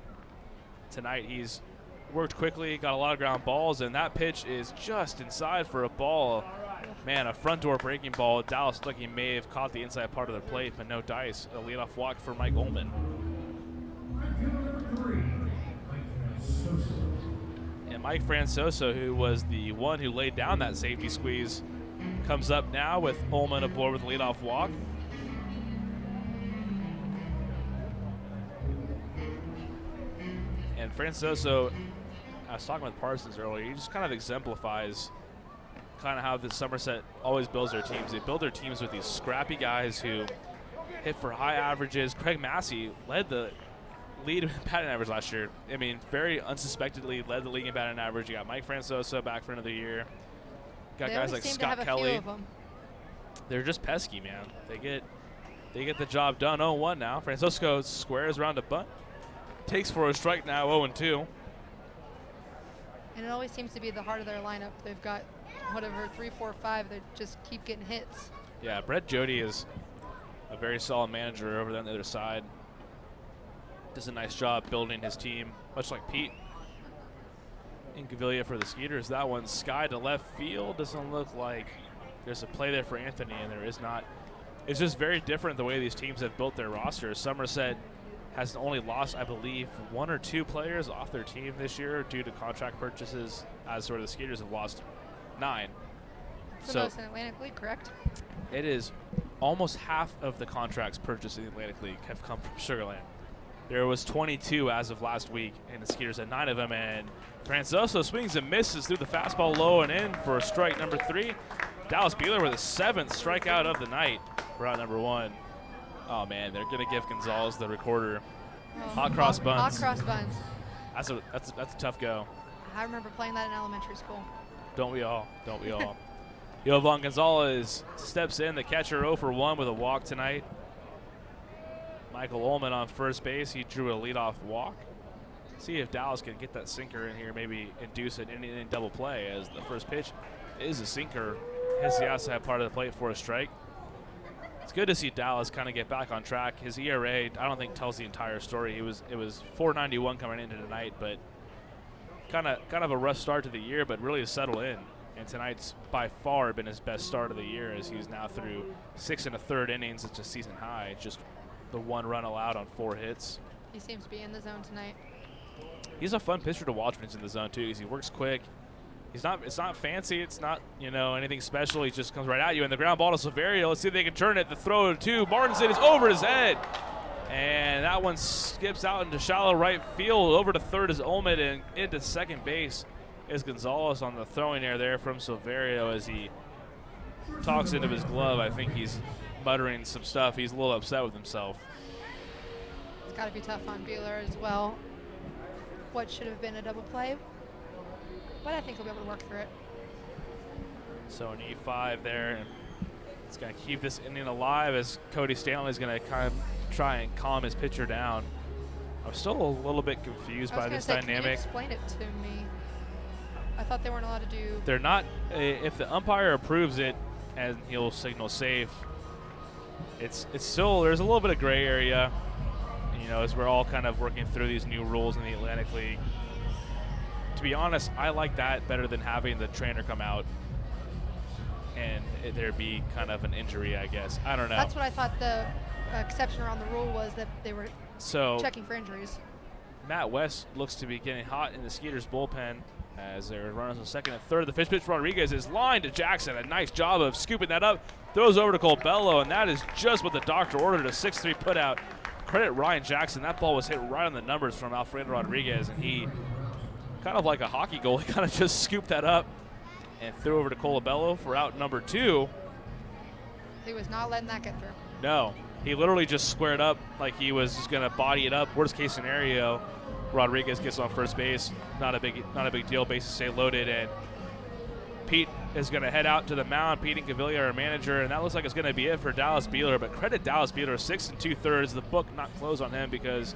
tonight he's worked quickly, got a lot of ground balls, and that pitch is just inside for a ball. Man, a front door breaking ball. Dallas looked like he may have caught the inside part of the plate, but no dice. A leadoff walk for Mike Ullman. And Mike Francoso, who was the one who laid down that safety squeeze, comes up now with Ullman aboard with a leadoff walk. And Francoso, I was talking with Parsons earlier, he just kind of exemplifies kind of how the Somerset always builds their teams. They build their teams with these scrappy guys who hit for high averages. Craig Massey led the lead in batting average last year. I mean, very unsuspectedly led the league in batting average. You got Mike Francoso back for another year. Got guys like Scott Kelly. They're just pesky, man. They get the job done. 0-1 now. Francoso squares around a bunt. Takes for a strike now, 0-2. And it always seems to be the heart of their lineup. They've got whatever 3, 4, 5 that just keep getting hits. Yeah, Brett Jody is a very solid manager over there on the other side. Does a nice job building his team, much like Pete in Gavilia for the Skeeters. That one's sky to left field. Doesn't look like there's a play there for Anthony, and there is not. It's just very different the way these teams have built their rosters. Somerset has only lost, I believe, 1 or 2 players off their team this year due to contract purchases, as sort of the Skeeters have lost 9. It's the most in Atlantic League, correct? It is almost half of the contracts purchased in the Atlantic League have come from Sugarland. There was 22 as of last week, and the Skeeters had 9 of them, and Francoso swings and misses through the fastball low and in for strike number 3. Dallas Beeler with a 7th strikeout of the night for out number 1. Oh, man, they're going to give Gonzalez the recorder. Hot cross buns. Hot cross buns. That's a tough go. I remember playing that in elementary school. Don't we all? Don't we all? Yovan Gonzalez steps in, the catcher 0-for-1 with a walk tonight. Michael Ullman on first base. He drew a leadoff walk. See if Dallas can get that sinker in here, maybe induce an inning double play, as the first pitch is a sinker. Hits the outside part of the plate for a strike. It's good to see Dallas kind of get back on track. His ERA, I don't think, tells the entire story. It was 4.91 coming into tonight, but kind of a rough start to the year, but really has settled in. And tonight's by far been his best start of the year, as he's now through 6 1/3 innings. It's a season high, just the 1 run allowed on 4 hits. He seems to be in the zone tonight. He's a fun pitcher to watch when he's in the zone too, because he works quick. It's not fancy. It's not, anything special. He just comes right at you. And the ground ball to Silverio. Let's see if they can turn it. The throw to Martinson is over his head. And that one skips out into shallow right field. Over to third is Olmert, and into second base is Gonzalez on the throwing error there from Silverio as he talks into his glove. I think he's muttering some stuff. He's a little upset with himself. It's got to be tough on Buehler as well. What should have been a double play, but I think he'll be able to work through it. So an E5 there. It's going to keep this inning alive as Cody Stanley's going to kind of try and calm his pitcher down. I'm still a little bit confused by this dynamic. Can you explain it to me? I thought they weren't allowed to do. They're not. If the umpire approves it and he'll signal safe, it's still, there's a little bit of gray area, as we're all kind of working through these new rules in the Atlantic League. To be honest, I like that better than having the trainer come out and there be kind of an injury, I guess. I don't know. That's what I thought the exception around the rule was, that they were checking for injuries. Matt West looks to be getting hot in the Skeeters bullpen as there are runners on second and third. The pitch Rodriguez is lined to Jackson. A nice job of scooping that up. Throws over to Colbello, and that is just what the doctor ordered, a 6-3 put out. Credit Ryan Jackson. That ball was hit right on the numbers from Alfredo Rodriguez, and he, kind of like a hockey goal, he kind of just scooped that up and threw over to Colbello for out number 2. He was not letting that get through. No. He literally just squared up like he was just going to body it up. Worst case scenario, Rodriguez gets on first base. Not a big deal. Bases stay loaded, and Pete is going to head out to the mound. Pete and Cavilla, our manager, and that looks like it's going to be it for Dallas Buehler. But credit Dallas Buehler, 6 2/3. The book not closed on him because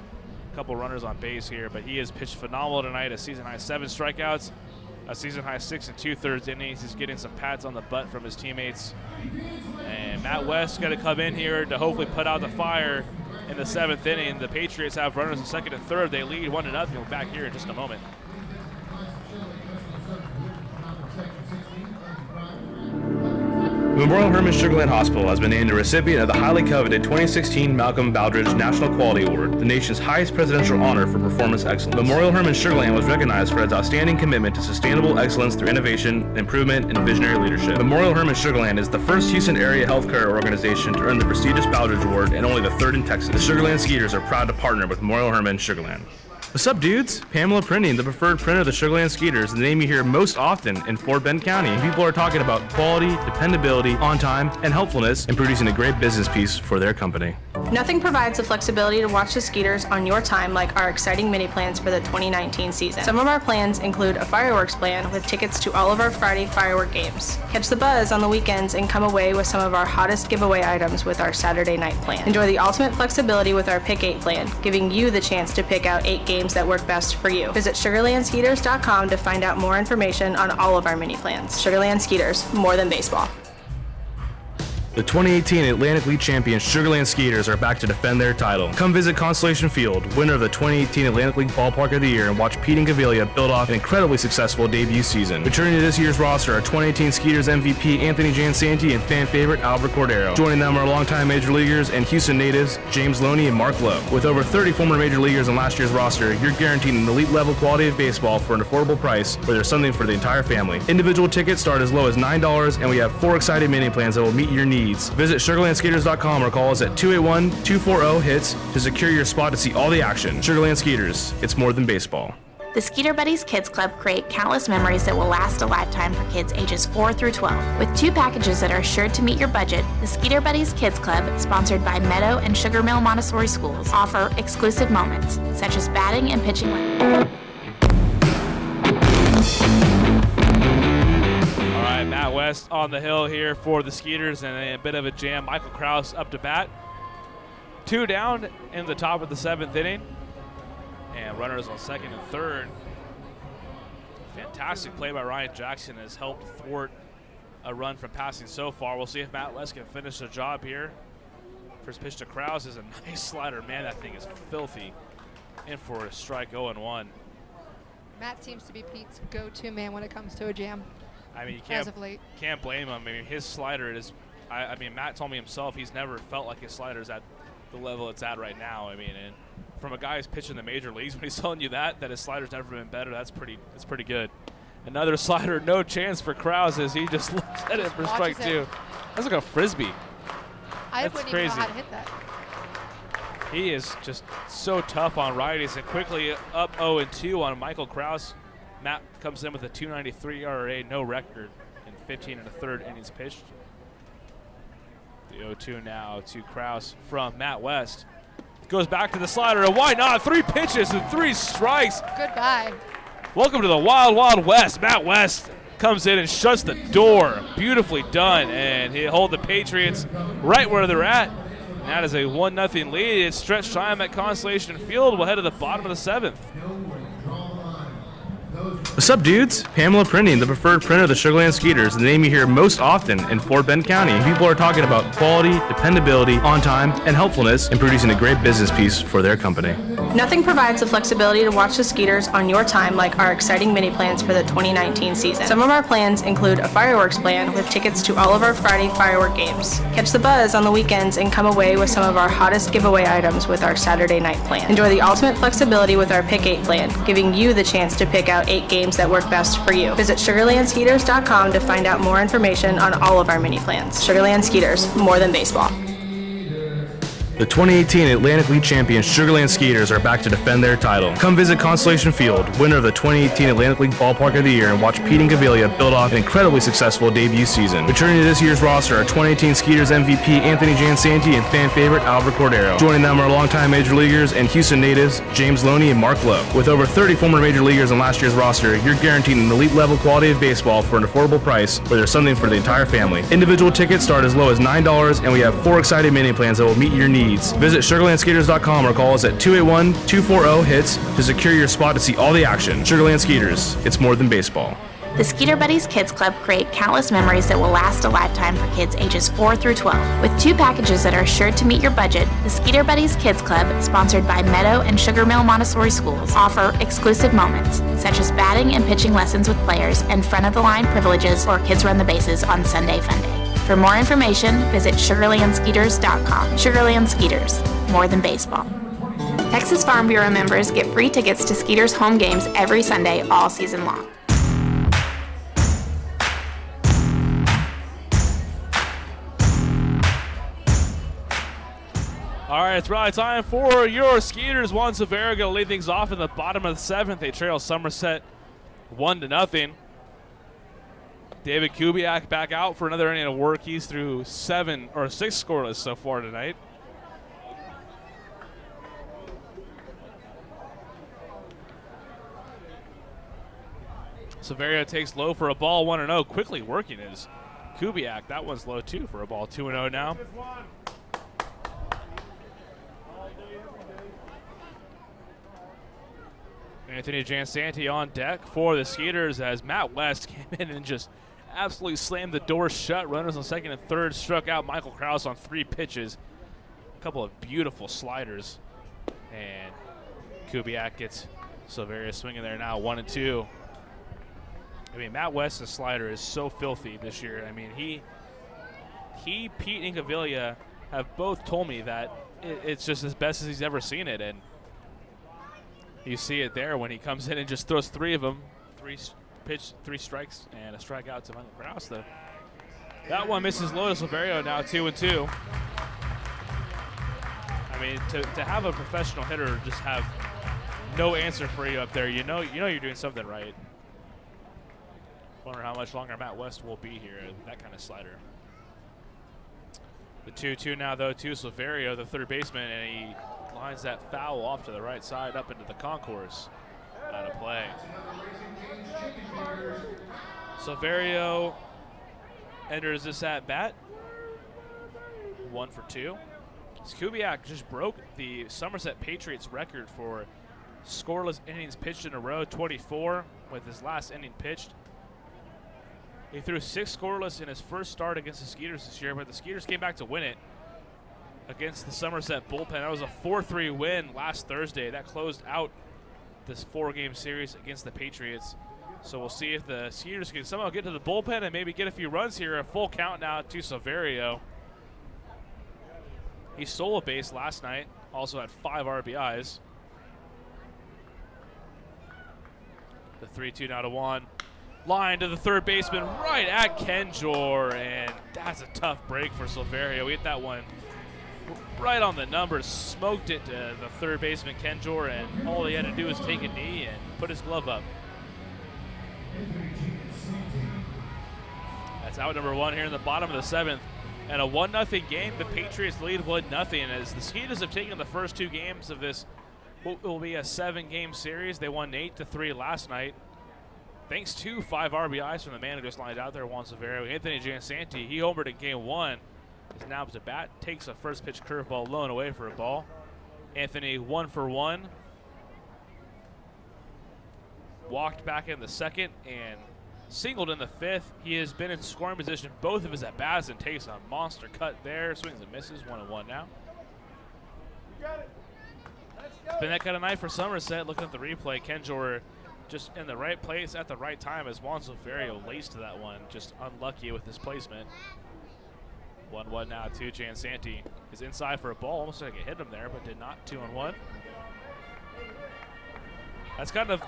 a couple runners on base here, but he has pitched phenomenal tonight. A season high 7 strikeouts, a season high 6 2/3 innings. He's getting some pats on the butt from his teammates. And Matt West got to come in here to hopefully put out the fire in the 7th inning. The Patriots have runners in second and third. They lead 1-0. We'll back here in just a moment. Memorial Hermann Sugarland Hospital has been named a recipient of the highly coveted 2016 Malcolm Baldrige National Quality Award, the nation's highest presidential honor for performance excellence. Memorial Hermann Sugarland was recognized for its outstanding commitment to sustainable excellence through innovation, improvement, and visionary leadership. Memorial Hermann Sugarland is the first Houston area healthcare organization to earn the prestigious Baldrige Award and only the 3rd in Texas. The Sugarland Skeeters are proud to partner with Memorial Hermann Sugarland. What's up, dudes? Pamela Printing, the preferred printer of the Sugarland Skeeters, the name you hear most often in Fort Bend County. And people are talking about quality, dependability, on time, and helpfulness in producing a great business piece for their company. Nothing provides the flexibility to watch the Skeeters on your time like our exciting mini plans for the 2019 season. Some of our plans include a fireworks plan with tickets to all of our Friday firework games. Catch the buzz on the weekends and come away with some of our hottest giveaway items with our Saturday night plan. Enjoy the ultimate flexibility with our Pick 8 plan, giving you the chance to pick out 8 games that work best for you. Visit SugarlandSkeeters.com to find out more information on all of our mini plans. Sugarland Skeeters, more than baseball. The 2018 Atlantic League champions Sugarland Skeeters are back to defend their title. Come visit Constellation Field, winner of the 2018 Atlantic League Ballpark of the Year, and watch Pete and Cavilla build off an incredibly successful debut season. Returning to this year's roster are 2018 Skeeters MVP Anthony Jansanti and fan favorite Albert Cordero. Joining them are longtime Major Leaguers and Houston natives James Loney and Mark Lowe. With over 30 former Major Leaguers in last year's roster, you're guaranteed an elite level quality of baseball for an affordable price where there's something for the entire family. Individual tickets start as low as $9, and we have 4 exciting mini plans that will meet your needs. Visit SugarlandSkeeters.com or call us at 281-240-HITS to secure your spot to see all the action. Sugarland Skeeters, it's more than baseball. The Skeeter Buddies Kids Club create countless memories that will last a lifetime for kids ages 4 through 12. With 2 packages that are sure to meet your budget, the Skeeter Buddies Kids Club, sponsored by Meadow and Sugar Mill Montessori Schools, offer exclusive moments, such as batting and pitching. Matt West on the hill here for the Skeeters, and a bit of a jam. Michael Krause up to bat. 2 down in the top of the 7th inning. And runners on second and third. Fantastic play by Ryan Jackson has helped thwart a run from passing so far. We'll see if Matt West can finish the job here. First pitch to Krause is a nice slider. Man, that thing is filthy. In for a strike, 0-1. Matt seems to be Pete's go-to man when it comes to a jam. I mean, as of late. Can't blame him. I mean, his slider is. I mean, Matt told me himself he's never felt like his slider's at the level it's at right now. I mean, and from a guy who's pitching the major leagues, when he's telling you that his slider's never been better, that's pretty good. Another slider, no chance for Krause as he just looks at it for strike 2. That's like a frisbee. I wouldn't even know how to hit that. He is just so tough on righties, and quickly up 0-2 on Michael Krause. Matt comes in with a 2.93 ERA, no record in 15 1/3 innings pitched. The 0-2 now to Krause from Matt West. Goes back to the slider, and why not? 3 pitches and 3 strikes. Goodbye. Welcome to the Wild Wild West. Matt West comes in and shuts the door. Beautifully done, and he'll hold the Patriots right where they're at. And that is a 1-0 lead. It's stretched time at Constellation Field. We'll head to the bottom of the 7th. What's up, dudes? Pamela Printing, the preferred printer of the Sugar Land Skeeters, the name you hear most often in Fort Bend County. People are talking about quality, dependability, on time, and helpfulness in producing a great business piece for their company. Nothing provides the flexibility to watch the Skeeters on your time like our exciting mini plans for the 2019 season. Some of our plans include a fireworks plan with tickets to all of our Friday firework games. Catch the buzz on the weekends and come away with some of our hottest giveaway items with our Saturday night plan. Enjoy the ultimate flexibility with our Pick 8 plan, giving you the chance to pick out 8 games that work best for you. Visit SugarlandSkeeters.com to find out more information on all of our mini plans. Sugarland Skeeters, more than baseball. The 2018 Atlantic League champions Sugar Land Skeeters are back to defend their title. Come visit Constellation Field, winner of the 2018 Atlantic League Ballpark of the Year, and watch Pete and Gavilia build off an incredibly successful debut season. Returning to this year's roster are 2018 Skeeters MVP Anthony Jansanti and fan favorite Albert Cordero. Joining them are longtime major leaguers and Houston natives James Loney and Mark Lowe. With over 30 former major leaguers on last year's roster, you're guaranteed an elite level quality of baseball for an affordable price where there's something for the entire family. Individual tickets start as low as $9, and we have 4 exciting mini plans that will meet your needs. Visit SugarlandSkeeters.com or call us at 281-240-HITS to secure your spot to see all the action. Sugarland Skeeters, it's more than baseball. The Skeeter Buddies Kids Club create countless memories that will last a lifetime for kids ages 4 through 12. With 2 packages that are sure to meet your budget, the Skeeter Buddies Kids Club, sponsored by Meadow and Sugar Mill Montessori Schools, offer exclusive moments, such as batting and pitching lessons with players and front-of-the-line privileges or kids run the bases on Sunday Fun Day. For more information, visit SugarlandSkeeters.com. Sugarland Skeeters, more than baseball. Texas Farm Bureau members get free tickets to Skeeters home games every Sunday all season long. All right, it's rally time for your Skeeters. Juan Severa going to lead things off in the bottom of the 7th. They trail Somerset 1-0. David Kubiak back out for another inning of work. He's through 6 scoreless so far tonight. Severio takes low for a ball, 1-0. Quickly working is Kubiak. That one's low too for a ball, 2-0 now. Anthony Jansanti on deck for the Skeeters as Matt West came in and just absolutely slammed the door shut. Runners on second and third, struck out Michael Krause on 3 pitches. A couple of beautiful sliders. And Kubiak gets Silveria swinging there now, 1-2. I mean, Matt West's slider is so filthy this year. I mean, he Pete, and Gavilia have both told me that it's just as best as he's ever seen it. And you see it there when he comes in and just throws 3 of them, 3 strikes and a strikeout to Michael Krause. That one misses low to Silverio, now 2-2. I mean, to have a professional hitter just have no answer for you up there, you know you're doing something right. Wonder how much longer Matt West will be here, that kind of slider. The 2-2 now, though, to Silverio, the third baseman, and he lines that foul off to the right side up into the concourse. Out of play. Silverio enters this at bat. 1 for 2. Kubiak just broke the Somerset Patriots record for scoreless innings pitched in a row, 24 with his last inning pitched. He threw 6 scoreless in his first start against the Skeeters this year, but the Skeeters came back to win it against the Somerset bullpen. That was a 4-3 win last Thursday. That closed out this 4-game series against the Patriots. So we'll see if the Skeeters can somehow get to the bullpen and maybe get a few runs here. A full count now to Silverio. He stole a base last night, also had 5 RBIs. The 3-2 now to Juan. Line to the third baseman right at Kenjor, and that's a tough break for Silverio. We hit that one right on the numbers, smoked it to the third baseman Kenjor, and all he had to do was take a knee and put his glove up. That's out number 1 here in the bottom of the 7th. And a 1-0 game. The Patriots lead 1-0 as the Skeeters have taken the first 2 games of this, what will be a 7-game series. They won 8-3 last night. Thanks to 5 RBIs from the man who just lined out there, Juan Silverio. Anthony Giansanti, he homered in game 1. Is now up to bat, takes a first pitch curveball low and away for a ball. Anthony 1 for 1. Walked back in the 2nd and singled in the 5th. He has been in scoring position both of his at-bats and takes a monster cut there. Swings and misses, 1-1 now. Been that kind of night for Somerset. Looking at the replay, Kenjor just in the right place at the right time as Juan Silverio laced that one. Just unlucky with his placement. 1-1 now to Giansanti. Is inside for a ball. Almost like it hit him there, but did not. 2-1. That's kind of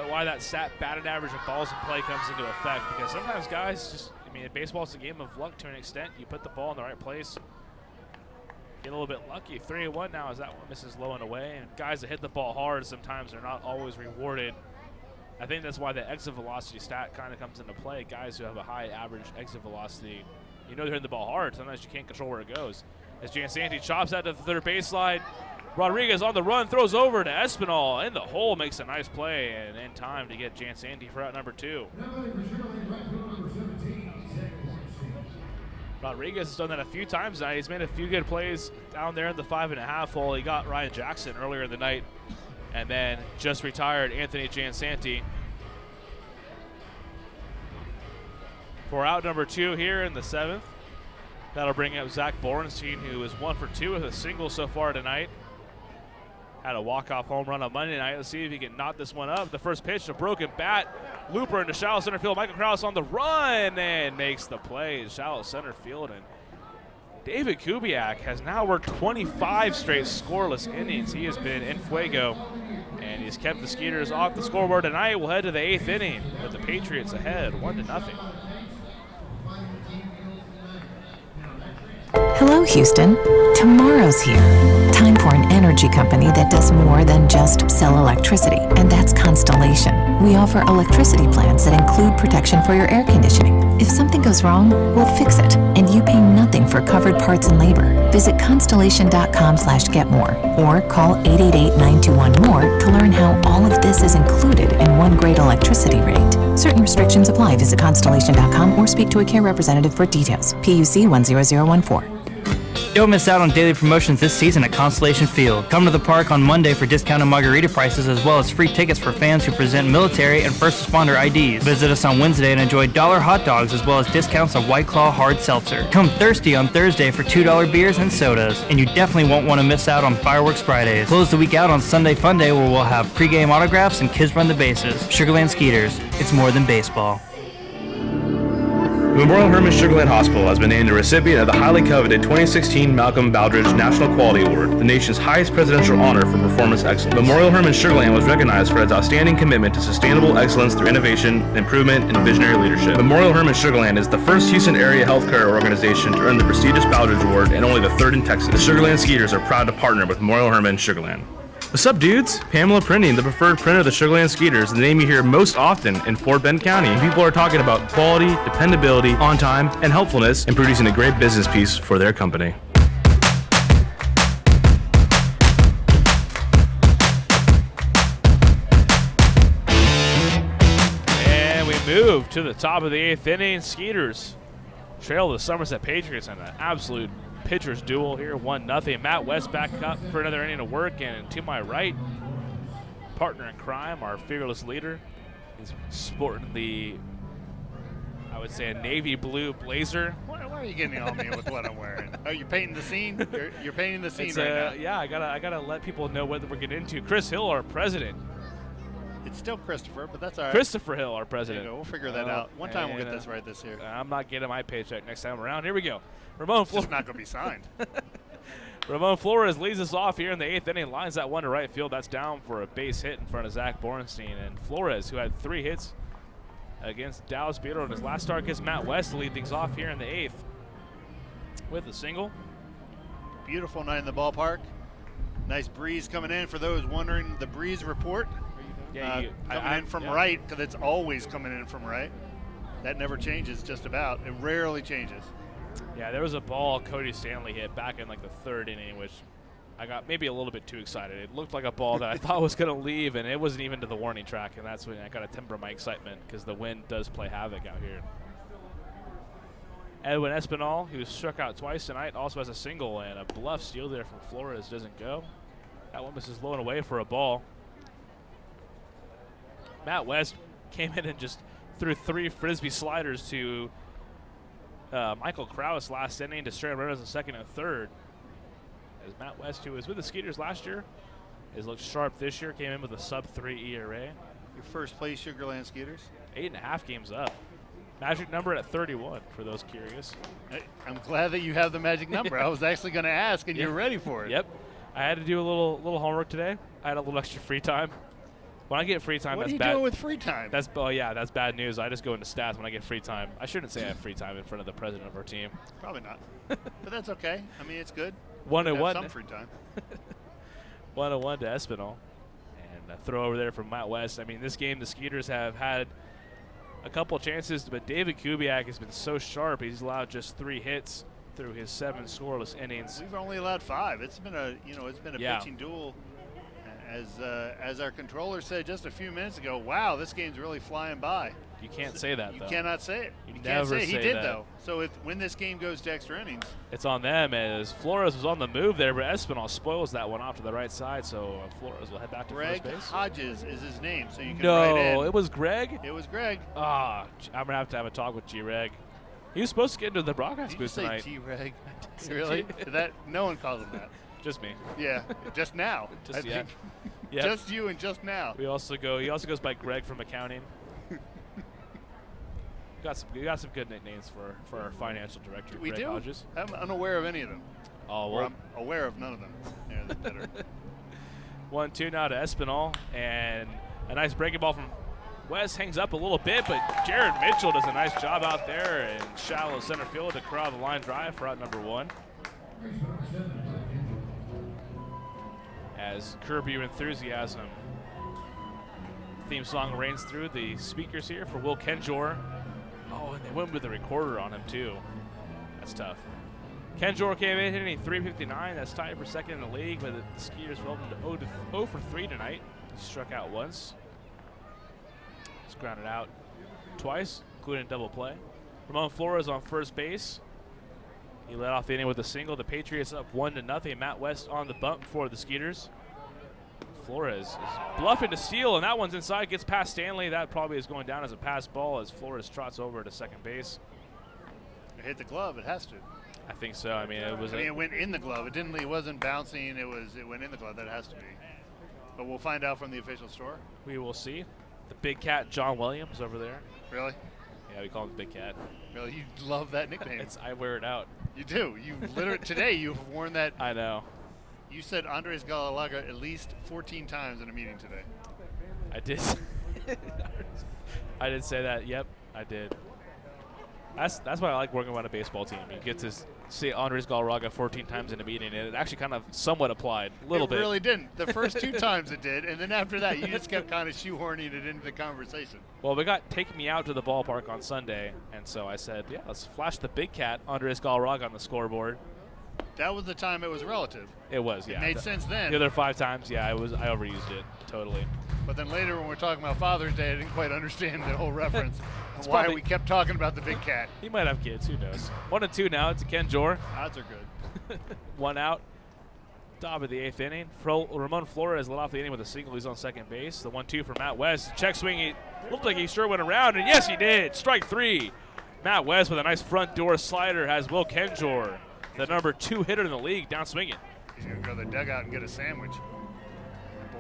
why that stat batted average of balls in play comes into effect, because sometimes guys just, I mean, baseball's a game of luck to an extent. You put the ball in the right place, get a little bit lucky. 3-1 now as that one misses low and away. And guys that hit the ball hard sometimes are not always rewarded. I think that's why the exit velocity stat kind of comes into play. Guys who have a high average exit velocity, you know they're hitting the ball hard. Sometimes you can't control where it goes. As Giansanti chops out to the third baseline, Rodriguez on the run, throws over to Espinal in the hole, makes a nice play, and in time to get Giansanti for out number 2. Rodriguez has done that a few times now. He's made a few good plays down there in the 5.5 hole. He got Ryan Jackson earlier in the night, and then just retired Anthony Giansanti for out number 2 here in the 7th. That'll bring up Zach Borenstein, who is 1 for 2 with a single so far tonight. Had a walk-off home run on Monday night. Let's see if he can knock this one up. The first pitch, a broken bat. Looper into shallow center field. Michael Krause on the run and makes the play. Shallow center field. And David Kubiak has now worked 25 straight scoreless innings. He has been in fuego, and he's kept the Skeeters off the scoreboard tonight. We'll head to the 8th inning with the Patriots ahead 1-0. Hello, Houston. Tomorrow's here. Time for an energy company that does more than just sell electricity, and that's Constellation. We offer electricity plans that include protection for your air conditioning. If something goes wrong, we'll fix it, and you pay nothing for covered parts and labor. Visit constellation.com/getmore or call 888-921-MORE to learn how all of this is included in one great electricity rate. Certain restrictions apply. Visit constellation.com or speak to a care representative for details. PUC 10014. Don't miss out on daily promotions this season at Constellation Field. Come to the park on Monday for discounted margarita prices as well as free tickets for fans who present military and first responder IDs. Visit us on Wednesday and enjoy $1 hot dogs as well as discounts on White Claw hard seltzer. Come thirsty on Thursday for $2 beers and sodas. And you definitely won't want to miss out on Fireworks Fridays. Close the week out on Sunday Fun Day where we'll have pregame autographs and kids run the bases. Sugarland Skeeters. It's more than baseball. The Memorial Hermann Sugarland Hospital has been named a recipient of the highly coveted 2016 Malcolm Baldrige National Quality Award, the nation's highest presidential honor for performance excellence. Memorial Hermann Sugarland was recognized for its outstanding commitment to sustainable excellence through innovation, improvement, and visionary leadership. Memorial Hermann Sugarland is the first Houston area healthcare organization to earn the prestigious Baldrige Award and only the 3rd in Texas. The Sugarland Skeeters are proud to partner with Memorial Hermann Sugarland. What's up, dudes? Pamela Printing, the preferred printer of the Sugarland Skeeters, the name you hear most often in Fort Bend County. People are talking about quality, dependability, on time, and helpfulness in producing a great business piece for their company. And we move to the top of the 8th inning. Skeeters trail the Somerset Patriots in an absolute pitchers duel here, 1-0. Matt West back up for another inning of work, and to my right, partner in crime, our fearless leader, is sporting the, I would say, a navy blue blazer. Why are you getting on me with what I'm wearing? Oh, you're painting the scene? You're painting the scene right now. Yeah, I gotta let people know what we're getting into. Chris Hill, our president, It's still Christopher, but that's all right. Christopher Hill, our president. We'll figure that out. One time we'll get this right this year. I'm not getting my paycheck next time around. Here we go. Ramon Flores. It's not going to be signed. Ramon Flores leads us off here in the 8th inning, lines that one to right field. That's down for a base hit in front of Zach Borenstein. And Flores, who had 3 hits against Dallas Beetle in his last start against Matt West, to lead things off here in the 8th with a single. Beautiful night in the ballpark. Nice breeze coming in. For those wondering, the breeze report. Yeah, coming in from right, because it's always coming in from right. That never changes, just about. It rarely changes. Yeah, there was a ball Cody Stanley hit back in like the 3rd inning, which I got maybe a little bit too excited. It looked like a ball that I thought was going to leave, and it wasn't even to the warning track, and that's when I got to temper my excitement because the wind does play havoc out here. Edwin Espinal, who struck out twice tonight, also has a single, and a bluff steal there from Flores doesn't go. That one misses low and away for a ball. Matt West came in and just threw 3 Frisbee sliders to Michael Krause last inning to straight runners in 2nd and 3rd. As Matt West, who was with the Skeeters last year, has looked sharp this year, came in with a sub-3 ERA. Your first place Sugarland Skeeters? 8.5 games up. Magic number at 31 for those curious. I'm glad that you have the magic number. I was actually going to ask, and you're ready for it. Yep. I had to do a little homework today. I had a little extra free time. When I get free time, what that's are you bad. doing with free time? That's bad news. I just go into stats when I get free time. I shouldn't say I have free time in front of the president of our team. Probably not. But that's okay. I mean, it's good. 1-1. Some free time. 1-1 to Espinal. And a throw over there from Matt West. I mean, this game, the Skeeters have had a couple chances, but David Kubiak has been so sharp. He's allowed just 3 hits through his 7 scoreless innings. We've only allowed 5. It's been a pitching duel. As our controller said just a few minutes ago, wow, this game's really flying by. You can't say that, though. You cannot say it. You can't never say it. He say did, that. though. So when this game goes to extra innings, it's on them, as Flores was on the move there, but Espinal spoils that one off to the right side, so Flores will head back to Greg first base. Hodges is his name, so you can write in. No, it was Greg? It was Greg. I'm going to have a talk with G-Reg. He was supposed to get into the broadcast booth tonight. Did you say G-Reg? Really? No one calls him that. Just me. Yeah, just now. Just, yeah. Yep. Just you and just now. He also goes by Greg from accounting. We got some good nicknames for our financial director, We Greg do? Hodges. I'm unaware of any of them. Oh, well. I'm aware of none of them. Yeah, that's better. 1-2 now to Espinal, and a nice breaking ball from West hangs up a little bit, but Jared Mitchell does a nice job out there in shallow center field to corral the line drive for out number 1. As Curb Your Enthusiasm theme song reigns through the speakers here for Will Kenjor. Oh, and they went with the recorder on him, too. That's tough. Kenjor came in hitting 359. That's tied for 2nd in the league, but the Skeeters fell to 0 for 3 tonight. He struck out once. He's grounded out twice, including a double play. Ramon Flores on first base. He led off the inning with a single. The Patriots up 1-0. Matt West on the bump for the Skeeters. Flores is bluffing to steal, and that one's inside. Gets past Stanley. That probably is going down as a pass ball as Flores trots over to second base. It hit the glove. It has to. I think so. I mean, it went in the glove. It didn't. It wasn't bouncing. It went in the glove. That has to be. But we'll find out from the official store. We will see. The big cat, John Williams, over there. Really? Yeah, we call him the big cat. Really, you love that nickname. I wear it out. You do. You literally today you've worn that. I know. You said Andres Galarraga at least 14 times in a meeting today. I did. I did say that. Yep, I did. That's why I like working on a baseball team. You get to see Andres Galarraga 14 times in a meeting, and it actually kind of somewhat applied a little bit. It really didn't. The first 2 times it did, and then after that, you just kept kind of shoehorning it into the conversation. Well, we got Take Me Out to the Ballpark on Sunday, and so I said, yeah, let's flash the big cat, Andres Galarraga, on the scoreboard. That was the time it was relative. It was, yeah. It made sense then. The other 5 times, yeah, I overused it totally. But then later when we're talking about Father's Day, I didn't quite understand the whole reference. Why we kept talking about the big cat. He might have kids, who knows. 1-2 now to Kenjor. Odds are good. 1 out. Top of the 8th inning. Ramon Flores led off the inning with a single. He's on second base. The 1-2 for Matt West. Check swing. He looked like he sure went around, and yes, he did. Strike 3. Matt West with a nice front door slider has Will Kenjor, the number 2 hitter in the league, down swinging. He's going to go to the dugout and get a sandwich.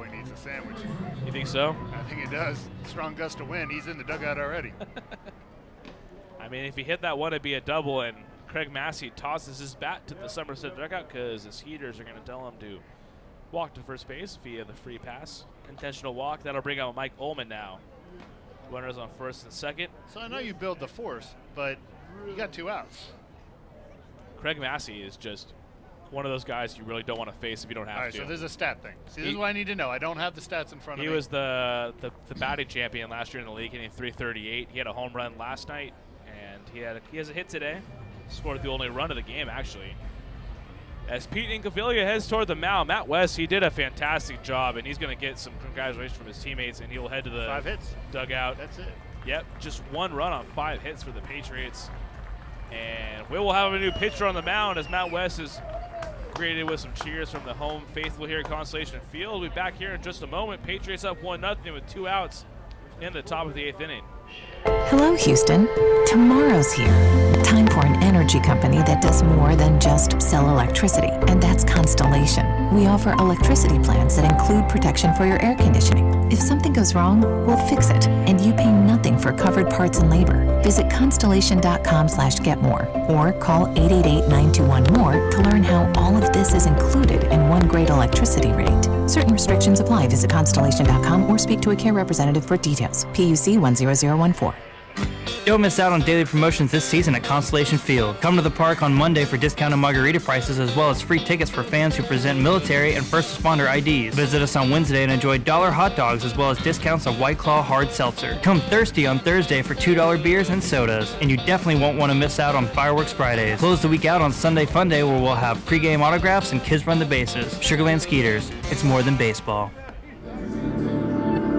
boy needs a sandwich. You think so? I think he does. Strong gust of wind. He's in the dugout already. I mean, if he hit that one, it'd be a double, and Craig Massey tosses his bat to the Somerset dugout because the Skeeters are going to tell him to walk to first base via the free pass. Intentional walk. That'll bring out Mike Ullman now. Runners on first and second. So I know you build the force, but you got 2 outs. Craig Massey is just one of those guys you really don't want to face if you don't have All right, to. so there's a stat thing. See, this is what I need to know. I don't have the stats in front of me. He was the batting champion last year in the league, hitting .338. He had a home run last night, and he has a hit today. Scored the only run of the game, actually. As Pete Incaviglia heads toward the mound, Matt West, he did a fantastic job, and he's going to get some congratulations from his teammates, and he will head to the 5 hits. Dugout. That's it. Yep, just 1 run on 5 hits for the Patriots. And we will have a new pitcher on the mound as Matt West is greeted with some cheers from the home faithful here at Constellation Field. We'll be back here in just a moment. Patriots up 1-0 with 2 outs in the top of the 8th inning. Hello, Houston. Tomorrow's here. Time for an energy company that does more than just sell electricity, and that's Constellation. We offer electricity plans that include protection for your air conditioning. If something goes wrong, we'll fix it, and you pay nothing for covered parts and labor. Visit constellation.com/getmore or call 888-921-MORE to learn how all of this is included in one great electricity rate. Certain restrictions apply. Visit constellation.com or speak to a care representative for details. PUC 10014. Don't miss out on daily promotions this season at Constellation Field. Come to the park on Monday for discounted margarita prices as well as free tickets for fans who present military and first responder IDs. Visit us on Wednesday and enjoy $1 hot dogs as well as discounts of White Claw hard seltzer. Come thirsty on Thursday for $2 beers and sodas. And you definitely won't want to miss out on Fireworks Fridays. Close the week out on Sunday Fun Day where we'll have pregame autographs and kids run the bases. Sugarland Skeeters. It's more than baseball.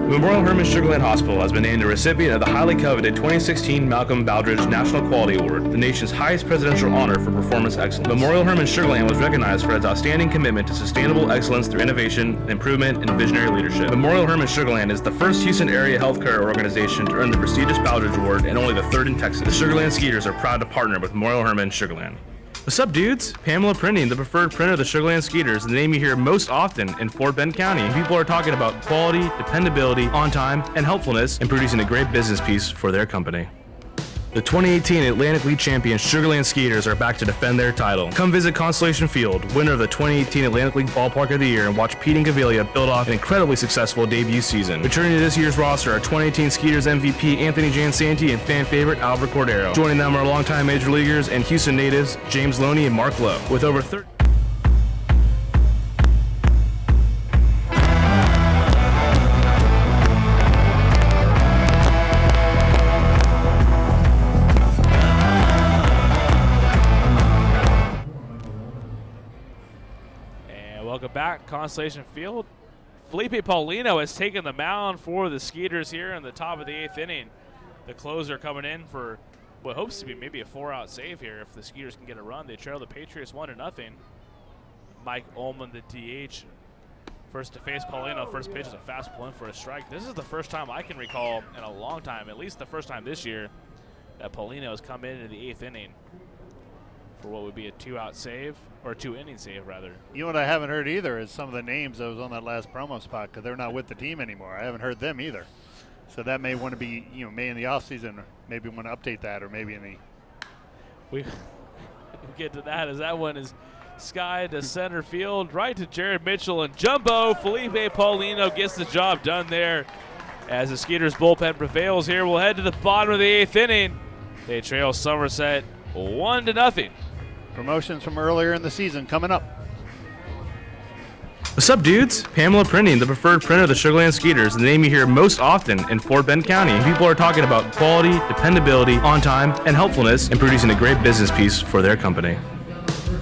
Memorial Hermann Sugarland Hospital has been named the recipient of the highly coveted 2016 Malcolm Baldrige National Quality Award, the nation's highest presidential honor for performance excellence. Memorial Hermann Sugarland was recognized for its outstanding commitment to sustainable excellence through innovation, improvement, and visionary leadership. Memorial Hermann Sugarland is the first Houston area healthcare organization to earn the prestigious Baldrige Award and only the 3rd in Texas. The Sugarland Skeeters are proud to partner with Memorial Hermann Sugarland. What's up, dudes? Pamela Printing, the preferred printer of the Sugarland Skeeters, the name you hear most often in Fort Bend County. People are talking about quality, dependability, on time, and helpfulness in producing a great business piece for their company. The 2018 Atlantic League champion Sugarland Skeeters are back to defend their title. Come visit Constellation Field, winner of the 2018 Atlantic League Ballpark of the Year, and watch Pete Incaviglia build off an incredibly successful debut season. Returning to this year's roster are 2018 Skeeters MVP Anthony Jansanti and fan favorite Albert Cordero. Joining them are longtime major leaguers and Houston natives James Loney and Mark Lowe. With over 30... Welcome back, Constellation Field. Felipe Paulino has taken the mound for the Skeeters here in the top of the 8th inning. The closer coming in for what hopes to be maybe a 4-out save here if the Skeeters can get a run. They trail the Patriots 1-0. Mike Ullman, the DH, first to face Paulino. First pitch is a fastball in for a strike. This is the first time I can recall in a long time, at least the first time this year, that Paulino has come into the 8th inning for what would be a 2-out save, or a 2-inning save, rather. You know what I haven't heard either is some of the names that was on that last promo spot because they're not with the team anymore. I haven't heard them either. So that may want to be, may in the offseason, maybe want to update that, or maybe in the... We'll get to that as that one is sky to center field, right to Jared Mitchell, and Jumbo Felipe Paulino gets the job done there as the Skeeters bullpen prevails here. We'll head to the bottom of the 8th inning. They trail Somerset 1-0. Promotions from earlier in the season coming up. What's up, dudes? Pamela Printing, the preferred printer of the Sugarland Skeeters, the name you hear most often in Fort Bend County. People are talking about quality, dependability, on time, and helpfulness in producing a great business piece for their company.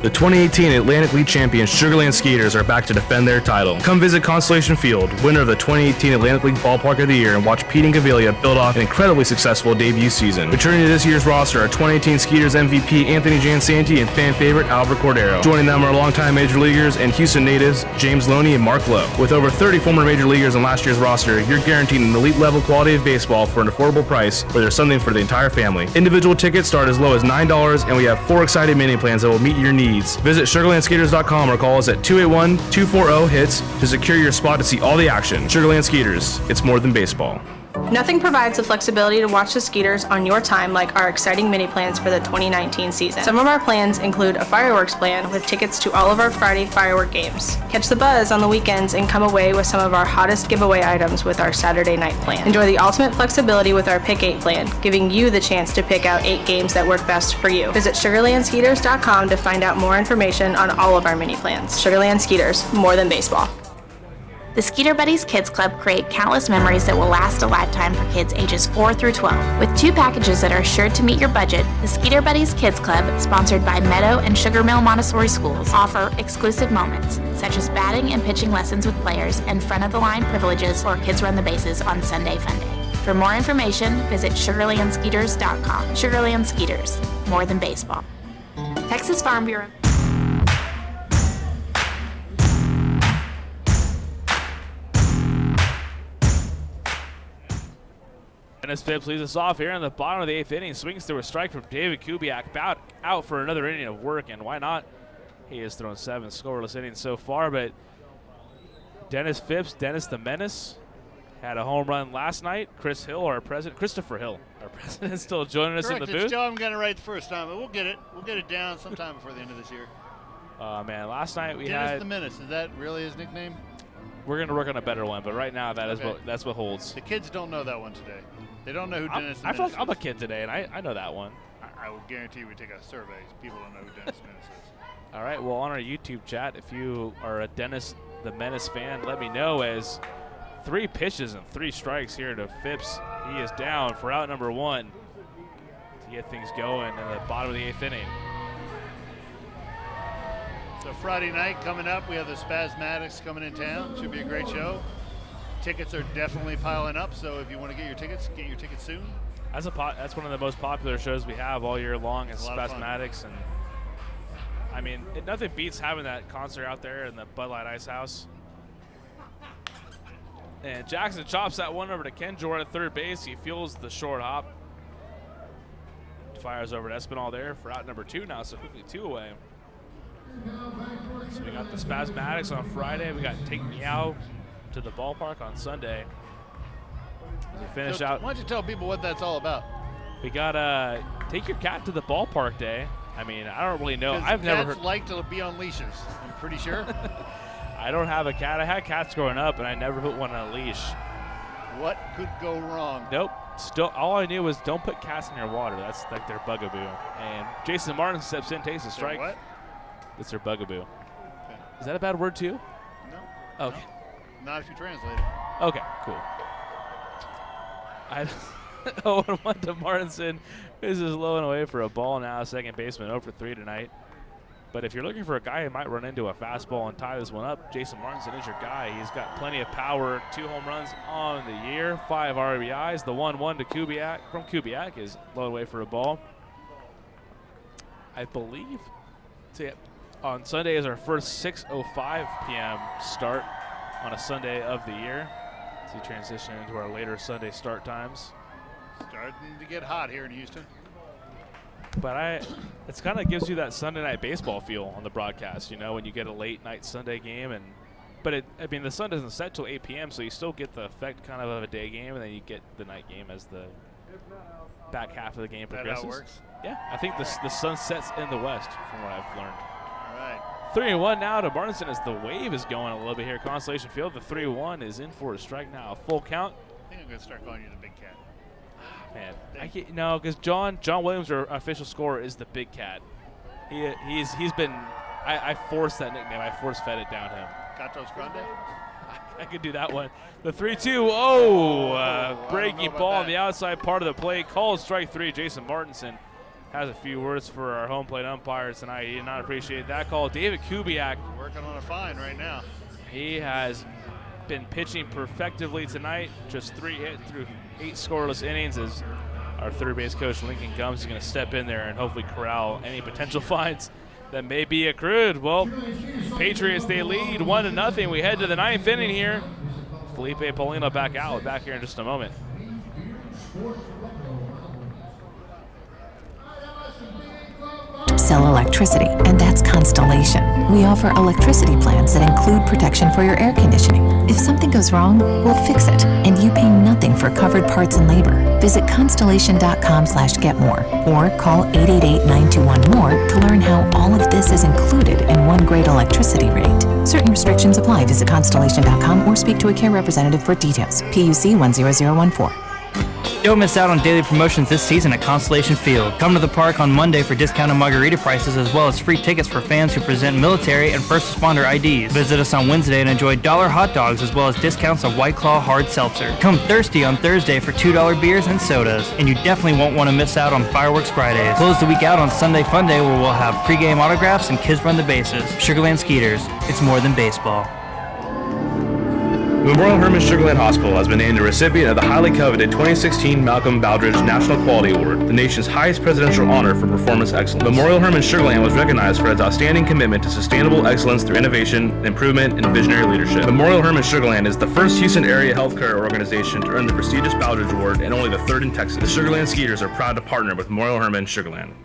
The 2018 Atlantic League champion Sugarland Skeeters are back to defend their title. Come visit Constellation Field, winner of the 2018 Atlantic League Ballpark of the Year, and watch Pete Incaviglia build off an incredibly successful debut season. Returning to this year's roster are 2018 Skeeters MVP Anthony Jansanti and fan favorite Albert Cordero. Joining them are longtime major leaguers and Houston natives James Loney and Mark Lowe. With over 30 former major leaguers on last year's roster, you're guaranteed an elite level quality of baseball for an affordable price where there's something for the entire family. Individual tickets start as low as $9, and we have 4 exciting mini plans that will meet your needs. speeds. Visit SugarlandSkeeters.com or call us at 281-240-HITS to secure your spot to see all the action. Sugarland Skeeters, it's more than baseball. Nothing provides the flexibility to watch the Skeeters on your time like our exciting mini plans for the 2019 season. Some of our plans include a fireworks plan with tickets to all of our Friday firework games. Catch the buzz on the weekends and come away with some of our hottest giveaway items with our Saturday night plan. Enjoy the ultimate flexibility with our Pick 8 plan, giving you the chance to pick out 8 games that work best for you. Visit SugarlandSkeeters.com to find out more information on all of our mini plans. Sugarland Skeeters, more than baseball. The Skeeter Buddies Kids Club create countless memories that will last a lifetime for kids ages 4 through 12. With 2 packages that are sure to meet your budget, the Skeeter Buddies Kids Club, sponsored by Meadow and Sugar Mill Montessori Schools, offer exclusive moments, such as batting and pitching lessons with players and front-of-the-line privileges or kids run the bases on Sunday Fun Day. For more information, visit SugarlandSkeeters.com. Sugarland Skeeters, more than baseball. Texas Farm Bureau. Dennis Phipps leads us off here in the bottom of the 8th inning. Swings through a strike from David Kubiak. Out for another inning of work, and why not? He has thrown 7 scoreless innings so far, but Dennis Phipps, Dennis the Menace, had a home run last night. Christopher Hill, our president, is still joining us in the booth. It's Joe. I'm going to right the first time, but we'll get it. We'll get it down sometime before the end of this year. Man, last night we Dennis had the Menace. Is that really his nickname? We're going to work on a better one, but right now that's what holds. The kids don't know that one today. They don't know who Dennis the Menace I feel like is. I'm a kid today, and I know that one. I will guarantee we take a survey. People don't know who Dennis the Menace is. All right, well, on our YouTube chat, if you are a Dennis the Menace fan, let me know, as 3 pitches and 3 strikes here to Phipps. He is down for out number 1 to get things going in the bottom of the 8th inning. So Friday night coming up, we have the Spasmatics coming in town. Should be a great show. Tickets are definitely piling up, so if you want to get your tickets soon. That's one of the most popular shows we have all year long is Spasmatics, and I mean, nothing beats having that concert out there in the Bud Light Ice House. And Jackson chops that one over to Ken Jordan at third base. He feels the short hop. Fires over to Espinal there for out number 2 now, so quickly 2 away. So we got the Spasmatics on Friday. We got Take Me Out to the ballpark on Sunday. As we finish out. Why don't you tell people what that's all about? We got Take Your Cat to the Ballpark Day. I mean, I don't really know. I've never heard. Cats like to be on leashes. I'm pretty sure. I don't have a cat. I had cats growing up, and I never put one on a leash. What could go wrong? Nope. Still, all I knew was don't put cats in your water. That's like their bugaboo. And Jason Martin steps in, takes a strike. What? That's their bugaboo. Okay. Is that a bad word too? No. Okay. No. Not if you translate it. Okay, cool. 0-1 to Martinson. This is low and away for a ball now. Second baseman 0 for 3 tonight. But if you're looking for a guy who might run into a fastball and tie this one up, Jason Martinson is your guy. He's got plenty of power. 2 home runs on the year, 5 RBIs. The 1-1 to Kubiak from Kubiak is low and away for a ball. I believe on Sunday is our first 6:05 p.m. start on a Sunday of the year. As we transition into our later Sunday start times. Starting to get hot here in Houston. But it kind of gives you that Sunday night baseball feel on the broadcast, you know, when you get a late night Sunday game. But the sun doesn't set till 8 p.m., so you still get the effect kind of a day game, and then you get the night game as the back half of the game progresses. Is that how it works? Yeah, I think the sun sets in the west, from what I've learned. All right. 3-1 now to Martinson as the wave is going a little bit here. Constellation Field, the 3-1 is in for a strike now. A full count. I think I'm going to start calling you the Big Cat. Man, no, because John Williams, our official scorer, is the Big Cat. He's been. I forced that nickname. I force-fed it down him. Gatos Grande. I could do that one. The 3-2. Breaking ball on the outside part of the plate. Called strike 3. Jason Martinson has a few words for our home plate umpires tonight. He did not appreciate that call. David Kubiak working on a fine right now. He has been pitching perfectively tonight. Just 3 hits through 8 scoreless innings as our third base coach Lincoln Gums is going to step in there and hopefully corral any potential fines that may be accrued. Well, Patriots, they lead 1-0. We head to the 9th inning here. Felipe Paulino back out. Back here in just a moment. Sell electricity, and that's Constellation. We offer electricity plans that include protection for your air conditioning. If something goes wrong, we'll fix it, and you pay nothing for covered parts and labor. Visit constellation.com/getmore or call 888-921-MORE to learn how all of this is included in one great electricity rate. Certain restrictions apply. Visit constellation.com or speak to a care representative for details. PUC 10014. Don't miss out on daily promotions this season at Constellation Field. Come to the park on Monday for discounted margarita prices as well as free tickets for fans who present military and first responder IDs. Visit us on Wednesday and enjoy $1 hot dogs as well as discounts of White Claw hard seltzer. Come thirsty on Thursday for $2 beers and sodas. And you definitely won't want to miss out on Fireworks Fridays. Close the week out on Sunday Fun Day where we'll have pregame autographs and kids run the bases. Sugarland Skeeters. It's more than baseball. Memorial Hermann Sugarland Hospital has been named the recipient of the highly coveted 2016 Malcolm Baldrige National Quality Award, the nation's highest presidential honor for performance excellence. Memorial Hermann Sugarland was recognized for its outstanding commitment to sustainable excellence through innovation, improvement, and visionary leadership. Memorial Hermann Sugarland is the first Houston area healthcare organization to earn the prestigious Baldrige Award and only the third in Texas. The Sugarland Skeeters are proud to partner with Memorial Hermann Sugarland.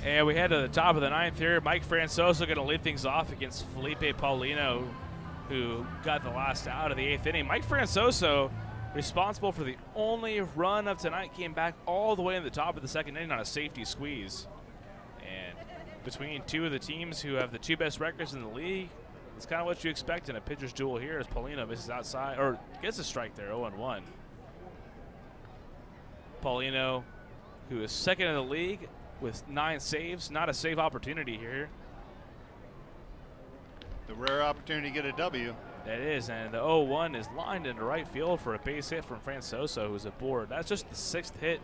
And we head to the top of the ninth here. Mike Francoso going to lead things off against Felipe Paulino, who got the last out of the eighth inning. Mike Francoso, responsible for the only run of tonight, came back all the way in the top of the second inning on a safety squeeze. And between two of the teams who have the two best records in the league, it's kind of what you expect in a pitcher's duel here as Paulino misses outside, or gets a strike there, 0-1. Paulino, who is second in the league with 9 saves, not a save opportunity here. The rare opportunity to get a W. That is, and the 0-1 is lined into right field for a base hit from Francoso, who's aboard. That's just the 6th hit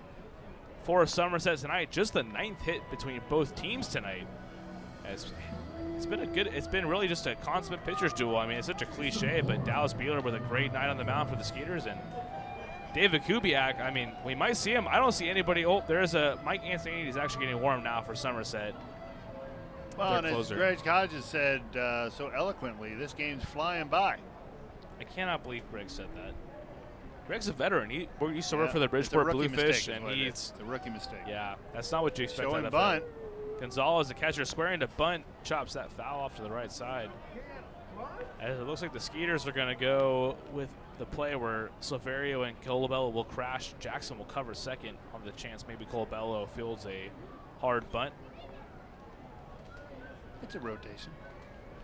for Somerset tonight, just the 9th hit between both teams tonight. It's been really just a consummate pitcher's duel. I mean, it's such a cliche, but Dallas Buehler with a great night on the mound for the Skeeters, and David Kubiak, I mean, we might see him. I don't see anybody. Oh, there's a Mike Anthony. He's actually getting warm now for Somerset. Well, and as Greg Hodges said so eloquently, this game's flying by. I cannot believe Greg said that. Greg's a veteran. He used to work for the Bridgeport Bluefish, and it's a rookie mistake. Yeah, that's not what you expect. Showing bunt. Gonzalez, the catcher, squaring to bunt, chops that foul off to the right side. As it looks like the Skeeters are going to go with the play where Silverio and Colabello will crash. Jackson will cover second on the chance maybe Colabello fields a hard bunt. It's a rotation.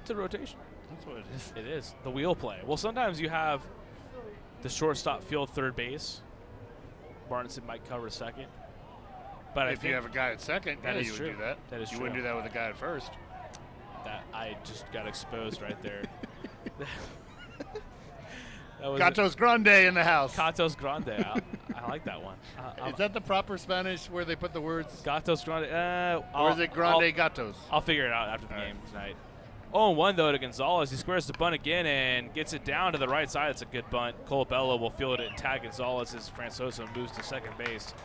It's a rotation. That's what it is. It is. The wheel play. Well, sometimes you have the shortstop field third base. Barneson might cover second. But if you have a guy at second, that is you true. would do that. That is you true. wouldn't do that with a guy at first. That I just got exposed right there. Gatos Grande in the house. Gatos Grande. I like that one. Is that the proper Spanish where they put the words? Gatos Grande. Or is it Grande Gatos? I'll figure it out after the game tonight. 0-1 though to Gonzalez. He squares the bunt again and gets it down to the right side. It's a good bunt. Colabello will field it and tag Gonzalez as Francoso moves to second base.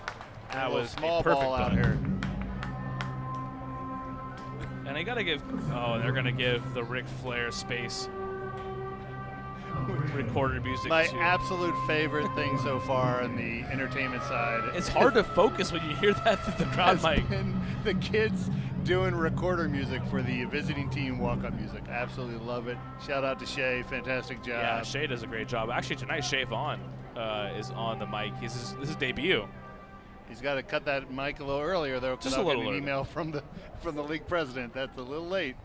That was small a perfect ball out bunt. here. And they got to give. Oh, they're going to give the Ric Flair space. Recorded music. My absolute favorite thing so far on the entertainment side. It's hard to focus when you hear that through the crowd mic. The kids doing recorder music for the visiting team walk-up music. Absolutely love it. Shout out to Shay. Fantastic job. Yeah, Shay does a great job. Actually, tonight Shay Vaughn is on the mic. This is his debut. He's got to cut that mic a little earlier, though, because I'll get an email from the league president. That's a little late.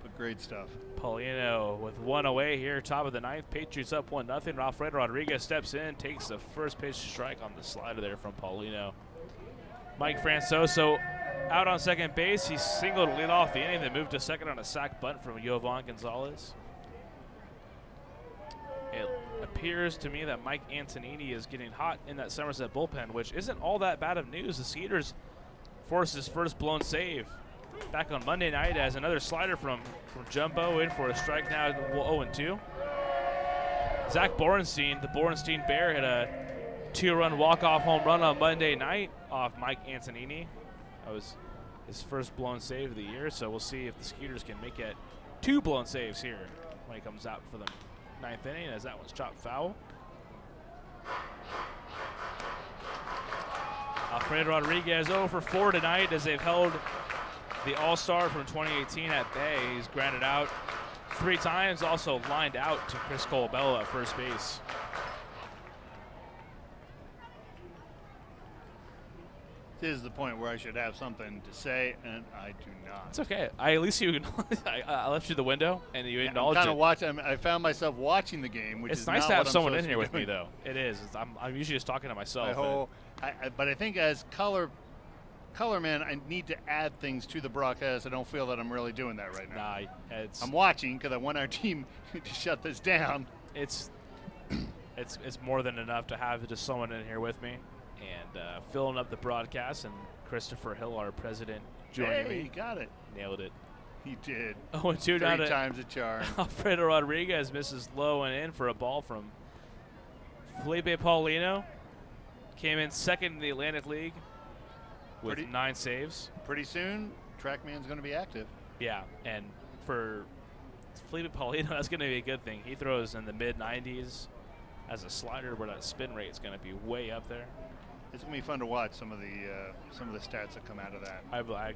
But great stuff. Paulino with one away here, top of the ninth. Patriots up 1-0. Alfredo Rodriguez steps in, takes the first pitch strike on the slider there from Paulino. Mike Francoso out on second base. He singled to lead off the inning, then moved to second on a sac bunt from Jovan Gonzalez. It appears to me that Mike Antonini is getting hot in that Somerset bullpen, which isn't all that bad of news. The Skeeters forced his first blown save back on Monday night as another slider from Jumbo in for a strike now 0-2. Zach Borenstein, the Borenstein Bear, hit a 2-run walk-off home run on Monday night off Mike Antonini. That was his first blown save of the year, so we'll see if the Skeeters can make it 2 blown saves here when he comes out for them. ninth inning as that one's chopped foul. Alfredo Rodriguez 0 for 4 tonight as they've held the All-Star from 2018 at bay. He's grounded out 3 times, also lined out to Chris Colabello at first base. This is the point where I should have something to say, and I do not. It's okay. At least you I left you the window, and you acknowledged it. I found myself watching the game, which it's is nice not to have what someone I'm in here with doing. me, though. It is. I'm usually just talking to myself. But I think as color man, I need to add things to the broadcast. I don't feel that I'm really doing that right now. I'm watching because I want our team to shut this down. It's more than enough to have just someone in here with me and filling up the broadcast. And Christopher Hill, our president, joining me. Hey, he got it. Nailed it. He did. 0-2 down 3 times a charm. Alfredo Rodriguez misses low and in for a ball from Felipe Paulino. Came in second in the Atlantic League with 9 saves. Pretty soon, TrackMan's going to be active. Yeah, and for Felipe Paulino, that's going to be a good thing. He throws in the mid-90s as a slider where that spin rate is going to be way up there. It's going to be fun to watch some of the stats that come out of that. I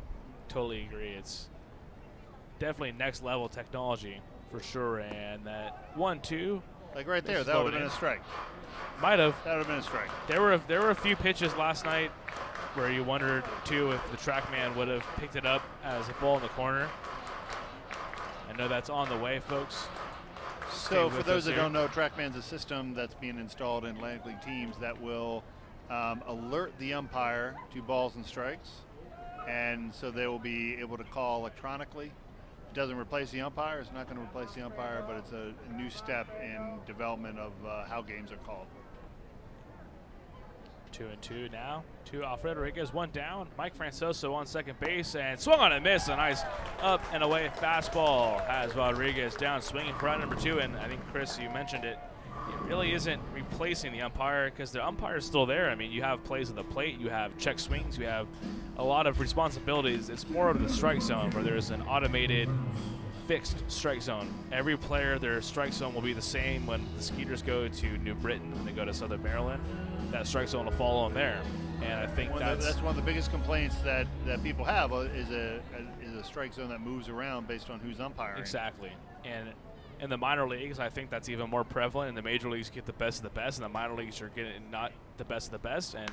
totally agree. It's definitely next level technology for sure. And that 1-2, like right there, that would have been a strike. Might have. That would have been a strike. There were a few pitches last night where you wondered too if the TrackMan would have picked it up as a ball in the corner. I know that's on the way, folks. So for those that don't know, TrackMan's a system that's being installed in Atlantic League teams that will alert the umpire to balls and strikes, and so they will be able to call electronically. It doesn't replace the umpire. It's not going to replace the umpire, but it's a new step in development of how games are called. 2-2 now. 2 Alfredo Rodriguez, 1 down. Mike Francoso on second base and swung on and missed. A nice up and away fastball has Rodriguez down, swinging for out number 2. And I think, Chris, you mentioned it. It really isn't replacing the umpire because the umpire is still there. I mean, you have plays at the plate, you have check swings, you have a lot of responsibilities. It's more of the strike zone where there's an automated fixed strike zone. Every player, their strike zone will be the same when the Skeeters go to New Britain, when they go to Southern Maryland. That strike zone will follow them there. And I think that's one of the biggest complaints that people have is a strike zone that moves around based on who's umpiring. Exactly. And in the minor leagues, I think that's even more prevalent. In the major leagues, you get the best of the best. In the minor leagues, you're getting not the best of the best. And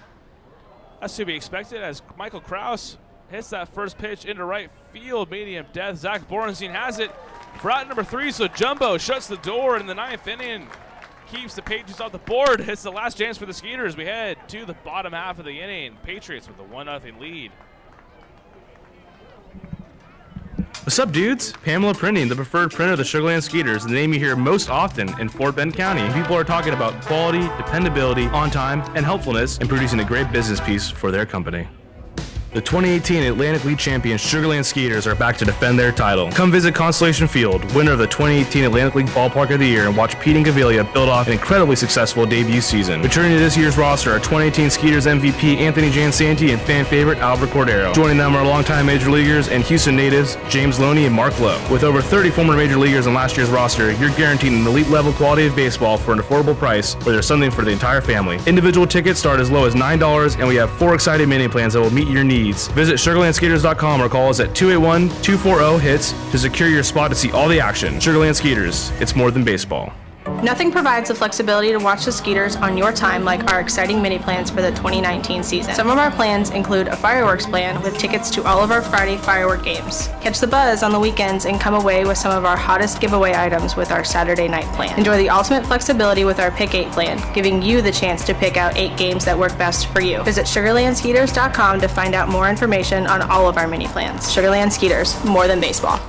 that's to be expected as Michael Krause hits that first pitch into right field, medium death. Zach Borenstein has it for out number 3, so Jumbo shuts the door in the 9th inning. Keeps the Patriots off the board. It's the last chance for the Skeeters. We head to the bottom half of the inning. Patriots with a 1-0 lead. What's up, dudes? Pamela Printing, the preferred printer of the Sugarland Skeeters, the name you hear most often in Fort Bend County. People are talking about quality, dependability, on time, and helpfulness in producing a great business piece for their company. The 2018 Atlantic League champions Sugarland Skeeters are back to defend their title. Come visit Constellation Field, winner of the 2018 Atlantic League Ballpark of the Year, and watch Pete and Gavilia build off an incredibly successful debut season. Returning to this year's roster are 2018 Skeeters MVP Anthony Jansanti and fan favorite Albert Cordero. Joining them are longtime major leaguers and Houston natives James Loney and Mark Lowe. With over 30 former major leaguers on last year's roster, you're guaranteed an elite level quality of baseball for an affordable price where there's something for the entire family. Individual tickets start as low as $9, and we have 4 exciting mini plans that will meet your needs. Visit SugarlandSkeeters.com or call us at 281-240-HITS to secure your spot to see all the action. Sugarland Skeeters, it's more than baseball. Nothing provides the flexibility to watch the Skeeters on your time like our exciting mini plans for the 2019 season. Some of our plans include a fireworks plan with tickets to all of our Friday firework games. Catch the buzz on the weekends and come away with some of our hottest giveaway items with our Saturday night plan. Enjoy the ultimate flexibility with our Pick 8 plan, giving you the chance to pick out 8 games that work best for you. Visit SugarlandSkeeters.com to find out more information on all of our mini plans. Sugarland Skeeters, more than baseball.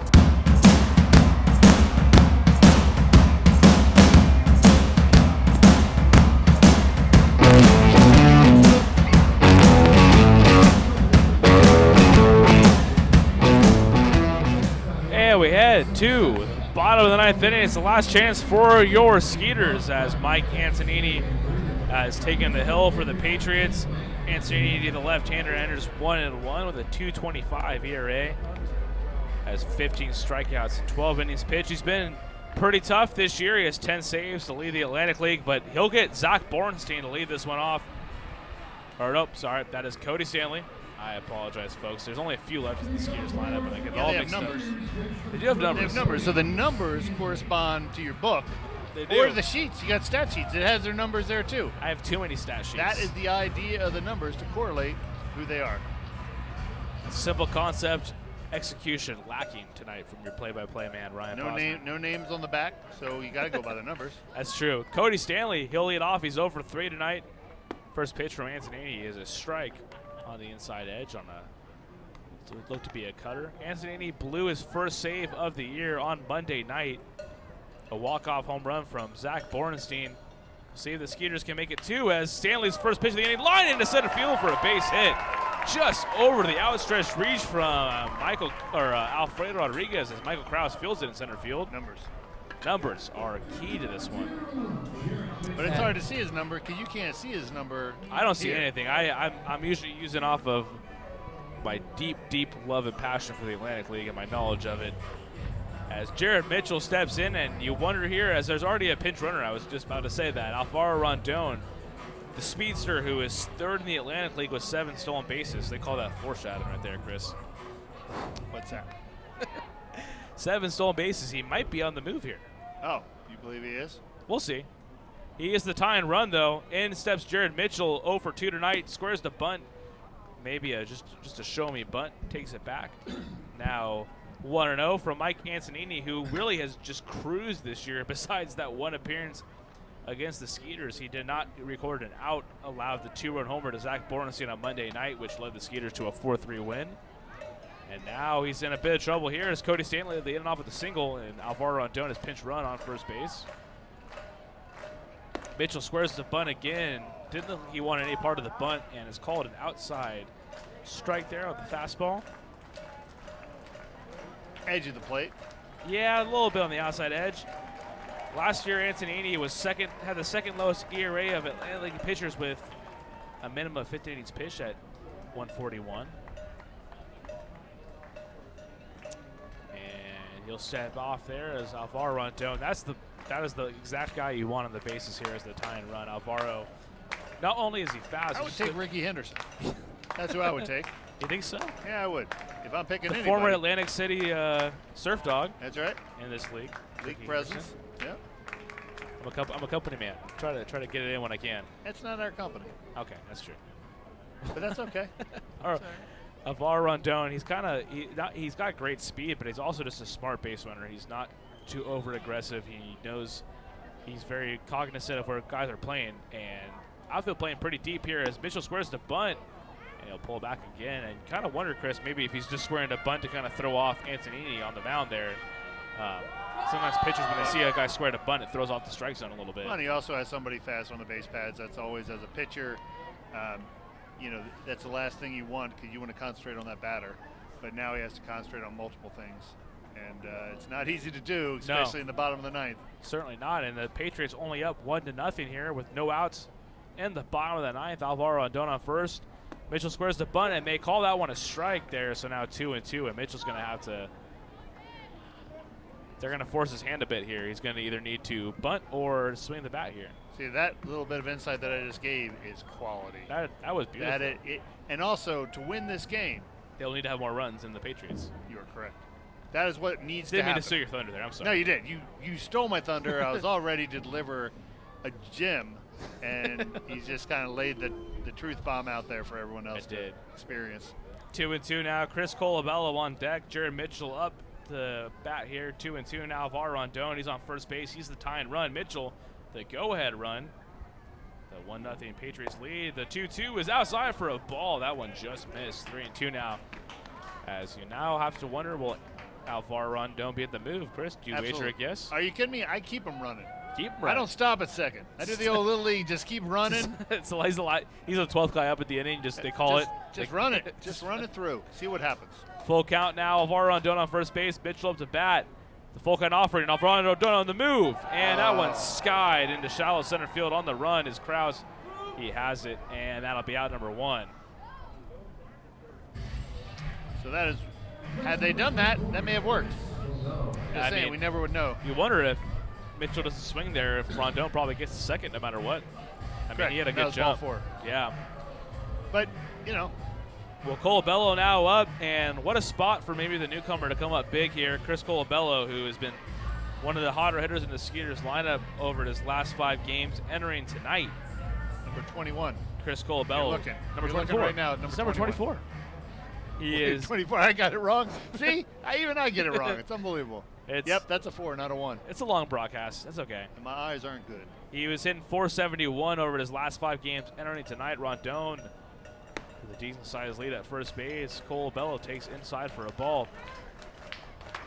We head to the bottom of the 9th inning. It's the last chance for your Skeeters as Mike Antonini has taken the hill for the Patriots. Antonini, the left-hander, enters 1-1 with a 2.25 ERA. Has 15 strikeouts in 12 innings pitched. He's been pretty tough this year. He has 10 saves to lead the Atlantic League, but he'll get Zach Bornstein to lead this one off. Or nope, sorry, that is Cody Stanley. I apologize, folks. There's only a few left in the Skeeters lineup, and I get it all mixed up. They do have numbers. They have numbers, so the numbers correspond to your book. They do. Or the sheets. You got stat sheets. It has their numbers there, too. I have too many stat sheets. That is the idea of the numbers, to correlate who they are. Simple concept, execution lacking tonight from your play-by-play man, Ryan Posner. No names on the back, so you got to go by the numbers. That's true. Cody Stanley, he'll lead off. He's 0 for 3 tonight. First pitch from Antonini is a strike on the inside edge on a looked to be a cutter. Antonini blew his first save of the year on Monday night. A walk-off home run from Zach Bornstein. See if the Skeeters can make it 2 as Stanley's first pitch of the inning line into center field for a base hit. Just over the outstretched reach from Alfredo Rodriguez as Michael Krause fields it in center field. Numbers are key to this one. But it's hard to see his number because you can't see his number. I don't see anything. I'm usually using off of my deep, deep love and passion for the Atlantic League and my knowledge of it. As Jared Mitchell steps in, and you wonder here, as there's already a pinch runner, I was just about to say that, Alvaro Rondon, the speedster who is 3rd in the Atlantic League with 7 stolen bases. They call that foreshadowing right there, Chris. What's that? 7 stolen bases. He might be on the move here. Oh, you believe he is? We'll see. He is the tying run, though. In steps Jared Mitchell, 0 for 2 tonight. Squares the bunt. Maybe just a show-me bunt. Takes it back. Now 1-0 from Mike Antonini, who really has just cruised this year. Besides that one appearance against the Skeeters, he did not record an out, allowed the 2-run homer to Zach Bornstein on Monday night, which led the Skeeters to a 4-3 win. And now he's in a bit of trouble here as Cody Stanley leading off with a single, and Alvaro Rondon has pinch run on first base. Mitchell squares the bunt again. Didn't look like he wanted any part of the bunt, and is called an outside strike there on the fastball. Edge of the plate. Yeah, a little bit on the outside edge. Last year, Antonini had the second lowest ERA of Atlantic League pitchers with a minimum of 50 innings pitched at 141. And he'll step off there as Alvaro Rondon. That is the exact guy you want on the bases here as the tie and run. Alvaro, not only is he fast, I would take Ricky Henderson. That's who I would take. You think so? Yeah, I would. If I'm picking anybody. Former Atlantic City surf dog. That's right. In this league. League presence. Yeah. I'm a company man. Try to get it in when I can. It's not our company. Okay, that's true. But that's okay. All right. Alvaro Rondon, he's got great speed, but he's also just a smart base runner. He's not too over aggressive. He knows he's very cognizant of where guys are playing, and outfield playing pretty deep here as Mitchell squares the bunt. And he'll pull back again, and kind of wonder, Chris, maybe if he's just squaring the bunt to kind of throw off Antonini on the mound there. Sometimes pitchers, when they see a guy square the bunt, it throws off the strike zone a little bit. Well, and he also has somebody fast on the base pads. That's always, as a pitcher, that's the last thing you want because you want to concentrate on that batter. But now he has to concentrate on multiple things. And it's not easy to do, especially in the bottom of the ninth. Certainly not. And the Patriots only up 1-0 here with no outs in the bottom of the ninth. Alvaro Rondon on first. Mitchell squares the bunt and may call that one a strike there. So now 2-2, and Mitchell's going to have to. They're going to force his hand a bit here. He's going to either need to bunt or swing the bat here. See, that little bit of insight that I just gave is quality. That was beautiful. And also, to win this game, they'll need to have more runs than the Patriots. You are correct. That is what needs to happen. happen. Didn't mean to steal your thunder there. I'm sorry. No, you did. You stole my thunder. I was all ready to deliver a gem, and he's just kind of laid the truth bomb out there for everyone else to experience. 2-2 now. Chris Colabello on deck. Jared Mitchell up the bat here. 2-2 now. Alvaro Rondon, he's on first base. He's the tie and run. Mitchell, the go-ahead run. The 1-0 Patriots lead. The 2-2 is outside for a ball. That one just missed. 3-2 now. As you now have to wonder, will Alvaro Rondon be at the move? Chris, do you wager a guess? Are you kidding me? I keep him running. Keep him running. I don't stop at second. I do the old Little League, just keep running. So he's the 12th guy up at the inning. Just run it. Just run it through. See what happens. Full count now. Alvaro Rondon on first base. Mitchell up to bat. The full count offering. Alvaro Rondon on the move. And that one skied into shallow center field on the run is Krause. He has it, and that'll be out number 1. So that is, had they done that, that may have worked. Just saying, we never would know. You wonder if Mitchell doesn't swing there, if Rondon probably gets the second no matter what. I mean, he had a good jump. Ball 4. Yeah. But, you know. Well, Colabello now up, and what a spot for maybe the newcomer to come up big here. Chris Colabello, who has been one of the hotter hitters in the Skeeters lineup over his last 5 games, entering tonight. Number 21. Chris Colabello. You're looking. Number You're 24. Looking right now. Number 24. He is 24. I got it wrong. See, even I get it wrong. It's unbelievable. Yep, that's a 4, not a 1. It's a long broadcast. That's okay. And my eyes aren't good. He was hitting 471 over his last 5 games, entering tonight. Rondon with a decent-sized lead at first base. Colabello takes inside for a ball.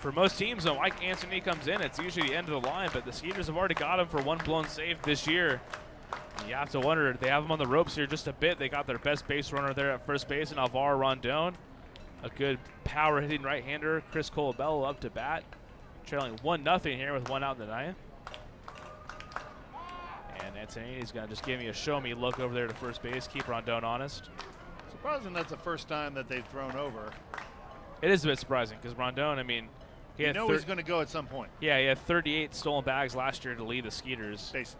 For most teams, though, Mike Anthony comes in. It's usually the end of the line, but the Skeeters have already got him for 1 blown save this year. You have to wonder, they have him on the ropes here just a bit. They got their best base runner there at first base in Alvaro Rondon. A good power-hitting right-hander, Chris Colabello, up to bat. Trailing 1-0 here with 1 out in the 9th. And Antonini's going to just give me a show-me look over there to first base, keep Rondon honest. Surprising that's the first time that they've thrown over. It is a bit surprising because Rondon, I mean, he had he's going to go at some point. Yeah, he had 38 stolen bags last year to lead the Skeeters. Bases.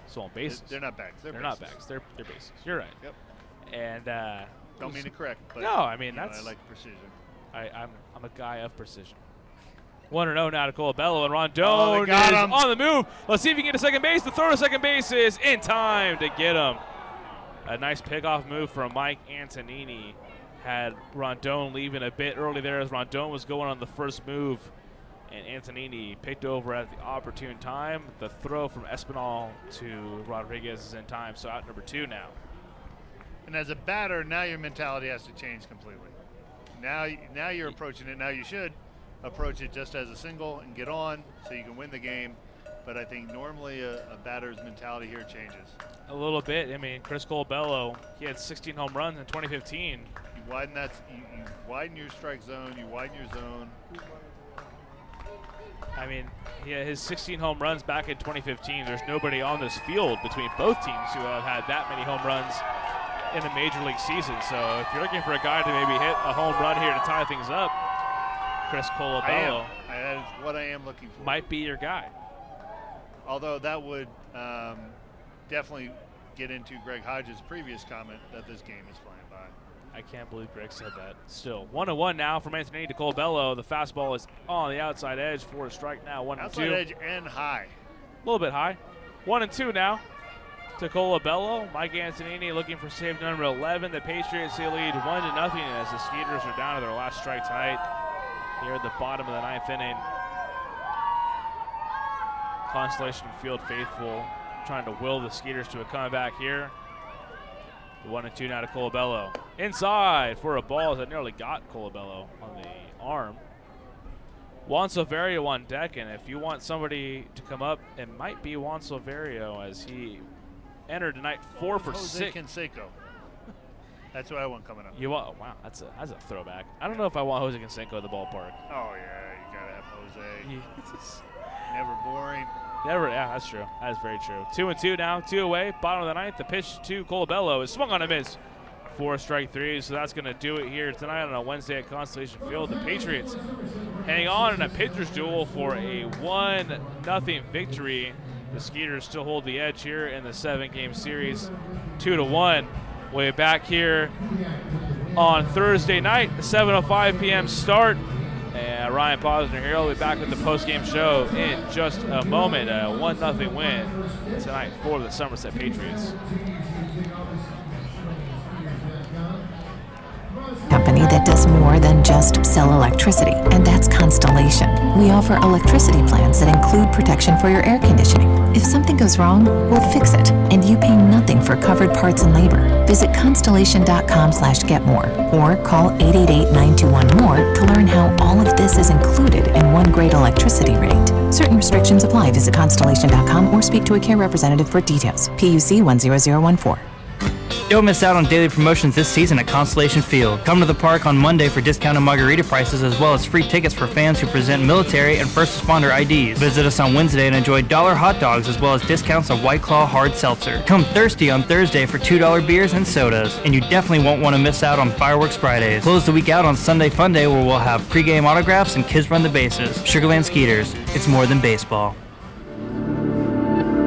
Stolen bases. They're not bags. They're not bags. They're bases. You're right. Yep. And don't mean to correct, but no, I mean that's I like precision. I'm a guy of precision. 1-0 now to Colabello, and Rondon is on the move. Let's see if he can get to second base. The throw to second base is in time to get him. A nice pickoff move from Mike Antonini. Had Rondon leaving a bit early there as Rondon was going on the first move, and Antonini picked over at the opportune time. The throw from Espinal to Rodriguez is in time, so out number 2 now. And as a batter, now your mentality has to change completely. Now you're approaching it. Now you should approach it just as a single and get on so you can win the game. But I think normally a batter's mentality here changes. A little bit. I mean, Chris Colabello, he had 16 home runs in 2015. You widen that. You widen your strike zone. You widen your zone. I mean, his 16 home runs back in 2015. There's nobody on this field between both teams who have had that many home runs in the major league season. So if you're looking for a guy to maybe hit a home run here to tie things up, Chris Colabello that is what I am looking for. Might be your guy. Although that would definitely get into Greg Hodges' previous comment that this game is flying by. I can't believe Greg said that. Still, 1-1 now from Antonini to Colabello. The fastball is on the outside edge for a strike now. 1-2. Outside edge and high. A little bit high. 1-2 now to Colabello. Mike Antonini looking for save number 11. The Patriots they lead 1-0 as the Skeeters are down to their last strike tonight. Here at the bottom of the 9th inning. Constellation Field faithful trying to will the Skeeters to a comeback here. 1-2 now to Colabello. Inside for a ball that nearly got Colabello on the arm. Juan Silverio on deck, and if you want somebody to come up, it might be Juan Silverio as he entered tonight 4 for 6. Canseco. That's what I want coming up. You want? Oh, wow, that's a throwback. I don't know if I want Jose Canseco at the ballpark. Oh yeah, you gotta have Jose. Never boring. Never. Yeah, that's true. That is very true. 2-2 now. 2 away. Bottom of the 9th. The pitch to Colabello is swung on a miss. 4 strike 3. So that's going to do it here tonight on a Wednesday at Constellation Field. The Patriots hang on in a pitcher's duel for a 1-0 victory. The Skeeters still hold the edge here in the 7-game series. 2-1. We'll be back here on Thursday night, 7:05 p.m. start. And Ryan Posner here. We'll be back with the postgame show in just a moment. A 1-0 win tonight for the Somerset Patriots. Company that does more than just sell electricity, and that's Constellation. We offer electricity plans that include protection for your air conditioning. If something goes wrong, we'll fix it, and you pay nothing for covered parts and labor. Visit constellation.com/getmore or call 888-921-MORE to learn how all of this is included in one great electricity rate. Certain restrictions apply. Visit constellation.com or speak to a care representative for details. PUC 10014. Don't miss out on daily promotions this season at Constellation Field. Come to the park on Monday for discounted margarita prices as well as free tickets for fans who present military and first responder IDs. Visit us on Wednesday and enjoy $1 hot dogs as well as discounts on White Claw hard seltzer. Come thirsty on Thursday for $2 beers and sodas. And you definitely won't want to miss out on Fireworks Fridays. Close the week out on Sunday Fun Day where we'll have pregame autographs and kids run the bases. Sugarland Skeeters. It's more than baseball.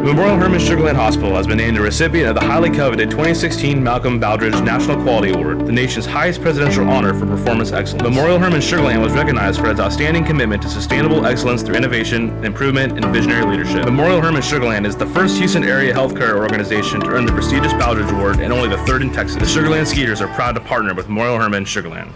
Memorial Hermann Sugarland Hospital has been named the recipient of the highly coveted 2016 Malcolm Baldrige National Quality Award, the nation's highest presidential honor for performance excellence. Memorial Hermann Sugarland was recognized for its outstanding commitment to sustainable excellence through innovation, improvement, and visionary leadership. Memorial Hermann Sugarland is the first Houston area healthcare organization to earn the prestigious Baldrige Award and only the third in Texas. The Sugarland Skeeters are proud to partner with Memorial Hermann Sugarland.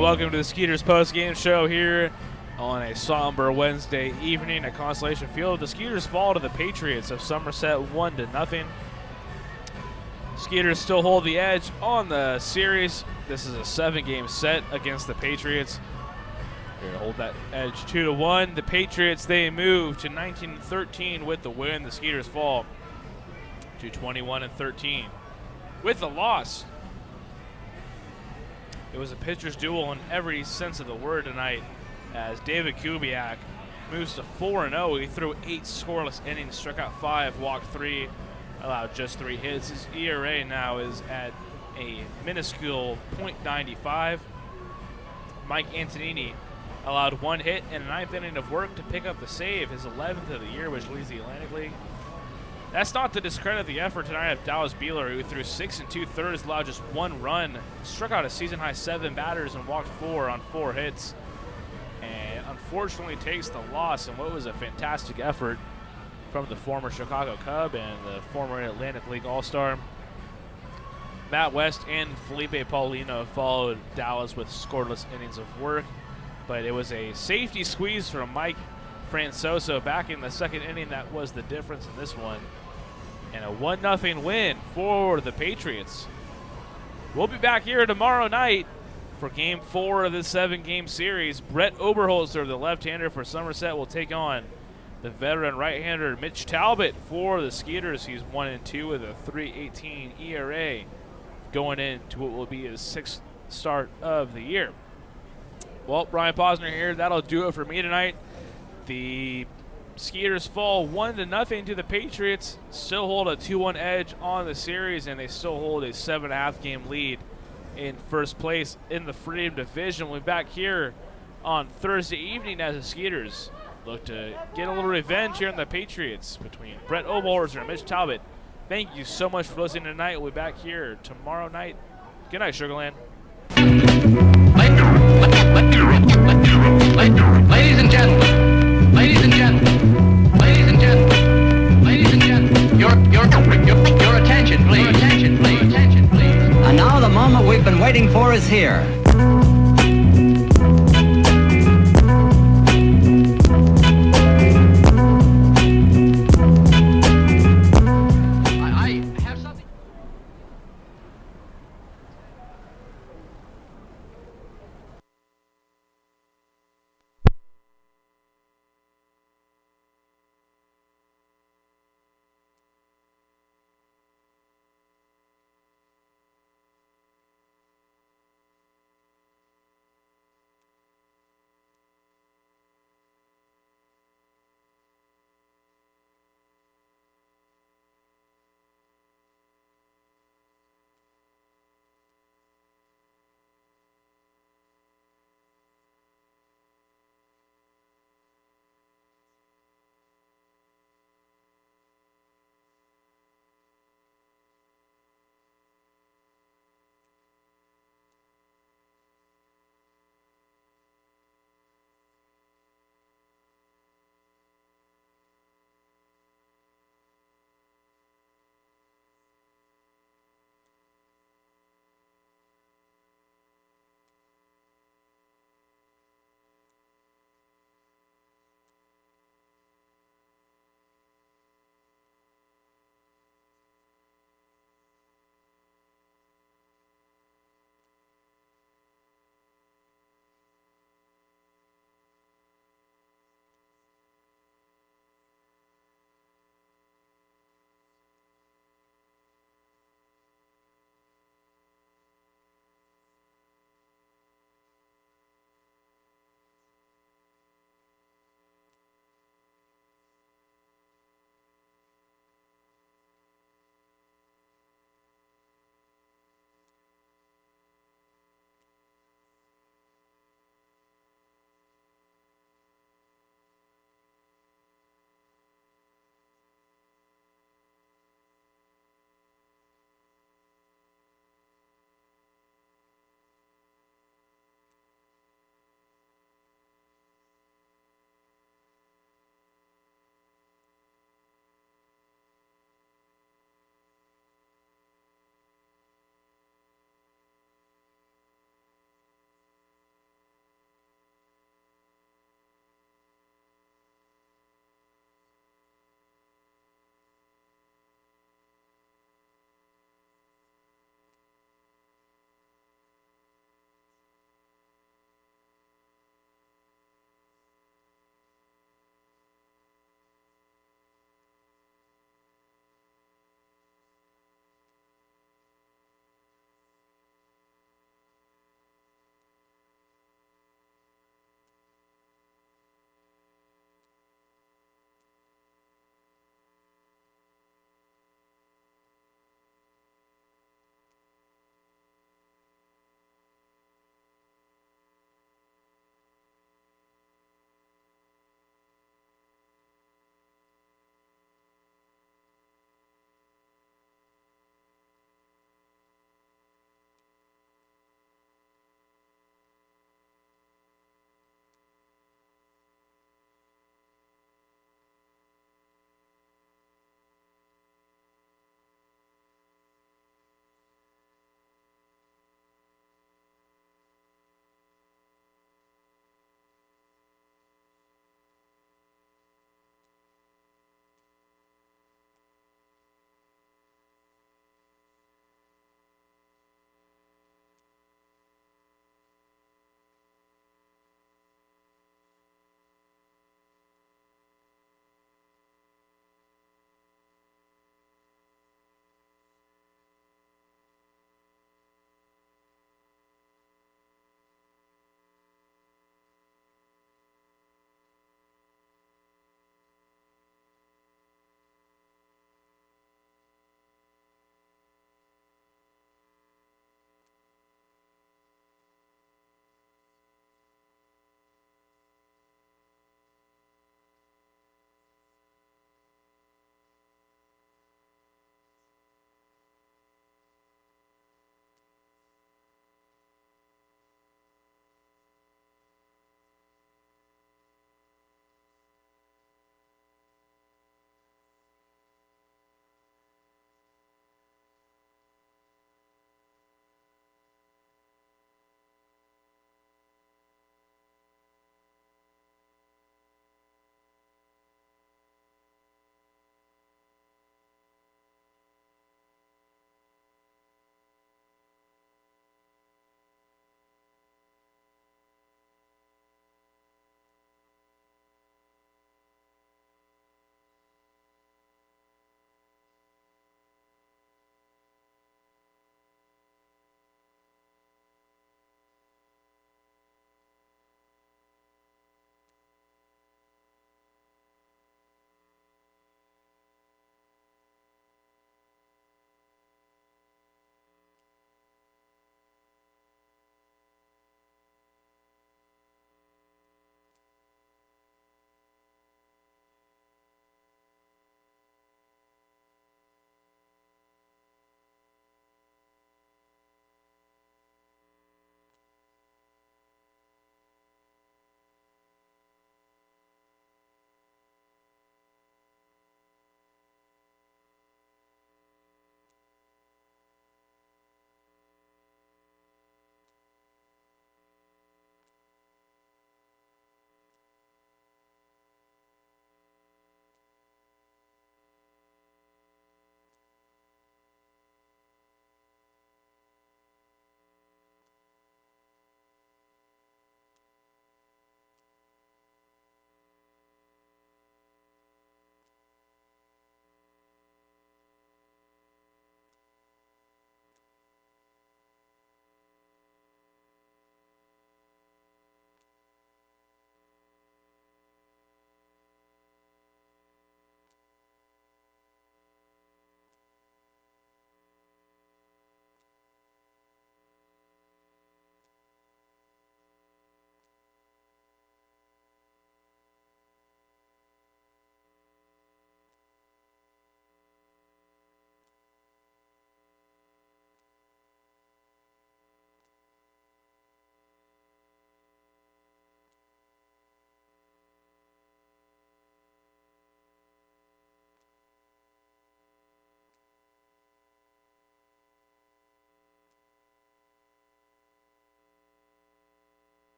Welcome to the Skeeters post-game show here on a somber Wednesday evening at Constellation Field. The Skeeters fall to the Patriots of Somerset 1-0. Skeeters still hold the edge on the series. This is a 7-game set against the Patriots. They're going to hold that edge 2-1. The Patriots, they move to 19-13 with the win. The Skeeters fall to 21-13 with the loss. It was a pitcher's duel in every sense of the word tonight as David Kubiak moves to 4-0. He threw 8 scoreless innings, struck out 5, walked 3, allowed just 3 hits. His ERA now is at a minuscule .95. Mike Antonini allowed 1 hit in a 9th inning of work to pick up the save, his 11th of the year, which leads the Atlantic League. That's not to discredit the effort tonight of Dallas Beeler, who threw 6 2/3, allowed just 1 run, struck out a season-high 7 batters, and walked 4 on 4 hits. And unfortunately takes the loss in what was a fantastic effort from the former Chicago Cub and the former Atlantic League All-Star. Matt West and Felipe Paulino followed Dallas with scoreless innings of work, but it was a safety squeeze from Mike Francoso back in the 2nd inning that was the difference in this one. And a 1-0 win for the Patriots. We'll be back here tomorrow night for Game 4 of this 7-game series. Brett Oberholzer, the left-hander for Somerset, will take on the veteran right-hander Mitch Talbot for the Skeeters. He's 1-2 with a .318 ERA going into what will be his 6th start of the year. Well, Brian Posner here. That'll do it for me tonight. The Skeeters fall 1-0 to the Patriots, still hold a 2-1 edge on the series, and they still hold a 7.5 game lead in first place in the Freedom Division. We'll be back here on Thursday evening as the Skeeters look to get a little revenge here on the Patriots between Brett Oberholzer and Mitch Talbot. Thank you so much for listening tonight. We'll be back here tomorrow night. Good night, Sugarland. Ladies and gentlemen, ladies and gentlemen, ladies and gentlemen, ladies and gentlemen, your attention, please. Your attention, please. Attention, please. And now the moment we've been waiting for is here.